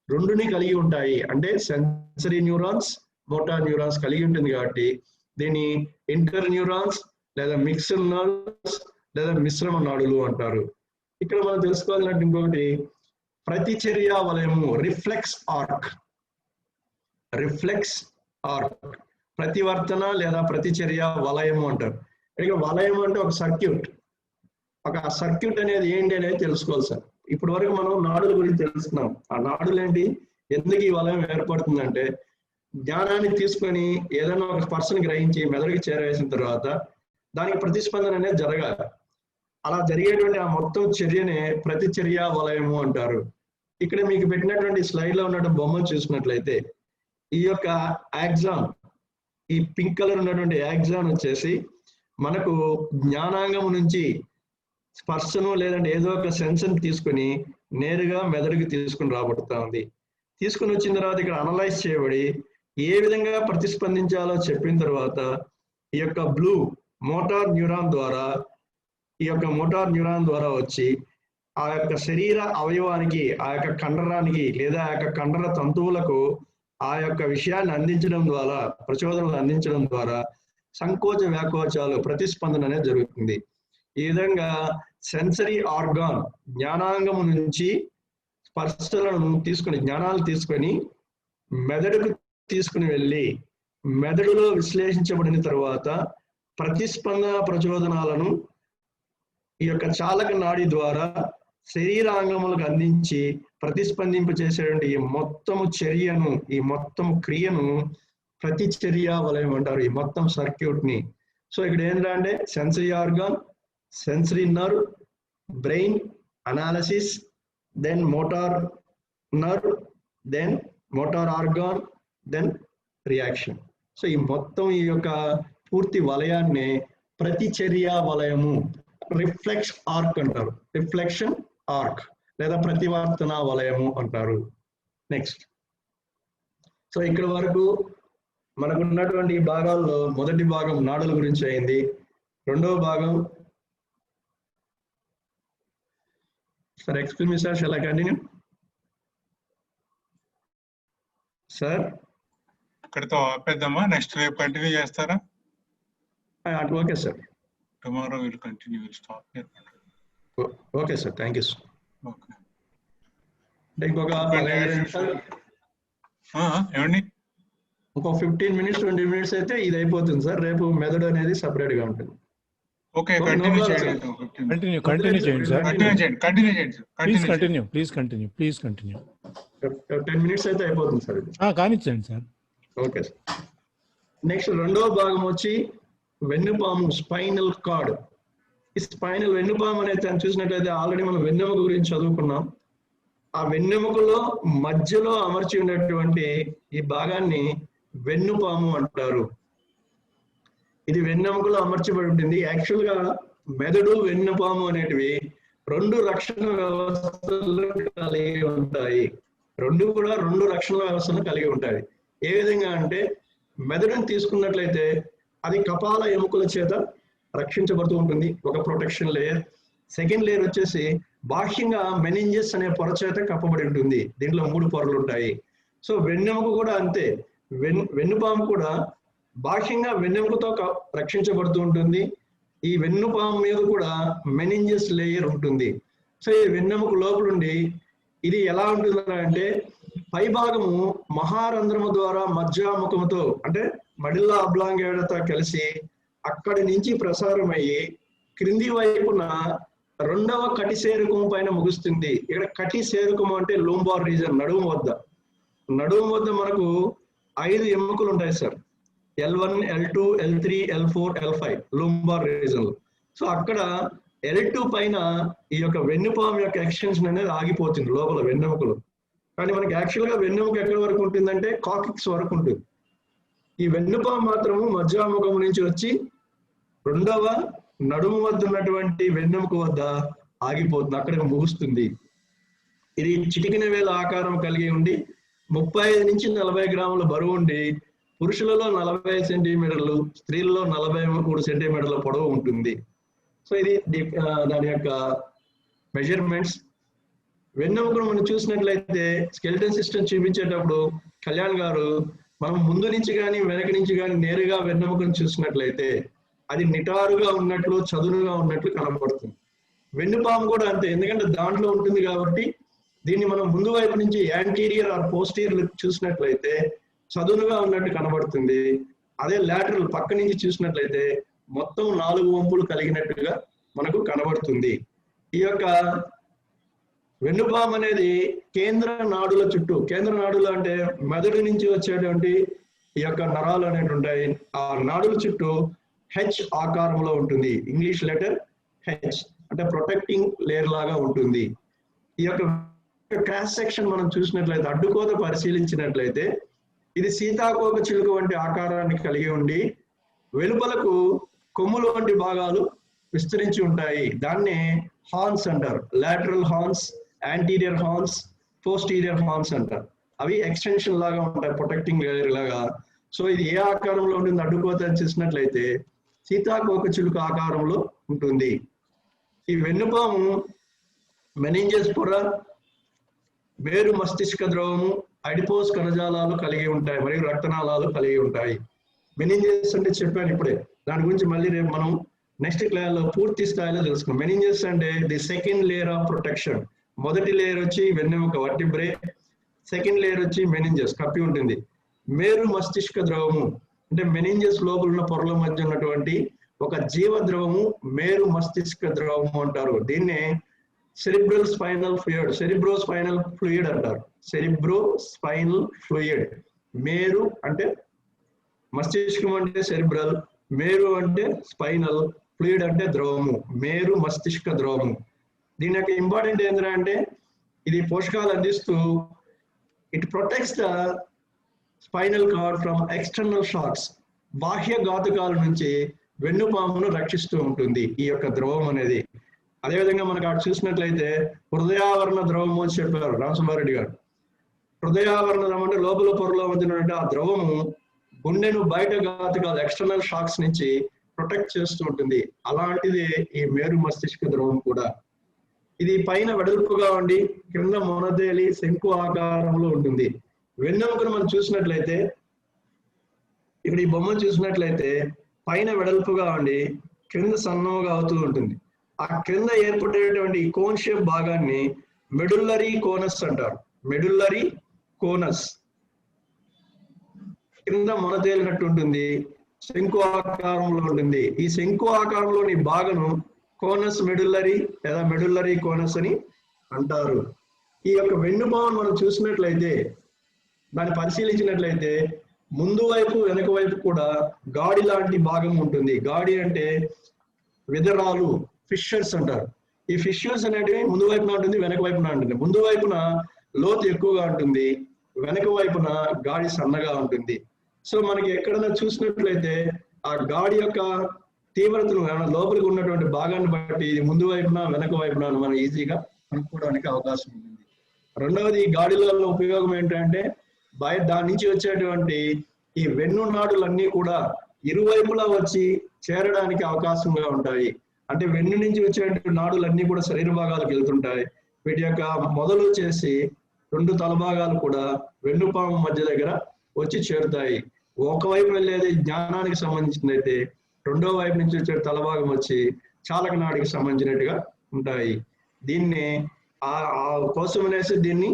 2ని కలిగి ఉంటాయి. అంటే సెన్సరీ న్యూరాన్స్ మోటార్ న్యూరాన్స్ కలిగి ఉంటుంది కాబట్టి దీన్ని ఇంటర్ న్యూరాన్స్ లేదా మిక్స్డ్ నర్వ్స్ లేదా మిశ్రమ నాడులు అంటారు. ఇక్కడ మనం తెలుసుకోవాలంటే ఇంకొకటి ప్రతిచర్య వలయము, రిఫ్లెక్స్ ఆర్క్. ప్రతివర్తన లేదా ప్రతిచర్య వలయము అంటారు. ఇక వలయం అంటే ఒక సర్క్యూట్ అనేది ఏంటి అనేది తెలుసుకోవాలి సార్. ఇప్పటి వరకు మనం నాడుల గురించి తెలుసుకున్నాం. ఆ నాడులు ఏంటి, ఎందుకు ఈ వలయం ఏర్పడుతుందంటే జ్ఞానాన్ని తీసుకొని ఏదైనా ఒక పర్సన్ గ్రహించి మెదడుకి చేరవేసిన తర్వాత దానికి ప్రతిస్పందన అనేది జరగాలి. అలా జరిగేటువంటి ఆ మొత్తం చర్యనే ప్రతిచర్య వలయము అంటారు. ఇక్కడ మీకు పెట్టినటువంటి స్లైడ్ లో ఉన్నటువంటి బొమ్మను చూసినట్లయితే ఈ యొక్క యాక్సాన్, ఈ పింక్ కలర్ ఉన్నటువంటి యాక్సాన్ వచ్చేసి మనకు జ్ఞానాంగం నుంచి స్పర్శను లేదంటే ఏదో ఒక సెన్స్ని తీసుకుని నేరుగా మెదడుకి తీసుకుని రాబడుతూ ఉంది. తీసుకుని వచ్చిన తర్వాత ఇక్కడ అనలైజ్ చేయబడి ఏ విధంగా ప్రతిస్పందించాలో చెప్పిన తర్వాత ఈ యొక్క బ్లూ మోటార్ న్యూరాన్ ద్వారా వచ్చి ఆ యొక్క శరీర అవయవానికి, ఆ యొక్క కండరానికి లేదా ఆ యొక్క కండర తంతువులకు ఆ యొక్క విషయాన్ని అందించడం ద్వారా, ప్రచోదనలు అందించడం ద్వారా సంకోచ వ్యాకోచాలు ప్రతిస్పందన అనేది జరుగుతుంది. ఈ విధంగా సెన్సరీ ఆర్గాన్ జ్ఞానాంగము నుంచి స్పర్శలను తీసుకుని, జ్ఞానాలు తీసుకొని మెదడుకు తీసుకుని వెళ్ళి మెదడులో విశ్లేషించబడిన తర్వాత ప్రతిస్పందన ప్రచోదనాలను ఈ యొక్క చాలక నాడి ద్వారా శరీరాంగములకు అందించి ప్రతిస్పందింప చేసేటువంటి ఈ మొత్తము చర్యను, ఈ మొత్తము క్రియను ప్రతిచర్య వలయం అంటారు, ఈ మొత్తం సర్క్యూట్ ని. సో ఇక్కడ ఏంటంటే sensory organ, sensory nerve, brain, analysis, then motor nerve, then motor organ, then reaction. So ఈ మొత్తం ఈ యొక్క పూర్తి వలయాన్ని ప్రతిచర్య వలయము, రిఫ్లెక్స్ ఆర్క్ అంటారు, రిఫ్లెక్షన్ ఆర్క్ లేదా ప్రతివర్తన వలయము అంటారు. నెక్స్ట్, సో ఇక్కడ వరకు మనకు ఉన్నటువంటి ఈ భాగాల్లో మొదటి భాగం నాడుల గురించి అయింది. రెండవ భాగం sir, excuse me sir, shall I continue sir? ఇక్కడితో ఆపేద్దామా? నెక్స్ట్ రేపు కంటిన్యూ చేస్తారా? Okay sir. Tomorrow will continue, will stop here. Okay sir, thank you sir. Okay. ఇంకొక 15 నిమిషాలు, ఏమండి ఇంకో 15 మినిట్స్ 20 మినిట్స్ అయితే ఇది అయిపోతుంది సార్. రేపు మెదడు అనేది సపరేట్ గా ఉంటుంది. ఓకే, కంటిన్యూ చేయండి. కంటిన్యూ చేయండి సార్. కంటిన్యూ చేయండి సార్. ప్లీజ్ కంటిన్యూ 10 మినిట్స్ అయితే అయిపోతుంది సార్ ఇది. కానిచ్చండి సార్. Okay sir. నెక్స్ట్ రెండవ భాగం వచ్చి వెన్నుపాము, స్పైనల్ కార్డ్. ఈ స్పైనల్ వెన్నుపాము అనేది చూసినట్లయితే ఆల్రెడీ మనం వెన్నెముక గురించి చదువుకున్నాం. ఆ వెన్నెముకలో మధ్యలో అమర్చి ఉన్నటువంటి ఈ భాగాన్ని వెన్నుపాము అంటారు. ఇది వెన్నెముకలో అమర్చబడి ఉంటుంది. యాక్చువల్ గా మెదడు, వెన్నుపాము అనేటివి రెండు రక్షణ వ్యవస్థలు కలిగి ఉంటాయి. రెండు కూడా రెండు రక్షణ వ్యవస్థలను కలిగి ఉంటాయి. ఏ విధంగా అంటే మెదడుని తీసుకున్నట్లయితే అది కపాల ఎముకల చేత రక్షించబడుతూ ఉంటుంది, ఒక ప్రొటెక్షన్ లేయర్. సెకండ్ లేయర్ వచ్చేసి బాహ్యంగా మెనింజెస్ అనే పొర చేత కప్పబడి ఉంటుంది. దీంట్లో 3 పొరలు ఉంటాయి. సో వెన్నెముక కూడా అంతే. వెన్నుపాము కూడా బాహ్యంగా వెన్నెముకతో రక్షించబడుతూ ఉంటుంది. ఈ వెన్నుపాము మీద కూడా మెనింజెస్ లేయర్ ఉంటుంది. సో ఈ వెన్నెముక లోపలుండి ఇది ఎలా ఉంటుంది అంటే పై భాగము మహారంధ్రము ద్వారా మధ్యాముఖముతో అంటే మడిల్లా అబ్లాంగేడతో కలిసి అక్కడి నుంచి ప్రసారం అయ్యి క్రింది వైపున రెండవ కటి సేరుకం పైన ముగుస్తుంది. ఇక్కడ కటి సేరుకం అంటే లూంబార్ రీజన్, నడుము వద్ద మనకు 5 ఎముకలు ఉంటాయి sir. L1, L2, L3, L4, L5 lumbar region లో. సో అక్కడ L2 పైన ఈ యొక్క వెన్నుపాము యొక్క ఎక్స్టెన్షన్ అనేది ఆగిపోతుంది లోపల వెన్నెముకలు. కానీ మనకి యాక్చువల్ గా వెన్నెముక ఎక్కడి వరకు ఉంటుందంటే కాకిక్స్ వరకు ఉంటుంది. ఈ వెన్నుపాము మాత్రము మధ్యాముఖం నుంచి వచ్చి రెండవ నడుము వద్ద ఉన్నటువంటి వెన్నెముక వద్ద ఆగిపోతుంది, అక్కడికి ముగుస్తుంది. ఇది చిటికిన వేల ఆకారం కలిగి ఉండి 35 నుంచి 40 గ్రాముల బరువు ఉండి పురుషులలో 40 సెంటీమీటర్లు, స్త్రీలలో 43 సెంటీమీటర్ల పొడవు ఉంటుంది. సో ఇది దాని యొక్క మెజర్మెంట్స్. వెన్నెముకను మనం చూసినట్లయితే స్కెలిటన్ సిస్టమ్ చూపించేటప్పుడు కళ్యాణ్ గారు మనం ముందు నుంచి కానీ వెనక నుంచి కానీ నేరుగా వెన్నెముకను చూసినట్లయితే అది నిటారుగా ఉన్నట్లు, చదునుగా ఉన్నట్లు కనబడుతుంది. వెన్నుపాము కూడా అంతే, ఎందుకంటే దాంట్లో ఉంటుంది కాబట్టి దీన్ని మనం ముందు వైపు నుంచి యాంటీరియర్ ఆర్ పోస్టీరియర్ చూసినట్లయితే చదునుగా ఉన్నట్టు కనబడుతుంది. అదే లాటరల్ పక్క నుంచి చూసినట్లయితే మొత్తం 4 వంపులు కలిగినట్టుగా మనకు కనబడుతుంది. ఈ యొక్క వెన్నుపాము అనేది కేంద్ర నాడుల చుట్టూ, కేంద్ర నాడులు అంటే మెదడు నుంచి వచ్చేటువంటి ఈ యొక్క నరాలు అనేవి ఉంటాయి. ఆ నాడుల చుట్టూ H ఆకారంలో ఉంటుంది. ఇంగ్లీష్ లెటర్ H అంటే ప్రొటెక్టింగ్ లేయర్ లాగా ఉంటుంది. ఈ యొక్క క్రాస్ సెక్షన్ మనం చూసినట్లయితే, అడ్డుకోత పరిశీలించినట్లయితే ఇది సీతాకోక చిలుక వంటి ఆకారాన్ని కలిగి ఉండి వెలుపలకు కొమ్ములు వంటి భాగాలు విస్తరించి ఉంటాయి. దాన్నే హార్న్స్ అంటారు. Lateral horns, anterior horns, posterior horns అంటారు. అవి ఎక్స్టెన్షన్ లాగా ఉంటాయి, ప్రొటెక్టింగ్ లేయర్ లాగా. సో ఇది ఏ ఆకారంలో ఉంటుంది అడ్డుకోత అని చూసినట్లయితే సీతాకోక చిలుక ఆకారంలో ఉంటుంది. ఈ వెన్నుపాము మెనింజెస్ పొర, మేరు మస్తిష్క ద్రవము, అడిపోస్ కణజాలాలు కలిగి ఉంటాయి మరియు రక్తనాళాలు కలిగి ఉంటాయి. మెనింజెస్ అంటే చెప్పాను ఇప్పుడే, దాని గురించి మళ్ళీ రేపు మనం నెక్స్ట్ క్లాస్ లో పూర్తి స్థాయిలో తెలుసుకున్నాం. మెనింజెస్ అంటే the second layer of protection. మొదటి లేయర్ వచ్చి వెన్నెముక వర్టిబ్రే, సెకండ్ లేయర్ వచ్చి మెనింజెస్ కప్పి ఉంటుంది. మేరు మస్తిష్క ద్రవము అంటే మెనింజెస్ లోపల ఉన్న పొరల మధ్య ఉన్నటువంటి ఒక జీవ ద్రవము మేరు మస్తిష్క ద్రవము అంటారు. దీన్నే cerebral spinal fluid, cerebro spinal fluid అంటారు. Cerebro spinal fluid. మేరు అంటే మస్తిష్కం అంటే సెరిబ్రల్, మేరు అంటే స్పైనల్, ఫ్లూయిడ్ అంటే ద్రవము, మేరు మస్తిష్క ద్రవము. దీని యొక్క ఇంపార్టెంట్ ఏంటంటే ఇది పోషకాలు అందిస్తూ it protects the spinal cord from external shocks. బాహ్య ఘాతుకాల నుంచి వెన్నుపామును రక్షిస్తూ ఉంటుంది ఈ యొక్క ద్రవం అనేది. అదేవిధంగా మనకు అక్కడ చూసినట్లయితే హృదయావరణ ద్రవము అని చెప్పారు రామసుబ్బారెడ్డి గారు. హృదయావరణ ద్రవం అంటే లోపల పొరలో ఉంటున్నటువంటి ఆ ద్రవము గుండెను బయట ఘాతుకాలు ఎక్స్టర్నల్ షాక్స్ నుంచి ప్రొటెక్ట్ చేస్తూ ఉంటుంది. అలాంటిది ఈ మేరు మస్తిష్క ద్రవం కూడా. ఇది పైన వెడల్పుగా ఉండి క్రింద మొనదేలి శంకు ఆకారంలో ఉంటుంది. వెన్నెముకను మనం చూసినట్లయితే ఇక్కడ ఈ బొమ్మ చూసినట్లయితే పైన వెడల్పుగా ఉండి క్రింద సన్నముగా అవుతూ ఉంటుంది. ఆ క్రింద ఏర్పడేటువంటి కోన్ షేప్ భాగాన్ని మెడుల్లరీ కోనస్ అంటారు. మెడుల్లరీ కోనస్ కింద మొన తేలినట్టు ఉంటుంది, శంకు ఆకారంలో ఉంటుంది. ఈ శంకు ఆకారంలోని భాగను కోనస్ మెడుల్లరీ లేదా మెడుల్లరీ కోనస్ అని అంటారు. ఈ యొక్క వెన్నుపామును మనం చూసినట్లయితే, దాన్ని పరిశీలించినట్లయితే ముందు వైపు వెనక వైపు కూడా గాడి లాంటి భాగం ఉంటుంది. గాడి అంటే విదరాలు, ఫిషర్స్ అంటారు. ఈ ఫిషర్స్ అనేటివి ముందు వైపున ఉంటుంది, వెనక వైపున ఉంటుంది. ముందు వైపున లోతు ఎక్కువగా ఉంటుంది, వెనక వైపున గాడి సన్నగా ఉంటుంది. సో మనకి ఎక్కడైనా చూసినట్లయితే ఆ గాడి యొక్క తీవ్రతను లోపలికి ఉన్నటువంటి భాగాన్ని బట్టి ఇది ముందు వైపున వెనక వైపున మనం ఈజీగా కనుక్కోవడానికి అవకాశం ఉంటుంది. రెండవది గాడిలో ఉపయోగం ఏంటంటే దాని నుంచి వచ్చేటువంటి ఈ వెన్ను నాడులన్నీ కూడా ఇరువైపులా వచ్చి చేరడానికి అవకాశంగా ఉంటాయి. అంటే వెన్ను నుంచి వచ్చేటువంటి నాడులన్నీ కూడా శరీర భాగాలకు వెళ్తుంటాయి. వీటి యొక్క మొదలు చేసి 2 తల భాగాలు కూడా వెన్నుపాము మధ్య దగ్గర వచ్చి చేరుతాయి. ఒకవైపు వెళ్ళేది జ్ఞానానికి సంబంధించినదైతే రెండో వైపు నుంచి వచ్చే తలభాగం వచ్చి చాలక నాడికి సంబంధించినట్టుగా ఉంటాయి. దీన్ని ఆ కోసం అనేసి దీన్ని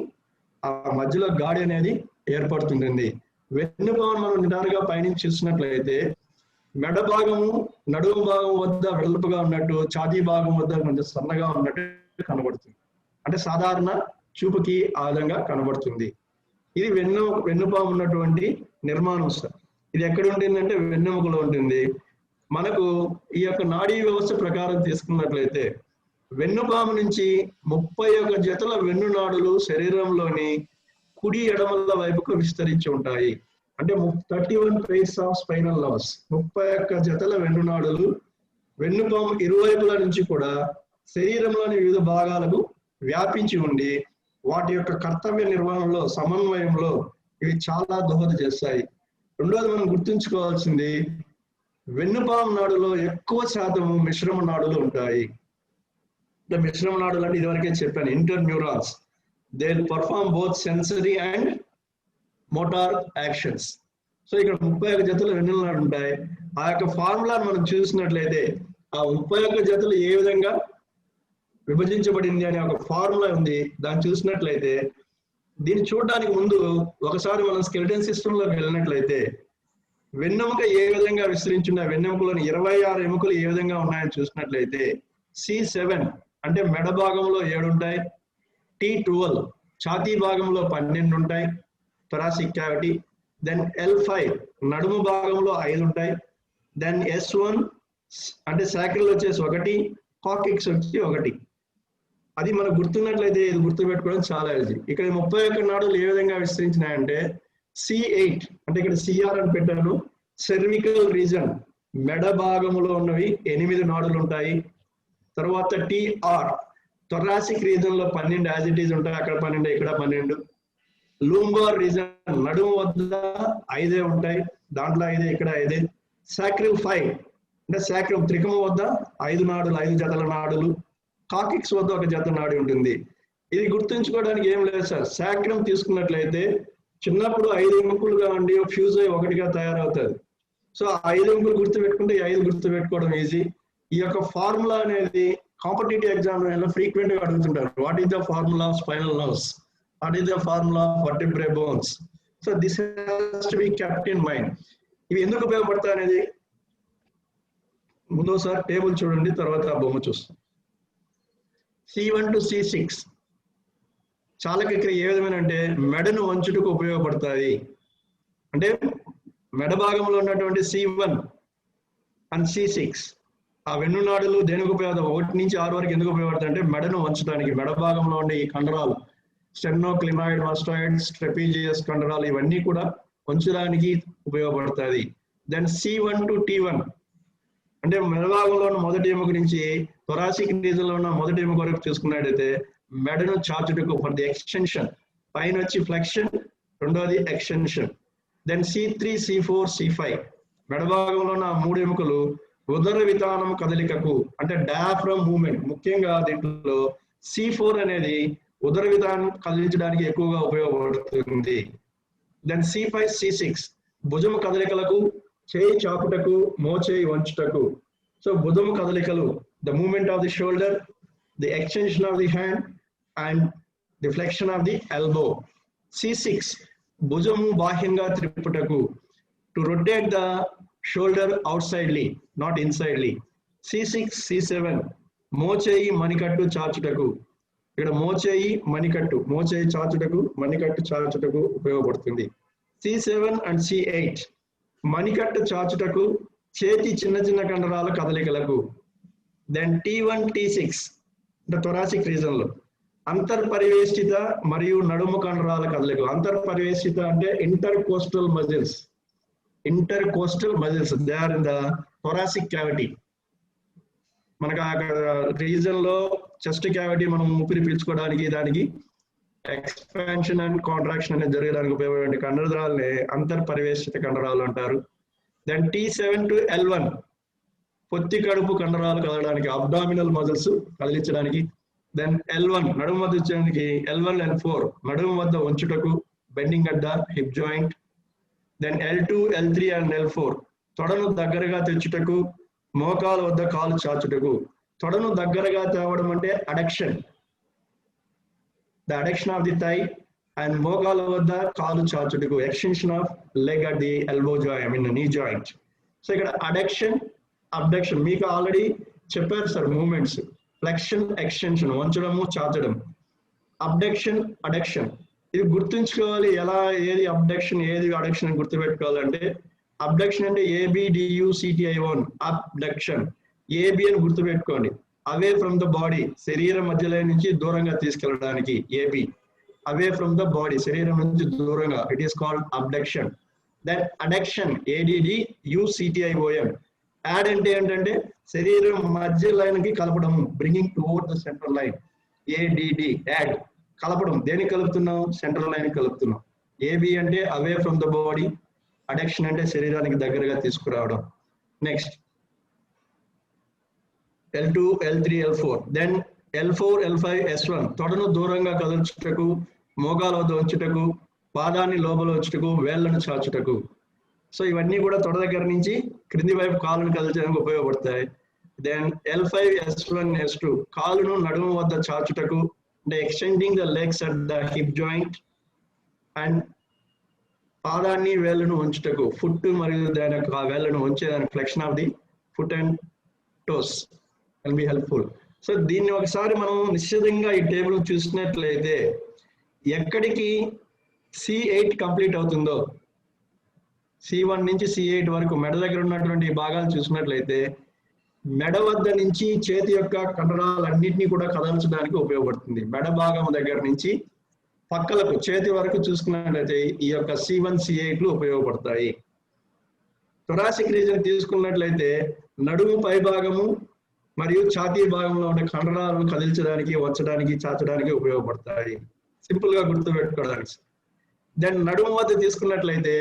ఆ మధ్యలో గాడి అనేది ఏర్పడుతుంటుంది. వెన్నుపామును మనం నిదానంగా పైనుంచి చూసినట్లయితే మెడ భాగము నడుము భాగం వద్ద వెడల్పుగా ఉన్నట్టు, ఛాతీ భాగం వద్ద కొంచెం సన్నగా ఉన్నట్టు కనబడుతుంది. అంటే సాధారణ చూపుకి ఆ విధంగా కనబడుతుంది. ఇది వెన్నుపాము ఉన్నటువంటి నిర్మాణం సార్. ఇది ఎక్కడ ఉంటుందంటే వెన్నెముకలో ఉంటుంది. మనకు ఈ యొక్క నాడీ వ్యవస్థ ప్రకారం తీసుకున్నట్లయితే వెన్నుపాము నుంచి 31 జతల వెన్ను నాడులు శరీరంలోని కుడి ఎడమల వైపుకు విస్తరించి ఉంటాయి. అంటే 31 pairs ఆఫ్ స్పైనల్ నర్వ్స్, 31 జతల వెన్నునాడులు వెన్నుపాము ఇరువైపుల నుంచి కూడా శరీరంలోని వివిధ భాగాలకు వ్యాపించి ఉండి వాటి యొక్క కర్తవ్య నిర్వహణలో, సమన్వయంలో ఇవి చాలా దోహద చేస్తాయి. రెండోది మనం గుర్తుంచుకోవాల్సింది, వెన్నుపాము నాడులో ఎక్కువ శాతం మిశ్రమ నాడులు ఉంటాయి. అంటే మిశ్రమ నాడులు అంటే ఇదివరకే చెప్పాను, inter neurons. They perform both sensory and motor actions. So ఇక్కడ 31 జతలు వెన్నునాడు ఉంటాయి. ఆ యొక్క ఫార్ములాను మనం చూసినట్లయితే ఆ 31 జతలు ఏ విధంగా విభజించబడింది అనే ఒక ఫార్ములా ఉంది. దాన్ని చూసినట్లయితే దీన్ని చూడడానికి ముందు ఒకసారి మనం స్కెలిటన్ సిస్టమ్ లోకి వెళ్ళినట్లయితే వెన్నెముక ఏ విధంగా విస్తరించిన, వెన్నెముకలోని 26 ఎముకలు ఏ విధంగా ఉన్నాయని చూసినట్లయితే C7 అంటే మెడ భాగంలో 7 ఉంటాయి, T12 ఛాతీ భాగంలో 12 ఉంటాయి, థొరాసిక్ క్యావిటీ. దెన్ L5 నడుము భాగంలో 5 ఉంటాయి. దెన్ S1 అంటే సాక్రల్ వచ్చేసి 1, కాకిక్స్ వచ్చి 1. అది మనకు గుర్తున్నట్లయితే ఇది గుర్తుపెట్టుకోవడం చాలా ఈజీ. ఇక్కడ 31 నాడులు ఏ విధంగా విస్తరించినాయంటే C8 అంటే ఇక్కడ CR అని పెట్టాను, సెర్వికల్ రీజన్ మెడ భాగంలో ఉన్నవి 8 నాడులు ఉంటాయి. తర్వాత TR థొరాసిక్ రీజన్ లో 12 యాజ్ ఇట్ ఈజ్ ఉంటాయి, అక్కడ 12 ఇక్కడ 12. లూంబార్ రీజన్ నడుము వద్ద 5 ఉంటాయి, దాంట్లో 5 ఇక్కడ 5. సాక్రిల్ 5 అంటే సాక్రమ్ త్రికము వద్ద 5 నాడులు, 5 జతల నాడులు. కాకిక్స్ వద్ద 1 జత నాడి ఉంటుంది. ఇది గుర్తుంచుకోవడానికి ఏం లేదు సార్. సాక్రమ్ తీసుకున్నట్లయితే చిన్నప్పుడు 5 ఎముకలుగా ఉండి ఫ్యూజ్ అయ్యి 1గా తయారవుతుంది. సో 5 ఎముకలు గుర్తుపెట్టుకుంటే 5 గుర్తుపెట్టుకోవడం ఈజీ. ఈ యొక్క ఫార్ములా అనేది కాంపిటేటివ్ ఎగ్జామ్ ఫ్రీక్వెంట్ గా అడుగుతుంటారు. What is the formula of spinal nerves, what is the formula of vertebrae bones. So this has to be kept in mind. ఇవి ఎందుకు ఉపయోగపడతాయి అనేది ముందు సార్ టేబుల్ చూడండి, తర్వాత ఆ బొమ్మ చూస్తాం. C1 to C6 చాలకక్రియ ఏ విధమైన అంటే మెడను వంచుటకు ఉపయోగపడతాయి. అంటే మెడ భాగంలో ఉన్నటువంటి C1 అండ్ C6 ఆ వెన్నునాడులు దేనికి ఉపయోగపడతాయి, 1 నుంచి 6 వరకు ఎందుకు ఉపయోగపడతాయి అంటే మెడను వంచడానికి. మెడ భాగంలో ఉండే ఈ కండరాలు స్టెర్నోక్లినాయిడ్, మాస్టాయిడ్స్, ట్రెపీజియస్ కండరాలు ఇవన్నీ కూడా వంచడానికి ఉపయోగపడుతుంది. దెన్ C1 to T1 అంటే మెడభాగంలో ఉన్న మొదటి ఎముక నుంచి థొరాసిక్ రీజన్ లో ఉన్న మొదటి ఎముక వరకు చూసుకున్నట్టయితే మెడను చాచుటకు ఫర్ ది ఎక్స్టెన్షన్. పైన వచ్చి ఫ్లెక్షన్, రెండోది extension. Then C3, C4, C5 మెడభాగంలో ఉన్న 3 ఎముకలు ఉదర వితానం కదలికకు అంటే డయాఫ్రమ్ మూవ్మెంట్. ముఖ్యంగా దీంట్లో C4 అనేది ఉదర వితానం కదిలించడానికి ఎక్కువగా ఉపయోగపడుతుంది. దెన్ C5, C6 భుజము కదలికలకు, చేయి చాపుటకు, మోచేయి వంచుటకు. సో భుజము కదలికలు, the movement of the shoulder, the extension of the hand and the flexion of the elbow. C6 భుజము బాహ్యంగా త్రిప్పుటకు, to rotate the shoulder outsidely not insidely. C6 C7 మోచేయి మణికట్టు చాచుటకు, ఇక్కడ మోచేయి మణికట్టు, మోచేయి చాచుటకు మణికట్టు చాచుటకు ఉపయోగపడుతుంది. C7 అండ్ C8 మణికట్టు చాచుటకు, చేతి చిన్న చిన్న కండరాల కదలికలకు. దెన్ T1 T6 అంటే థొరాసిక్ రీజన్ లో అంతర్పరివేష్టిత మరియు నడుము కండరాల కదలికలు. అంతర్పరివేష్టిత అంటే intercostal muscles, they are in the thoracic cavity. మనకు ఆ రీజన్ లో చెస్ట్ క్యావిటీ మనం ఊపిరి పీల్చుకోవడానికి, దానికి ఎక్స్పాన్షన్ అండ్ కాంట్రాక్షన్ అనేది జరగడానికి ఉపయోగపడే కండరాలనే అంతర్పరివేష్టిత కండరాలు అంటారు. దెన్ T7 to L1 పొత్తి కడుపు కండరాలు కదలడానికి, అబ్డామినల్ మజిల్స్ కదిలించడానికి. దెన్ L1 నడుము వద్ద వచ్చేందుకు, L1 L4 నడుము వద్ద ఉంచుటకు, bending at the hip joint. Then L2 L3 and L4 తొడను దగ్గరగా తెచ్చుటకు, మోకాల వద్ద కాలు చాచుటకు. తొడను దగ్గరగా తేవడం అంటే adduction, the adduction of the thigh, and మోకాల వద్ద కాలు చాచుటకు, extension of leg at the elbow joint, I mean knee joint. So ఇక్కడ అడక్షన్, అబ్డక్షన్ మీకు ఆల్రెడీ చెప్పారు సార్. మూమెంట్స్ ఫ్లెక్షన్, ఎక్స్టెన్షన్, వంచడము చాచడం, అబ్డక్షన్, అడక్షన్. ఇది గుర్తుంచుకోవాలి. ఎలా, ఏది అబ్డక్షన్ ఏది అడక్షన్ అని గుర్తుపెట్టుకోవాలంటే, అబ్డక్షన్ అంటే ABDUCTI1 అబ్డక్షన్. AB అని గుర్తుపెట్టుకోండి, అవే ఫ్రమ్ ద బాడీ, శరీరం మధ్యలో నుంచి దూరంగా తీసుకెళ్ళడానికి AB, away from the body, శరీరం నుంచి దూరంగా, it is called abduction. Then adduction ADDUCTION. Add అంటే ఏంటంటే శరీరం మధ్య లైన్ కి కలపడం, bringing toward the central line. ADD add, కలపడం. దేనికి కలుపుతున్నాం? సెంట్రల్ లైన్ కలుపుతున్నాం. AB అంటే away from the body, adduction అంటే శరీరానికి దగ్గరగా తీసుకురావడం. Next L2 L3 L4. Then L4 L5 S1 తొడను దూరంగా కదల్చుటకు, మోకాల వద్ద ఉంచుటకు, పాదాన్ని లోపల ఉంచుటకు, వేళ్లను చాచుటకు. సో ఇవన్నీ కూడా తొడ దగ్గర నుంచి క్రింది వైపు కాలును కదల్చడానికి ఉపయోగపడతాయి. దెన్ L5 S1 S2 కాలును నడుము వద్ద చాచుటకు, అంటే extending the legs at the hip joint. And పాదాన్ని వేళ్లను ఉంచుటకు, ఫుట్ మరియు దాని యొక్క వేళ్లను ఉంచేదానికి, flexion of the foot and toes can be helpful. So దీన్ని ఒకసారి మనం నిశ్చితంగా ఈ టేబుల్ చూసినట్లయితే, ఎక్కడికి C8 కంప్లీట్ అవుతుందో, C1 నుంచి C8 వరకు మెడ దగ్గర ఉన్నటువంటి భాగాలు చూసినట్లయితే, మెడ వద్ద నుంచి చేతి యొక్క కండరాలన్నింటినీ కూడా కదల్చడానికి ఉపయోగపడుతుంది. మెడ భాగం దగ్గర నుంచి పక్కలకు చేతి వరకు చూసుకున్నట్లయితే ఈ యొక్క C1 C8లు ఉపయోగపడతాయి. థొరాసిక్ రీజన్ తీసుకున్నట్లయితే నడుము పై భాగము మరియు ఛాతీ భాగంలో ఉండే కండరాలను కదిల్చడానికి, వంచడానికి, చాచడానికి ఉపయోగపడతాయి. సింపుల్ గా గుర్తుపెట్టుకోవడానికి. దెన్ నడుము వద్ద తీసుకున్నట్లయితే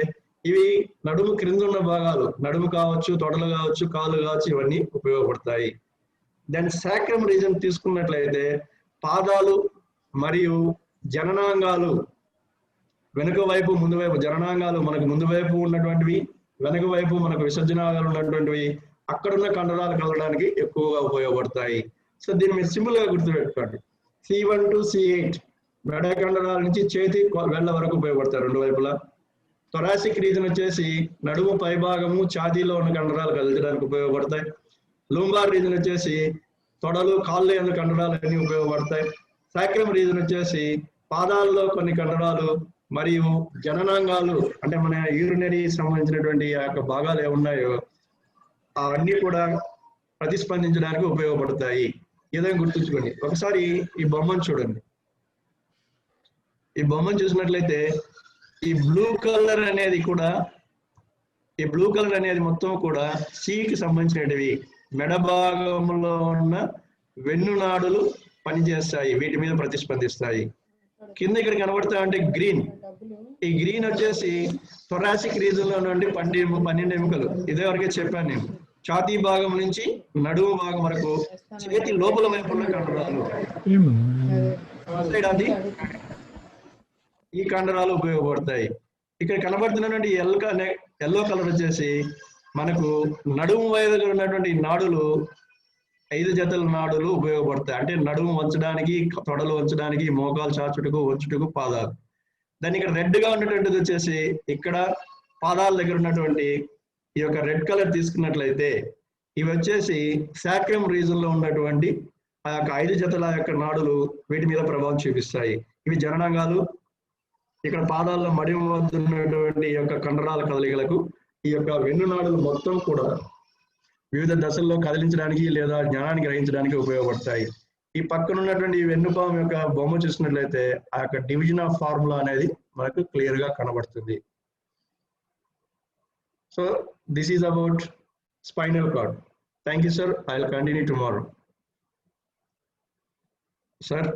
ఇవి నడుము క్రింద ఉన్న భాగాలు, నడుము కావచ్చు, తొడలు కావచ్చు, కాళ్ళు కావచ్చు, ఇవన్నీ ఉపయోగపడతాయి. దెన్ సాక్రమ్ రీజన్ తీసుకున్నట్లయితే పాదాలు మరియు జననాంగాలు, వెనుక వైపు ముందు వైపు, జననాంగాలు మనకు ముందు వైపు ఉన్నటువంటివి, వెనుక వైపు మనకు విసర్జనాంగాలు ఉన్నటువంటివి, అక్కడున్న కండరాలు కలవడానికి ఎక్కువగా ఉపయోగపడతాయి. సో దీన్ని మీరు సింపుల్ గా గుర్తుపెట్టుకోండి. C1 to C8 మెడ కండరాల నుంచి చేతి వేళ్ల వరకు ఉపయోగపడతాయి రెండు వైపులా. థొరాసిక్ రీజన్ వచ్చేసి నడుము పై భాగము, ఛాతీలో ఉన్న కండరాలు కదలడానికి ఉపయోగపడతాయి. లూంబార్ రీజన్ వచ్చేసి తొడలు, కాళ్ళు అన్న కండరాలు అన్ని ఉపయోగపడతాయి. సాక్రమ్ రీజన్ వచ్చేసి పాదాల్లో కొన్ని కండరాలు మరియు జననాంగాలు, అంటే మన యూరినరీ సంబంధించినటువంటి ఆ యొక్క భాగాలు ఏమున్నాయో అవన్నీ కూడా ప్రతిస్పందించడానికి ఉపయోగపడతాయి. ఏదైనా గుర్తుంచుకోండి. ఒకసారి ఈ బొమ్మను చూడండి. ఈ బొమ్మను చూసినట్లయితే ఈ బ్లూ కలర్ అనేది కూడా, ఈ బ్లూ కలర్ అనేది మొత్తం కూడా సికి సంబంధించినవి. మెడ భాగంలో ఉన్న వెన్నునాడులు పనిచేస్తాయి, వీటి మీద ప్రతిస్పందిస్తాయి. కింద ఇక్కడ కనబడతా అంటే గ్రీన్, ఈ గ్రీన్ వచ్చేసి థొరాసిక్ రీజన్ లో నుండి 12 ఎముకలు. ఇదే వరకే చెప్పాను నేను. ఛాతీ భాగం నుంచి నడుము భాగం వరకు చేతి లోపల వైపు ఉన్న కండరాలు, అది ఈ కండరాలు ఉపయోగపడతాయి. ఇక్కడ కనబడుతున్నటువంటి ఎల్లో కలర్ వచ్చేసి మనకు నడుము వైపు ఉన్నటువంటి నాడులు 5 జతల నాడులు ఉపయోగపడతాయి. అంటే నడుము వంచడానికి, తొడలు వంచడానికి, మోకాలు చాచుటకు, వంచుటకు పాదాలు. దాన్ని ఇక్కడ రెడ్ గా ఉన్నటువంటిది వచ్చేసి ఇక్కడ పాదాల దగ్గర ఉన్నటువంటి ఈ యొక్క రెడ్ కలర్ తీసుకున్నట్లయితే ఇవి వచ్చేసి సాక్రమ్ రీజన్ లో ఉన్నటువంటి ఆ యొక్క 5 జతల యొక్క నాడులు వీటి మీద ప్రభావం చూపిస్తాయి. ఇవి జననాంగాలు. ఇక్కడ పాదాల్లో మడిమ వద్ద ఉన్నటువంటి ఈ యొక్క కండరాల కదలికలకు ఈ యొక్క వెన్నునాడులు మొత్తం కూడా వివిధ దశల్లో కదిలించడానికి లేదా జ్ఞానాన్ని గ్రహించడానికి ఉపయోగపడతాయి. ఈ పక్కన ఉన్నటువంటి ఈ వెన్నుపాము యొక్క బొమ్మ చూసినట్లయితే ఆ యొక్క డివిజన్ ఆఫ్ ఫార్ములా అనేది మనకు క్లియర్ గా కనబడుతుంది. So this is about spinal cord. Thank you sir. I will continue tomorrow. Sir